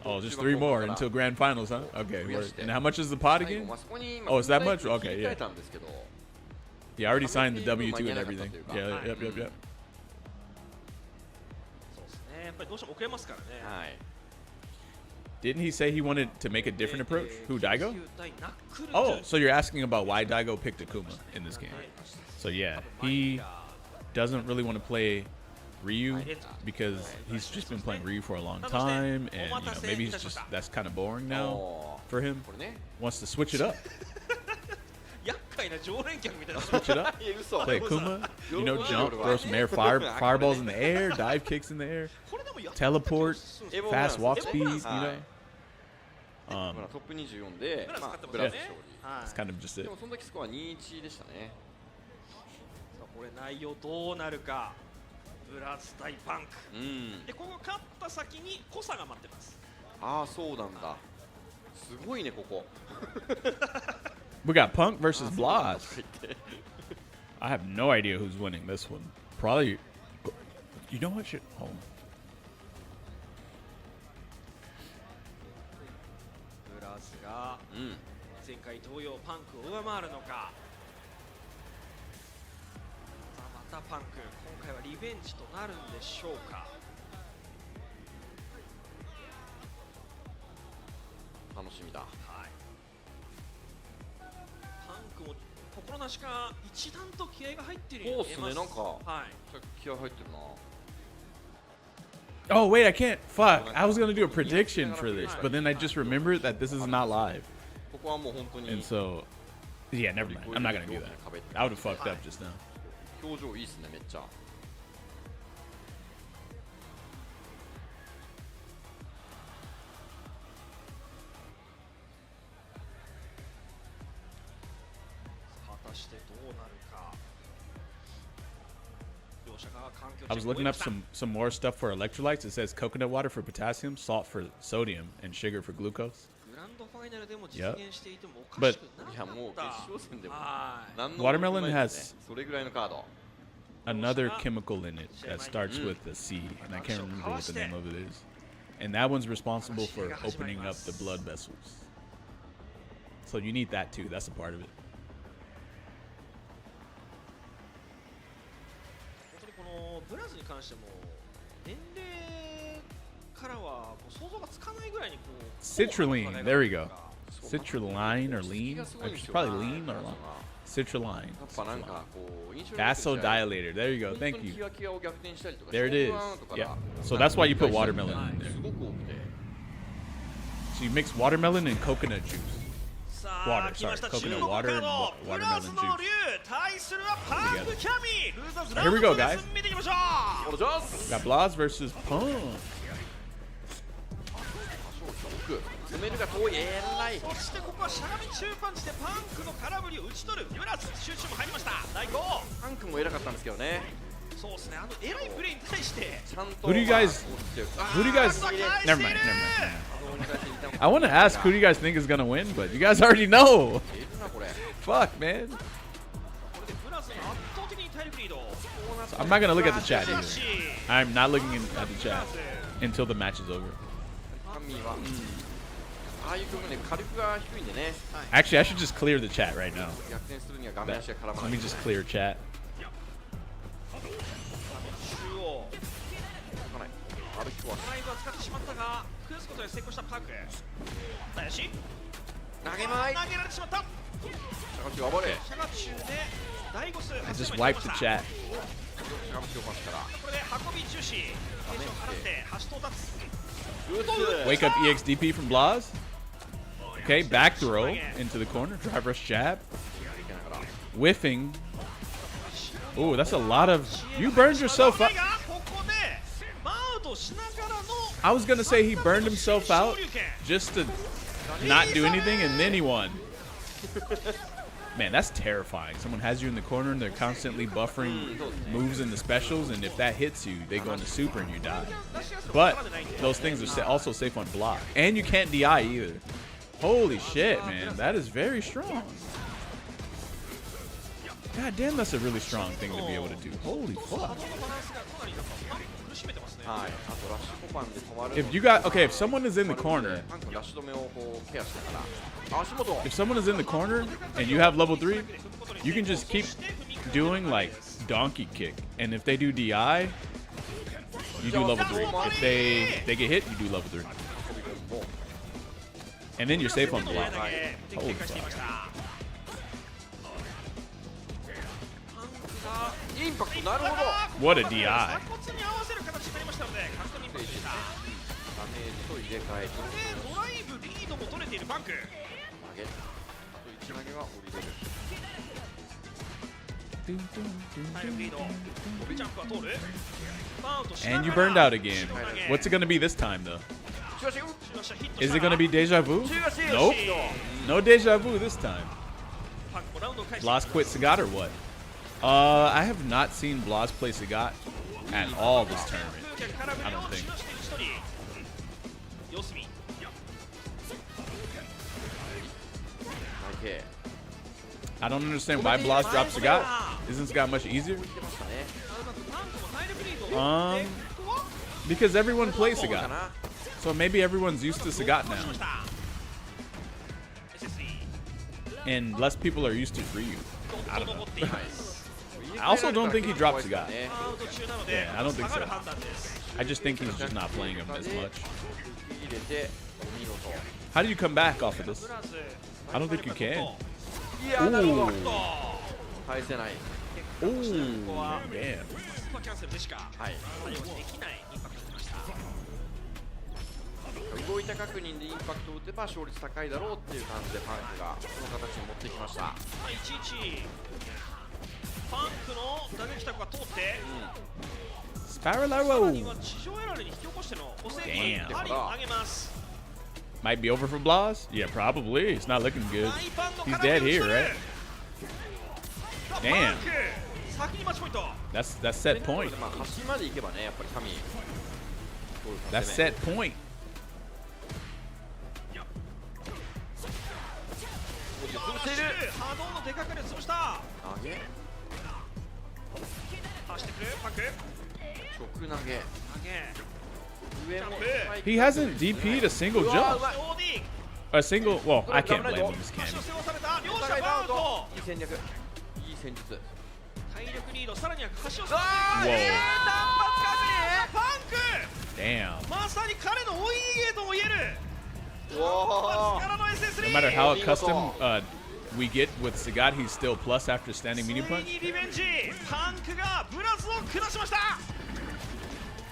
Oh, just 3 more until grand finals, huh? Okay. And how much is the pot again? Oh, it's that much? Okay, yeah. Yeah, I already signed the W2 and everything. Yeah, yep. Didn't he say he wanted to make a different approach? Who, Daigo? Oh, so you're asking about why Daigo picked Akuma in this game. So yeah, he doesn't really want to play Ryu because he's just been playing Ryu for a long time, and you know, maybe he's just, that's kind of boring now for him. Wants to switch it up. Switch it up. Play Akuma. You know, jump, throw some fireballs in the air, dive kicks in the air, teleport, fast walk speed. You know. Yeah, that's kind of just it. これ内容どうなるか。ブラズ対パンク。でここ勝った先にコサが待ってます。ああそうなんだ。すごいねここ。We got Punk versus Blaz. I have no idea who's winning this one. Probably. You know what? Shit. Hold on. ブラズが前回同様パンクを上回るのか。またパンク、今回はリベンジとなるんでしょうか。楽しみだ。はい。パンクも心なしか一段と気合が入ってるように見えます。そうっすね、なんか、はい、気合入ってるな。Oh wait, I can't. Fuck. I was gonna do a prediction for this, but then I just remembered that this is not live. And so, yeah, never mind. I'm not gonna do that. I would have fucked up just now. 表情いいっすね、めっちゃ。果たしてどうなるか。 I was looking up some more stuff for electrolytes. It says coconut water for potassium, salt for sodium, and sugar for glucose. Yep. But watermelon has another chemical in it that starts with a C, and I can't remember what the name of it is. And that one's responsible for opening up the blood vessels. So you need that too. That's a part of it. ブラズに関しても年齢からは想像がつかないぐらいにこう Citrulline, there we go. Citrulline or lean? Probably lean or citrulline. Vasodilator, there you go, thank you. There it is. Yeah. So that's why you put watermelon in there. So you mix watermelon and coconut juice. Water, sorry, coconut water and watermelon juice. Together. Here we go, guys. Got Blaz versus Punk. そしてここはしゃがみ中パンチでパンクの空振りを打ち取るブラズ集中も入りました。第5パンクも偉かったんですけどね。そうですね、偉いプレーに対して Who do you guys never mind. I want to ask who do you guys think is gonna win, but you guys already know. Fuck, man. So I'm not gonna look at the chat either. I'm not looking at the chat until the match is over. Actually, I should just clear the chat right now. Let me just clear chat. 投げまい。投げられてしまった。 I just wiped the chat. これで運び重視。Wake up EXDP from Blaz. Okay, back throw into the corner. Drive rush jab. whiffing. Ooh, that's a lot of. You burned yourself out. I was gonna say he burned himself out just to not do anything, and then he won. Man, that's terrifying. Someone has you in the corner and they're constantly buffering moves in the specials, and if that hits you, they go into super and you die. But those things are also safe on block, and you can't DI either. Holy shit, man, that is very strong. God damn, that's a really strong thing to be able to do. Holy fuck. If you got, okay, if someone is in the corner, if someone is in the corner and you have level 3, you can just keep doing like donkey kick, and if they do DI, you do level 3. If they get hit, you do level 3, and then you're safe on block. Holy fuck. What a DI. And you burned out again. What's it going to be this time, though? Is it going to be deja vu? Nope. No deja vu this time. Blas quit Sagat or what? I have not seen Blas play Sagat at all this tournament. I don't think. I don't understand why Blas dropped Sagat. Isn't Sagat much easier? Because everyone plays Sagat. So maybe everyone's used to Sagat now. And less people are used to Ryu. I don't know. I also don't think he dropped Sagat. Yeah, I don't think so. I just think he's just not playing him as much. How do you come back off of this? I don't think you can. Ooh. Ooh, damn. 動いた確認でインパクトを打てば勝率高いだろうっていう感じでパンクがその形に持ってきました。11パンクの打撃卓が通って、スパラロー。地上エラーに引き起こしての補正にありを上げます。 Might be over for Blas? Yeah, probably. It's not looking good. He's dead here, right? Damn. That's set point. That's set point. He hasn't DP'd a single jump. A single, well, I can't blame him, this cannon. Whoa. Damn. No matter how accustomed we get with Sagat, he's still plus after standing medium punch.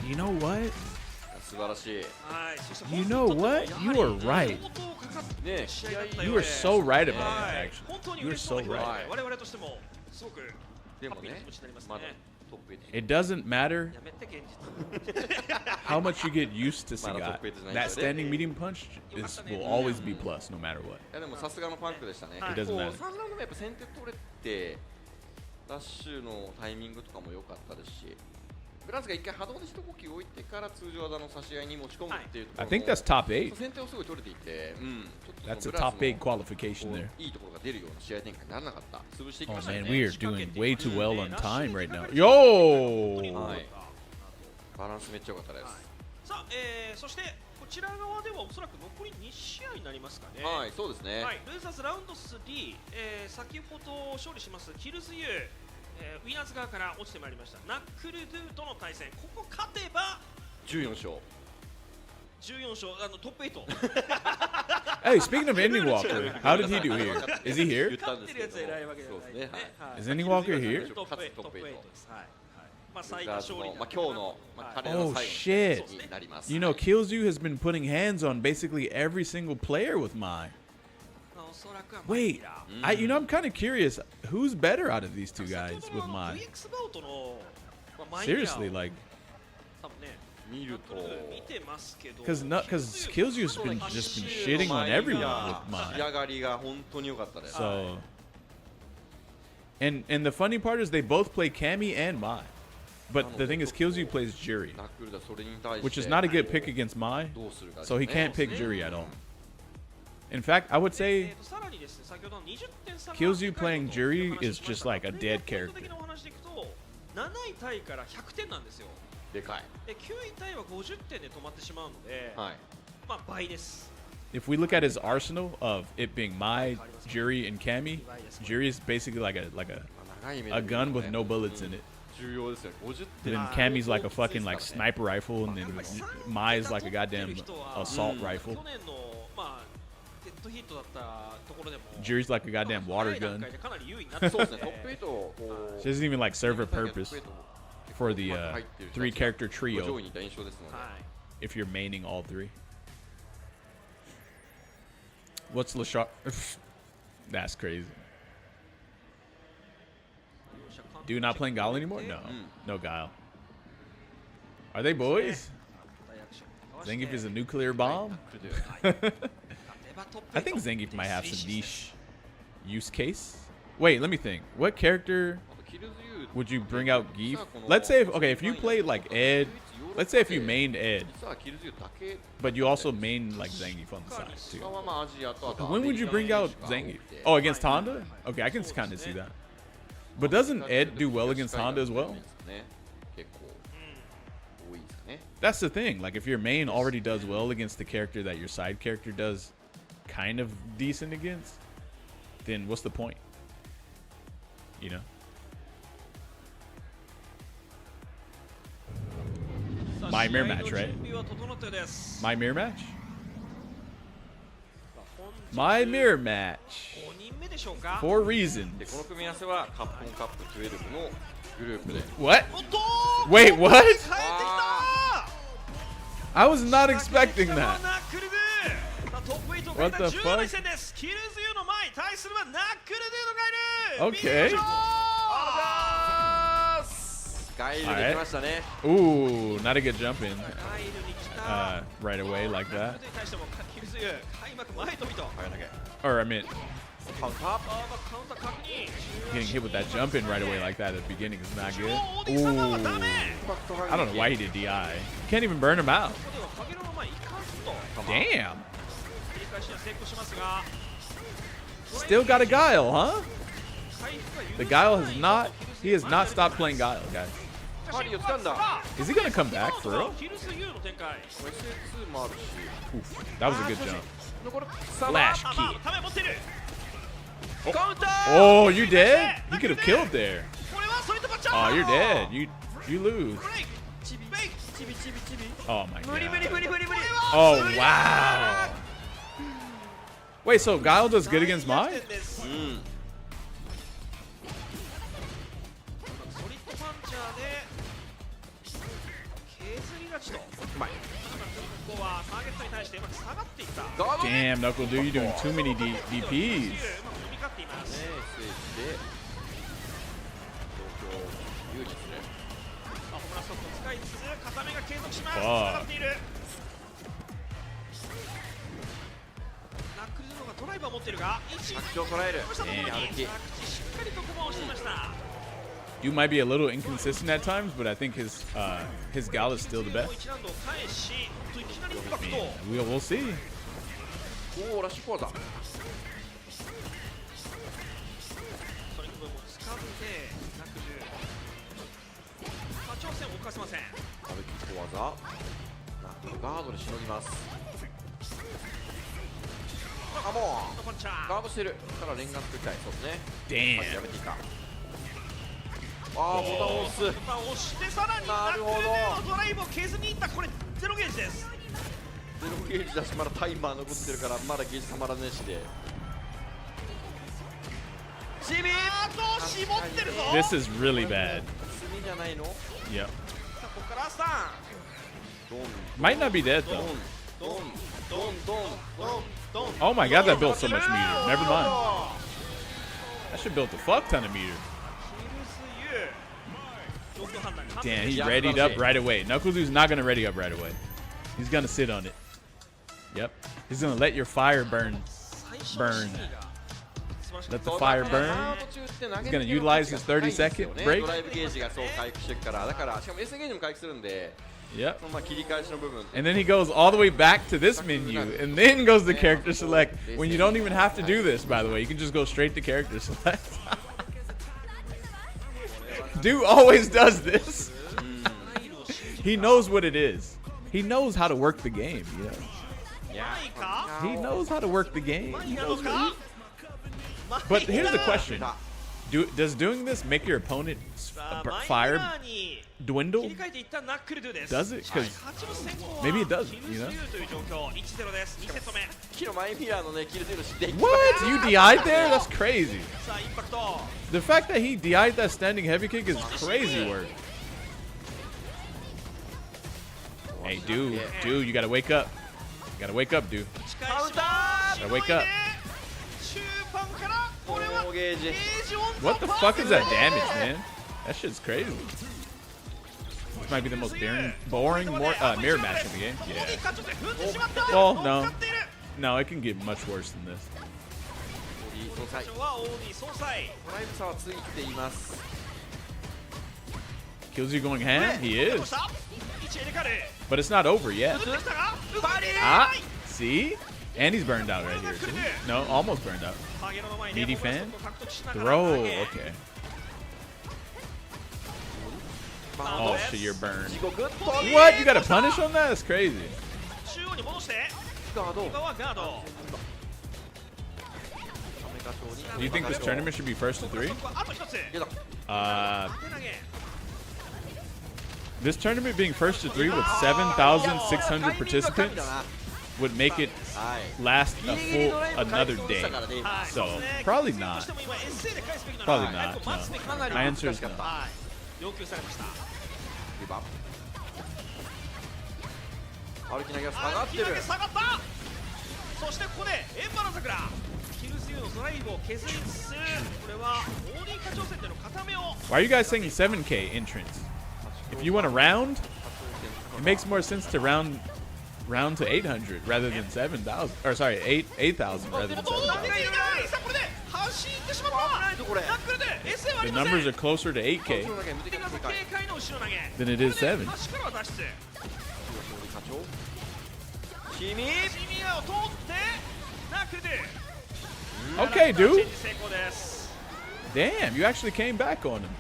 You know what? You know what? You are right. You are so right about that, actually. You are so right. It doesn't matter how much you get used to Sagat. That standing medium punch will always be plus, no matter what. It doesn't matter. フランスが一回波動で一呼吸置いてから通常技の差し合いに持ち込むっていうところ I think that's top 8. 先手をすごい取れていて、That's a top 8 qualification there. いいところが出るような試合展開にならなかった。潰していきましたね。Oh man, we are doing way too well on time right now. Yo! バランスめっちゃ良かったです。さあ、そしてこちら側ではおそらく残り2試合になりますかね。はい、そうですね。はい、ルーザーズラウンド3、先ほど勝利しますキルズユー。 ウィナーズ側から落ちてまいりましたナックルドゥとの対戦、ここ勝てば14勝トップ8 Hey, speaking of Ending Walker, how did he do here? Is he here? Is Ending Walker here? Oh shit. You know, Killzu has been putting hands on basically every single player with Mai. Wait, you know, I'm kind of curious. Who's better out of these two guys with Mai? Seriously, like, because Killzoo's been just been shitting on everyone with Mai. So, and the funny part is they both play Cammy and Mai. But the thing is, Killzoo plays Jury, which is not a good pick against Mai, so he can't pick Jury at all. In fact, I would say Killzoo playing Jury is just like a dead character. If we look at his arsenal of it being Mai, Jury, and Cammy, Jury is basically like a gun with no bullets in it. Then Cammy's like a fucking like sniper rifle, and then Mai's like a goddamn assault rifle. Jury's like a goddamn water gun. She doesn't even like serve a purpose for the 3-character trio if you're maining all 3. What's Lashar? That's crazy. Dude, not playing Guile anymore? No. No Guile. Are they boys? Zangief is a nuclear bomb? I think Zangief might have some niche use case. Wait, let me think. What character would you bring out Geef? Let's say, if you played like Ed, let's say if you mained Ed, but you also main like Zangief on the side too. When would you bring out Zangief? Oh, against Honda? Okay, I can kind of see that. But doesn't Ed do well against Honda as well? That's the thing. Like, if your main already does well against the character that your side character does kind of decent against, then what's the point? You know? My mirror match, right? My mirror match? My mirror match. 4 reasons. What? Wait, what? I was not expecting that. What the fuck? Okay. Alright. Ooh, not a good jump in. Right away like that. Or I meant getting hit with that jump in right away like that at the beginning is not good. Ooh. I don't know why he did DI. Can't even burn him out. Damn. Still got a Guile, huh? The Guile has not stopped playing Guile, guys. Is he gonna come back for real? Oof, that was a good jump. Flash kick. Oh, you dead? You could have killed there. Oh, you're dead. You lose. Oh my god. Oh wow. Wait, so Guile does good against Mai? Damn, Knuckle Dude, you're doing too many DPs. Fuck. You might be a little inconsistent at times, but I think his Guile is still the best. Man, we'll see. Damn. ああ、ボタンを押す。ボタンを押してさらにナックルのドライブを削りにいった。これゼロゲージです。ゼロゲージだし、まだタイマー残ってるからまだゲージたまらねえしで。チビあと絞ってるぞ。 This is really bad. 隅じゃないの？ Yep. ここからアスタン。 Might not be dead though. ドンドンドンドンドン。Oh my god, that built so much meter. Never mind. That should build a fuck ton of meter. Damn, he readied up right away. Knuckledu's not gonna ready up right away. He's gonna sit on it. Yep. He's gonna let your fire burn. Let the fire burn. He's gonna utilize his 30-second break. Yep. And then he goes all the way back to this menu and then goes to character select when you don't even have to do this, by the way. You can just go straight to character select. Dude always does this. He knows what it is. He knows how to work the game, you know. He knows how to work the game. But here's the question. Does doing this make your opponent fire dwindle? Does it? Because maybe it doesn't, you know? What? You DI'd there? That's crazy. The fact that he DI'd that standing heavy kick is crazy work. Hey, dude, you gotta wake up. You gotta wake up, dude. Gotta wake up. What the fuck is that damage, man? That shit's crazy. This might be the most boring mirror match in the game. Yeah. Well, no. No, it can get much worse than this. Kills you going ham? He is. But it's not over yet. Ah, see? And he's burned out right here, too. No, almost burned out. Meaty fan? Throw, okay. Oh shit, you're burned. What? You got a punish on that? That's crazy. Do you think this tournament should be first to 3? This tournament being first to 3 with 7,600 participants would make it last a full another day. So probably not. Probably not. No. My answer is no. Why are you guys saying 7K entrance? If you want a round, it makes more sense to round to 800 rather than 7,000. Or sorry, 8,000 rather than 7,000. The numbers are closer to 8K than it is 7. Okay, dude. Damn, you actually came back on him.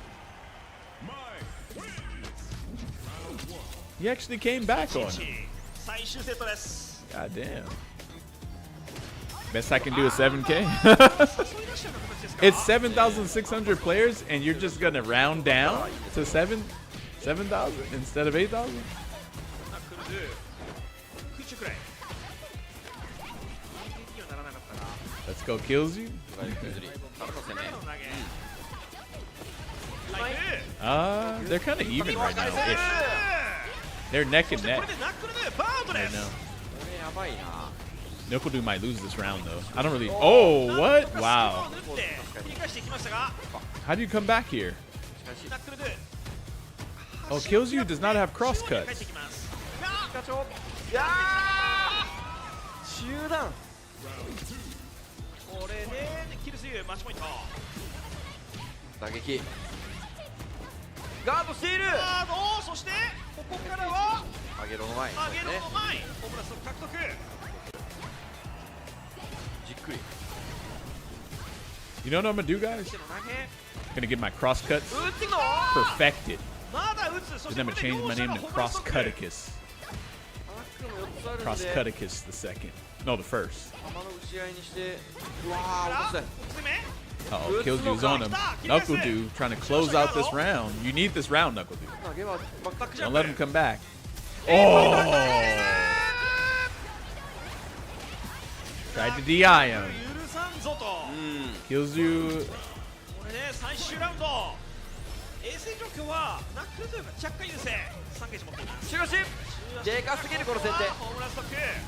You actually came back on him. God damn. Best I can do is 7K. It's 7,600 players, and you're just gonna round down to 7,000 instead of 8,000. Let's go, kills you. They're kind of even right now. Ish. They're neck and neck right now. Knuckledu might lose this round though. I don't really. Oh, what? Wow. How do you come back here? Oh, kills you does not have cross cuts. You know what I'm gonna do, guys? I'm gonna get my cross cuts perfected. Then I'm gonna change my name to Cross Cuticus. Cross Cuticus the second. No, the first. Uh-oh, Killsew's on him. Knuckledu trying to close out this round. You need this round, Knuckledu. Don't let him come back. Oh! Tried to DI him. Killsew.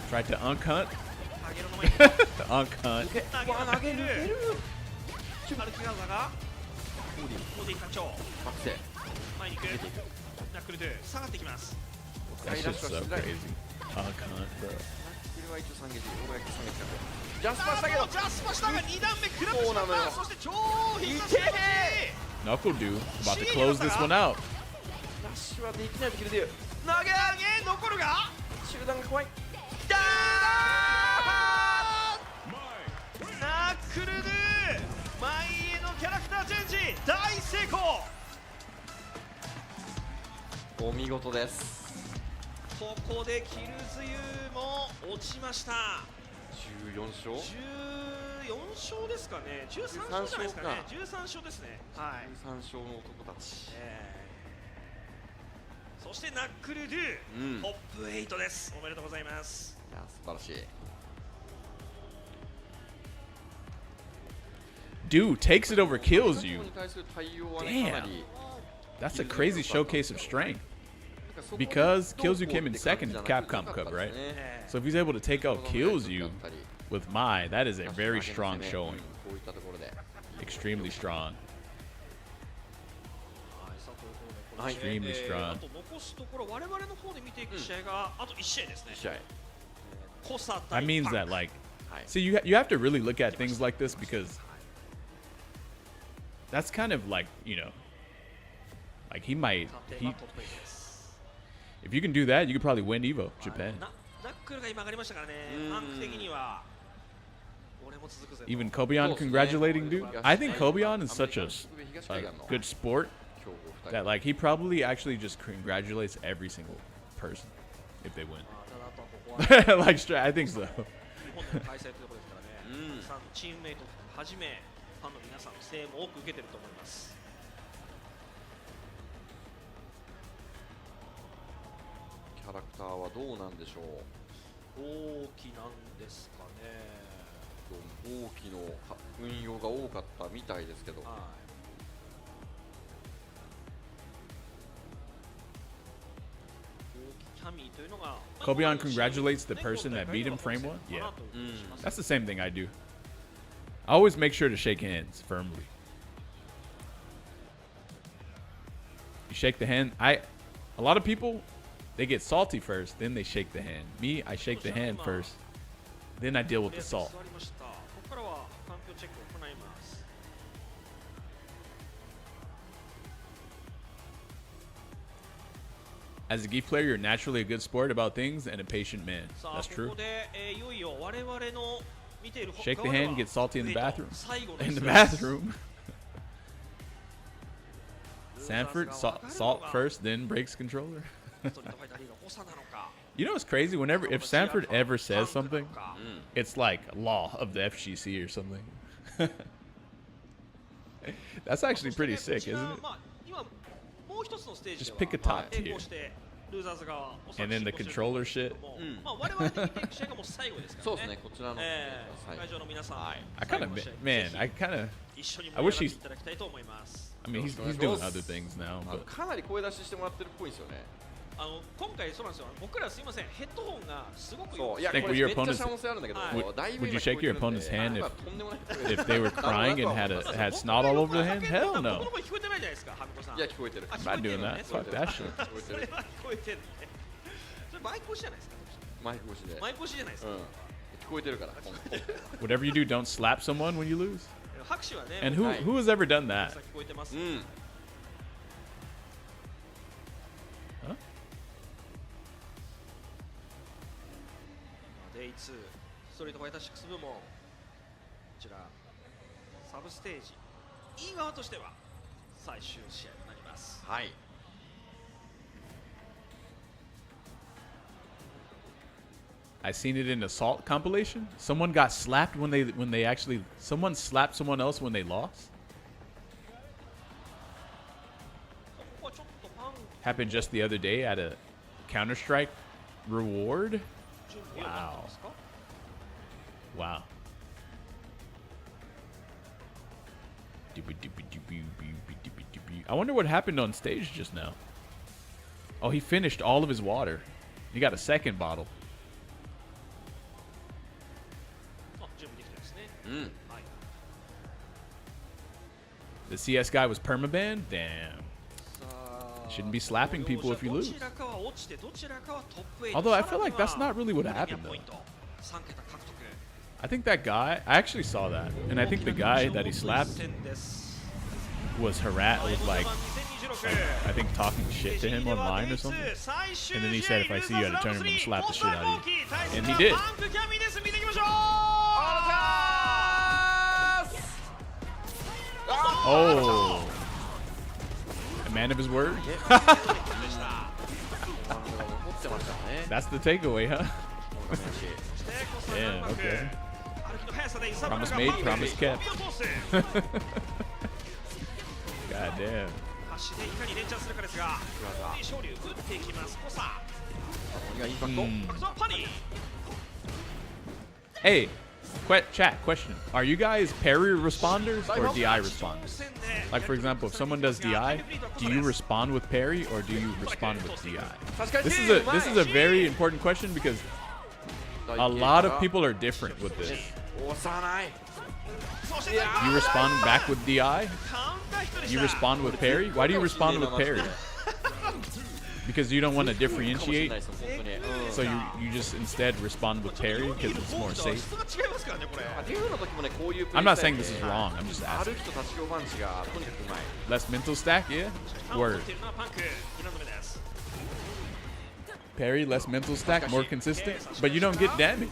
Tried to uncut. 投げるのもいい投 Uncut. げ投げる歩き技がコーディ課長バックセ前に行くナックルドゥ下がってきます That's just so crazy. Uncut, bro. キルは一応3ゲージ大垣3ゲージかジャスパーしたけどジャスパしたが2段目食らってしまっそうなのよたそして超必殺技 Knuckle Dew about to close this one out. ラッシュはできないとキルで投げ上げ残るが集団が怖いだーナックルドゥ前へのキャラクターチェンジ大成功お見事ですここでキルズユーも落ちました14勝14勝ですかね13勝じゃないですかね13勝ですねはい13勝の男たち、そしてナックルドゥ、トップ8ですおめでとうございますいや素晴らしい Dude takes it over, kills you. に対する対応はねかな Damn. り That's a crazy showcase of strength. Because Killzu came in second at Capcom Cup, right? So if he's able to take out Killzu with Mai, that is a very strong showing. こういったところで Extremely strong. はい Extremely strong. あと残すところ我々の方で見ていく試合があと1試合ですね試合コサ That 対 means パン that, like, see, you have to really look at things like this because that's kind of like, you know, like he might, 判定はトップ8です if you can do that, you could probably win Evo Japan. ナックルが今上がりましたからねパンク的には俺も続くぜ Even Kobeon congratulating dude. I think Kobeon is such a good sport that like he probably actually just congratulates every single person if they win. ただあとここは Like I think so. 日本での開催ということですからねたくさんチームメイトはじめファンの皆さんの声援も多く受けてると思いますキャラクターはどうなんでしょう大きなんですかね大きの運用が多かったみたいですけど、キャミーというのが Kobeon congratulates the person that beat him frame one? Yeah. That's the same thing I do. I always make sure to shake hands firmly. You shake the hand. A lot of people, they get salty first, then they shake the hand. Me, I shake the hand first, then I deal with the salt. ここからは環境チェックを行います As a Geef player, you're naturally a good sport about things and a patient man. さあ That's こ true. こでいよいよ我々の見ている Shake the hand, get salty in the bathroom. 最後の In the 一戦です bathroom. Sanford, salt first, then breaks controller. ストリートファイターリーガー補佐なのか You know what's crazy? Whenever, if Sanford ever says something, it's like law of the FGC or something. That's actually pretty sick, isn't it? まあ今もう一つのステージで Just は pick a top 並 tier. 行してルーザーズ側おそら And く then the 進行 controller してる shit. と思うまあ我々で見ていく試合がもう最後ですからねそうですねこちらの、会場の皆さん I kind of, man, I kind of, 一緒に I 盛 wish り上 he's, がっていただきたいと思います I mean, he's doing other things now, but かなり声出ししてもらってるっぽいんですよね今回そうなんですよ僕らすいませんヘッドホンがすごくそういや Think こ with れ your めっちゃ opponent's- 遮音性あるんだけど、はいだいぶ would 今 you shake your 聞こえてるんで opponent's hand 今とんでもない if they were crying and had snot all over the hand? Hell 僕 no. の声聞こえてないじゃないですかハミコさんいや聞こえてるあ I'm not doing that. 聞こ Fuck えてる that ね shit. 聞こえてそれるは聞こえてるねそれマイク越しじゃないですかマイク越しでマイク越しじゃないですかうん聞こえてるから Whatever you do, don't slap someone when you lose. 拍手はね And who has ever done 皆 that? さん聞こえてますうん Huh? デイ2ストリートファイター6部門こちらサブステージ E 側としては最終試合になりますはい I seen it in assault compilation. Someone got slapped when they actually someone slapped someone else when they lost. ここはちょっとファン Happened just the other day at a Counter-Strike reward. 準備はなったんですか Wow. I wonder what happened on stage just now. Oh, he finished all of his water. He got a second bottle. The CS guy was permabanned? Damn. Shouldn't be slapping people if you lose. Although I feel like that's not really what happened though. I think that guy, I actually saw that, and I think the guy that he slapped was was like I think talking shit to him online or something. And then he said, if I see you at a tournament, I'm gonna slap the shit out of you. And he did. Oh. A man of his word? That's the takeaway, huh? Yeah, okay. Promise made, promise kept. God damn. Hey, chat question. Are you guys parry responders or DI responders? Like, for example, if someone does DI, do you respond with parry or do you respond with DI? This is a very important question because a lot of people are different with this. You respond back with DI? You respond with parry? Why do you respond with parry? Because you don't want to differentiate, so you just instead respond with parry because it's more safe. I'm not saying this is wrong, I'm just asking. Less mental stack, yeah? Word. Parry, less mental stack, more consistent, but you don't get damage.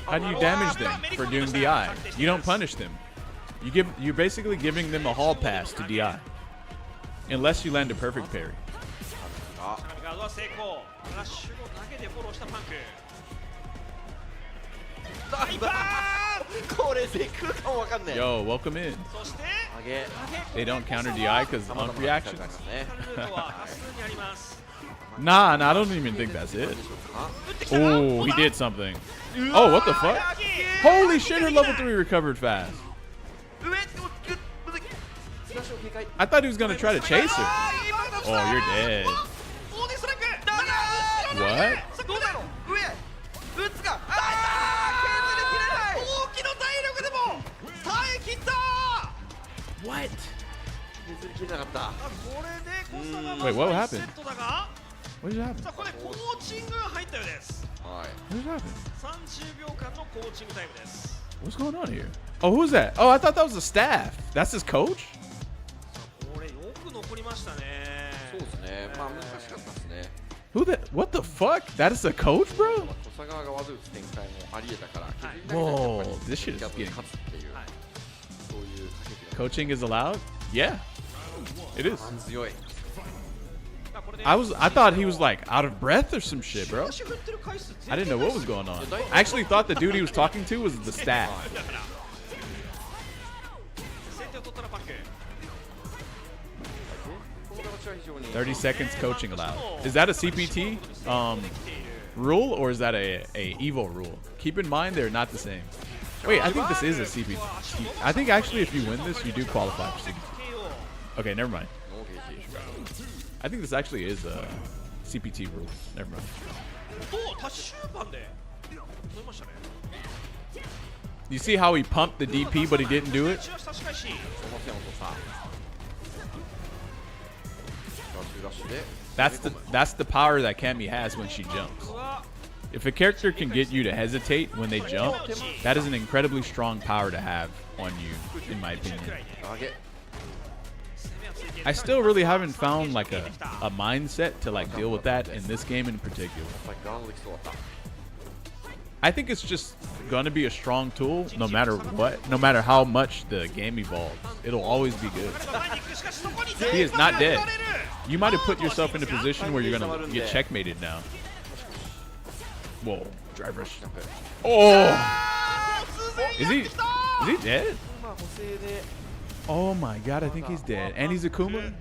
How do you damage them for doing DI? You don't punish them. You're basically giving them a hall pass to DI. Unless you land a perfect parry. Yo, welcome in. They don't counter DI because of ump reactions? Nah, I don't even think that's it. Oh, he did something. Oh, what the fuck? Holy shit, her level 3 recovered fast. I thought he was gonna try to chase her. Oh, you're dead. What? What? Wait, what happened? What just happened? What just happened? What's going on here? Oh, who's that? Oh, I thought that was the staff. That's his coach? Who that? What the fuck? That is the coach, bro? Whoa, this shit is getting... Coaching is allowed? Yeah, it is. I thought he was like out of breath or some shit, bro. I didn't know what was going on. I actually thought the dude he was talking to was the staff. 30 seconds coaching allowed. Is that a CPT rule or is that a Evo rule? Keep in mind they're not the same. Wait, I think this is a CPT. I think actually if you win this, you do qualify for CPT. Okay, never mind. I think this actually is a CPT rule. Never mind. You see how he pumped the DP, but he didn't do it? That's the power that Cammy has when she jumps. If a character can get you to hesitate when they jump, that is an incredibly strong power to have on you, in my opinion. I still really haven't found like a mindset to like deal with that in this game in particular. I think it's just gonna be a strong tool no matter what, no matter how much the game evolves. It'll always be good. He is not dead. You might have put yourself in a position where you're gonna get checkmated now. Whoa, drive rush. Oh! Is he dead? Oh my god, I think he's dead. And he's Akuma?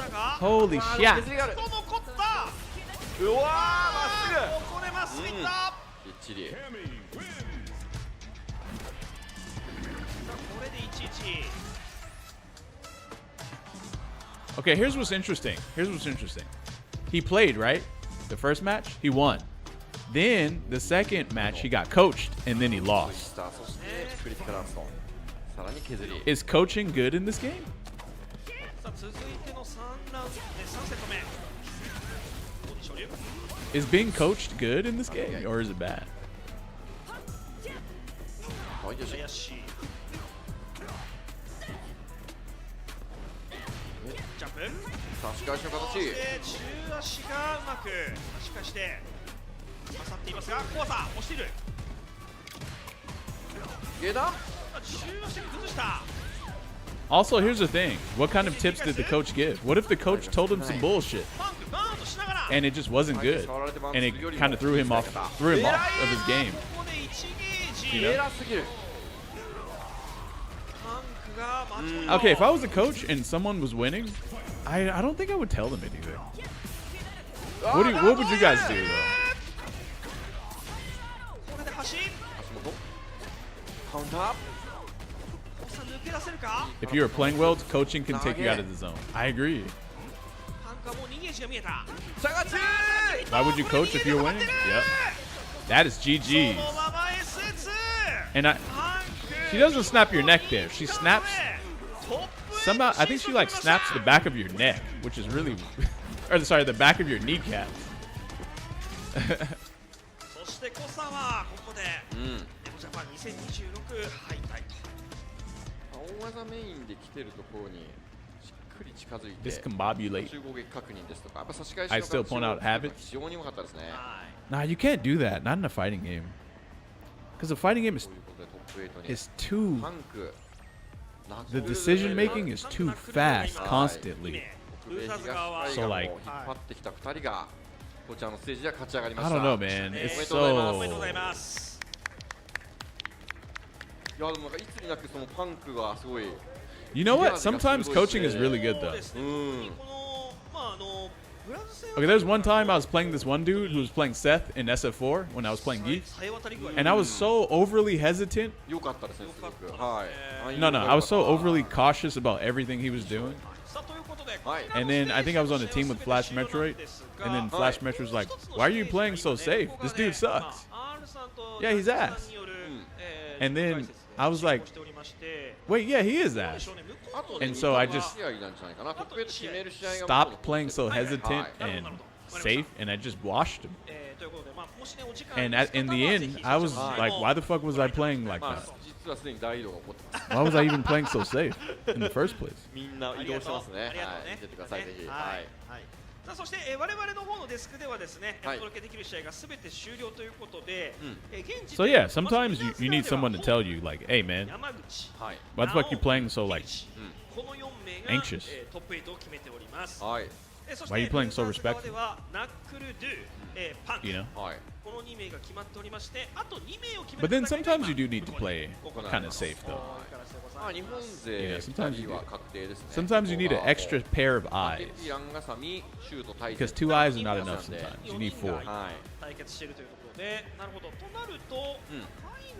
Holy shit. Okay, here's what's interesting. He played, right? The first match, he won. Then the second match, he got coached, and then he lost. さらに削り Is coaching good in this game? さあ続いての3ラウンド3セット目どうでしょう龍 Is being coached good in this game, or is it bad? はいよし林ジャンプ差し返しの形そして中足がうまく差し返して刺さっていますが怖さ押している下段中足で崩した Also, here's the thing. What kind of tips did the coach give? What if the coach told him some bullshit パンクバーンとしながら and it just wasn't good, and it kind of through him off of his game? ここで1ゲージ You know? 偉すぎるパンクが巻き込み Okay, if I was a coach and someone was winning, I don't think I would tell them anything. What would you guys do though? これで端足元カウンターさあ抜け出せるか If you are playing well, coaching can take you out of the zone. I agree. パンクはもう2ゲージが見えた Why would you coach if you're winning? Yep. That is そ GG's. のまま S2 And パンク she doesn't snap your neck there. She snaps トップ somehow. I think she like snaps the back of your neck, which is really, or sorry, the back of your kneecap. そしてコサはここでうんネコジャパン2026敗退と大技メインで来てるところにしっくり近づいて Discombobulate. 集合撃確認ですとかやっぱ差し返し I の still 形 point out を habits. 非常に良かったですね Nah, you can't do that. Not in a fighting game. Because a fighting game ということでトップ8に is too. パンク The decision making is too fast constantly. 北米東海岸 So を like- 引っ張ってきた2人がこちらのステージで勝ち上がりま I した don't know, man. おめ It's でとうございますおめでとうござい so. ますいやでもなんかいつになくそのパンクがすごい You know what? Sometimes coaching is really good そう though. ですね本当にこのまあブラジル戦 Okay, there's one time I was playing this one dude who was playing Seth in SF4 when I was playing Geef, さえ渡り具合 and I was so overly hesitant. 良かったですねすごくはい No, no, I was so overly cautious about everything he was doing. さあということで And then I think I was on a team with Flash Metroid, and then Flash Metroid was like, "Why are you playing so safe? This dude sucks." Yeah, he's ass. And then I was like, "Wait, yeah, he is ass." And so I just stopped playing so hesitant and safe, and I just washed him. And in the end, I was like, "Why the fuck was I playing like まあ that? 実はすでに大移動が起こってます Why was I even playing so safe in the first place?" みんな移動してますねありがとうねはい見ててくださいぜひははいいさあそして我々の方のデスクではですね、はいお届けできる試合がすべて終了ということで、現時 So 点で yeah, sometimes you need someone to tell you, like, "Hey, man, 山口、はい why the fuck you playing so like?" この4名が、 anxious トップ8を決めております。はいそし Why are you playing so ルーザーズ側 respectful? ではナックルドゥ、パンク、 You know. はいこの2名が決まっておりまして、あと2名を決め But る then 戦いが sometimes you do need to ここに play 行われ kind ま of す safe though. まあ日本 Yeah, 勢 sometimes 2 you 人は do. 確定ですね Sometimes you need an extra pair of 負け eyes てランガサミシュート対 because 戦 two eyes are not enough sometimes. You need 4 four. 人がはい対決しているというところで、なるほど。となると、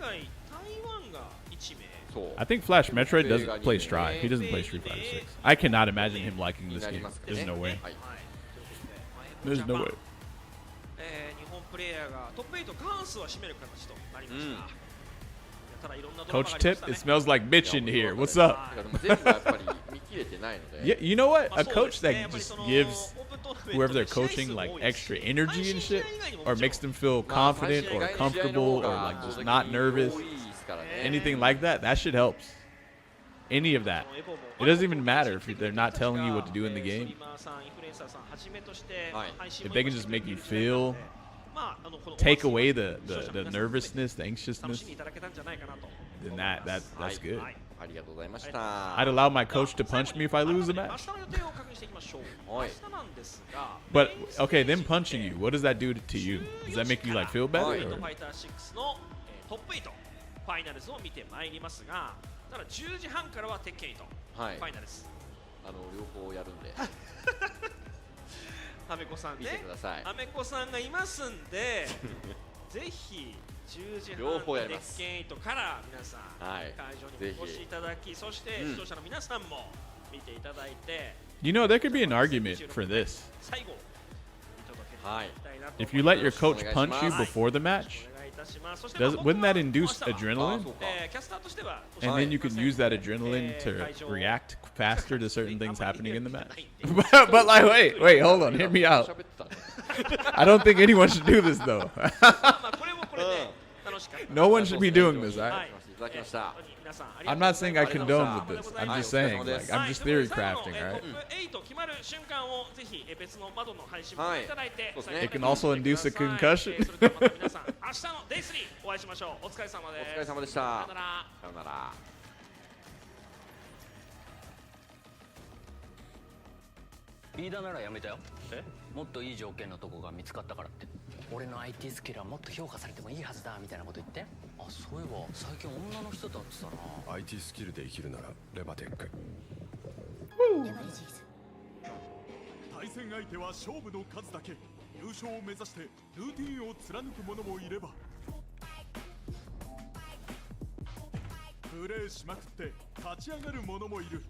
海外、台湾が1名。そう I think Flash Metroid doesn't play Stride. He doesn't play Street Fighter 6. I cannot imagine him liking に this なり game. ますかね There's no way. はい There's no way. 日本プレイヤーがトップ8過半数は占める形となりました。ただいろんなドラマが Coach ありま Tip, したね it smells like bitch in here. What's up? いやでも全部やっぱり見切れてないので Yeah, you know what? まあ A そうで coach すね that やっぱり just その gives オープントーナメント whoever で they're 試合数 coaching も like 多いですし extra energy 配 and 信試合 shit, 以外にも or もちろん makes them feel まあ confident 最 or 初以外の試合の comfortable 方 or が like 圧 just 倒的 not に nervous, 多いですからね anything like that, that shit helps. Any of that. It doesn't even matter if they're not telling you what to do in the game. If they can just make you feel, take away the nervousness, the anxiousness, then that's good. ありがとうございました I'd allow my coach to punch me if I lose a match. はい But okay, them punching you, what does that do to you? Does that make you like feel better? フ Or? ァイター6のトップ8ファイナルズを見てまいりますが、ただ10時半からは鉄拳8はいファイナルズ。両方やるんでアメコさん見てねくださいアメコさんがいますんでぜひ10時両方や半ります鉄拳8から皆さん、はい会場にお越しいただき、そして視聴者の皆さんも見ていただいて、 You know, there could be an argument for this. 最後見届けていただきたいなと思います。 If you let your coach punch you before the match, いたします。そして Wouldn't that induce adrenaline? キャスターとしては And then you can use that adrenaline to react faster to certain things happening in the match. But like, wait, hold on, hear me out. I don't think anyone should do this though. No one should be doing this. I'm not saying I condone with this. I'm just saying, like, I'm just theory crafting, alright? It can also induce a concussion. お疲れ様でした。さよなら。リーダーならやめたよ。もっといい条件のとこが見つかったからって。俺の IT スキルはもっと評価されてもいいはずだみたいなこと言って。あ、そういえば最近女の人と会ってたな。 IT スキルで生きるならレバテック。対戦相手は勝負の数だけ。優勝を目指してルーティンを貫く者もいれば、プレーしまくって立ち上がる者もいる。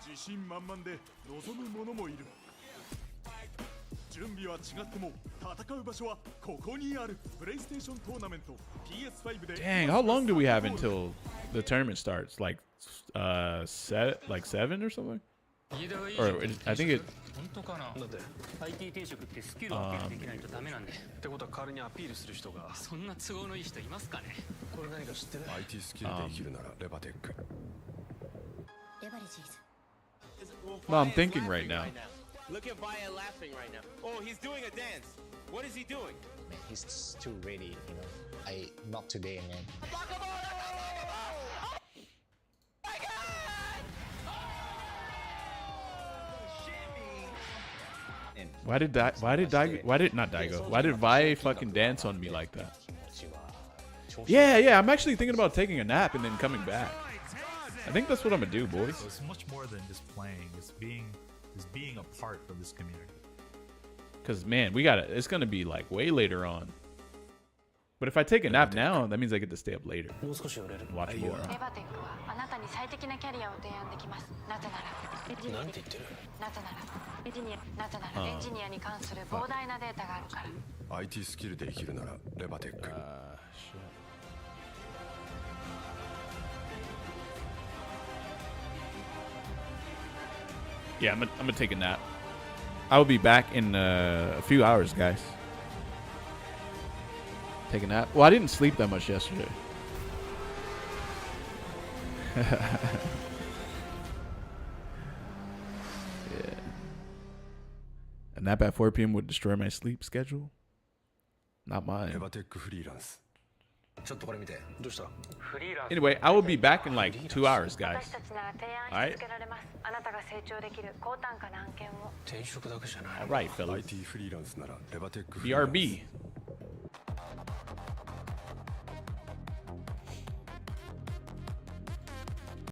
自信満々で望む者もいる。準備は違っても戦う場所はここにある。プレイステーショントーナメント PS5 で。 Dang, how long do we have until the tournament starts? Like, 7 or something? Or I think it. 本当かな。だって IT 転職ってスキルをアピールできないとダメなんで。ってことは代わりにアピールする人が。そんな都合のいい人いますかね。これ何か知ってる？ IT スキルで生きるならレバテック。No, I'm thinking right now. Look at Vaya laughing right now. Oh, he's doing a dance. What is he doing? Man, he's too ready, you know. Not today, man. Why did Vi fucking dance on me like that? Yeah, I'm actually thinking about taking a nap and then coming back. I think that's what I'm gonna do, boys. So it's much more than just playing. It's being a part of this community. Cause man, it's gonna be like way later on. But if I take a nap now, that means I get to stay up later. Watch more. レバテックはあなたに最適なキャリアを提案できます。なぜならエンジニアに関する膨大なデータがあるから。 IT スキルで生きるならレバテック。 Yeah, I'm gonna take a nap. I will be back in a few hours, guys. Take a nap. Well, I didn't sleep that much yesterday. Yeah. A nap at 4 p.m. would destroy my sleep schedule. Not mine. レバテックフリーランス。ちょっとこれ見て。どうした？ Anyway, I will be back in like 2 hours, guys. 私たちなら提案し続けられます。あなたが成長できる高単価な案件を。転職だけじゃない。 All right, fellas. IT フリーランスならレバテックフリーランス。 BRB.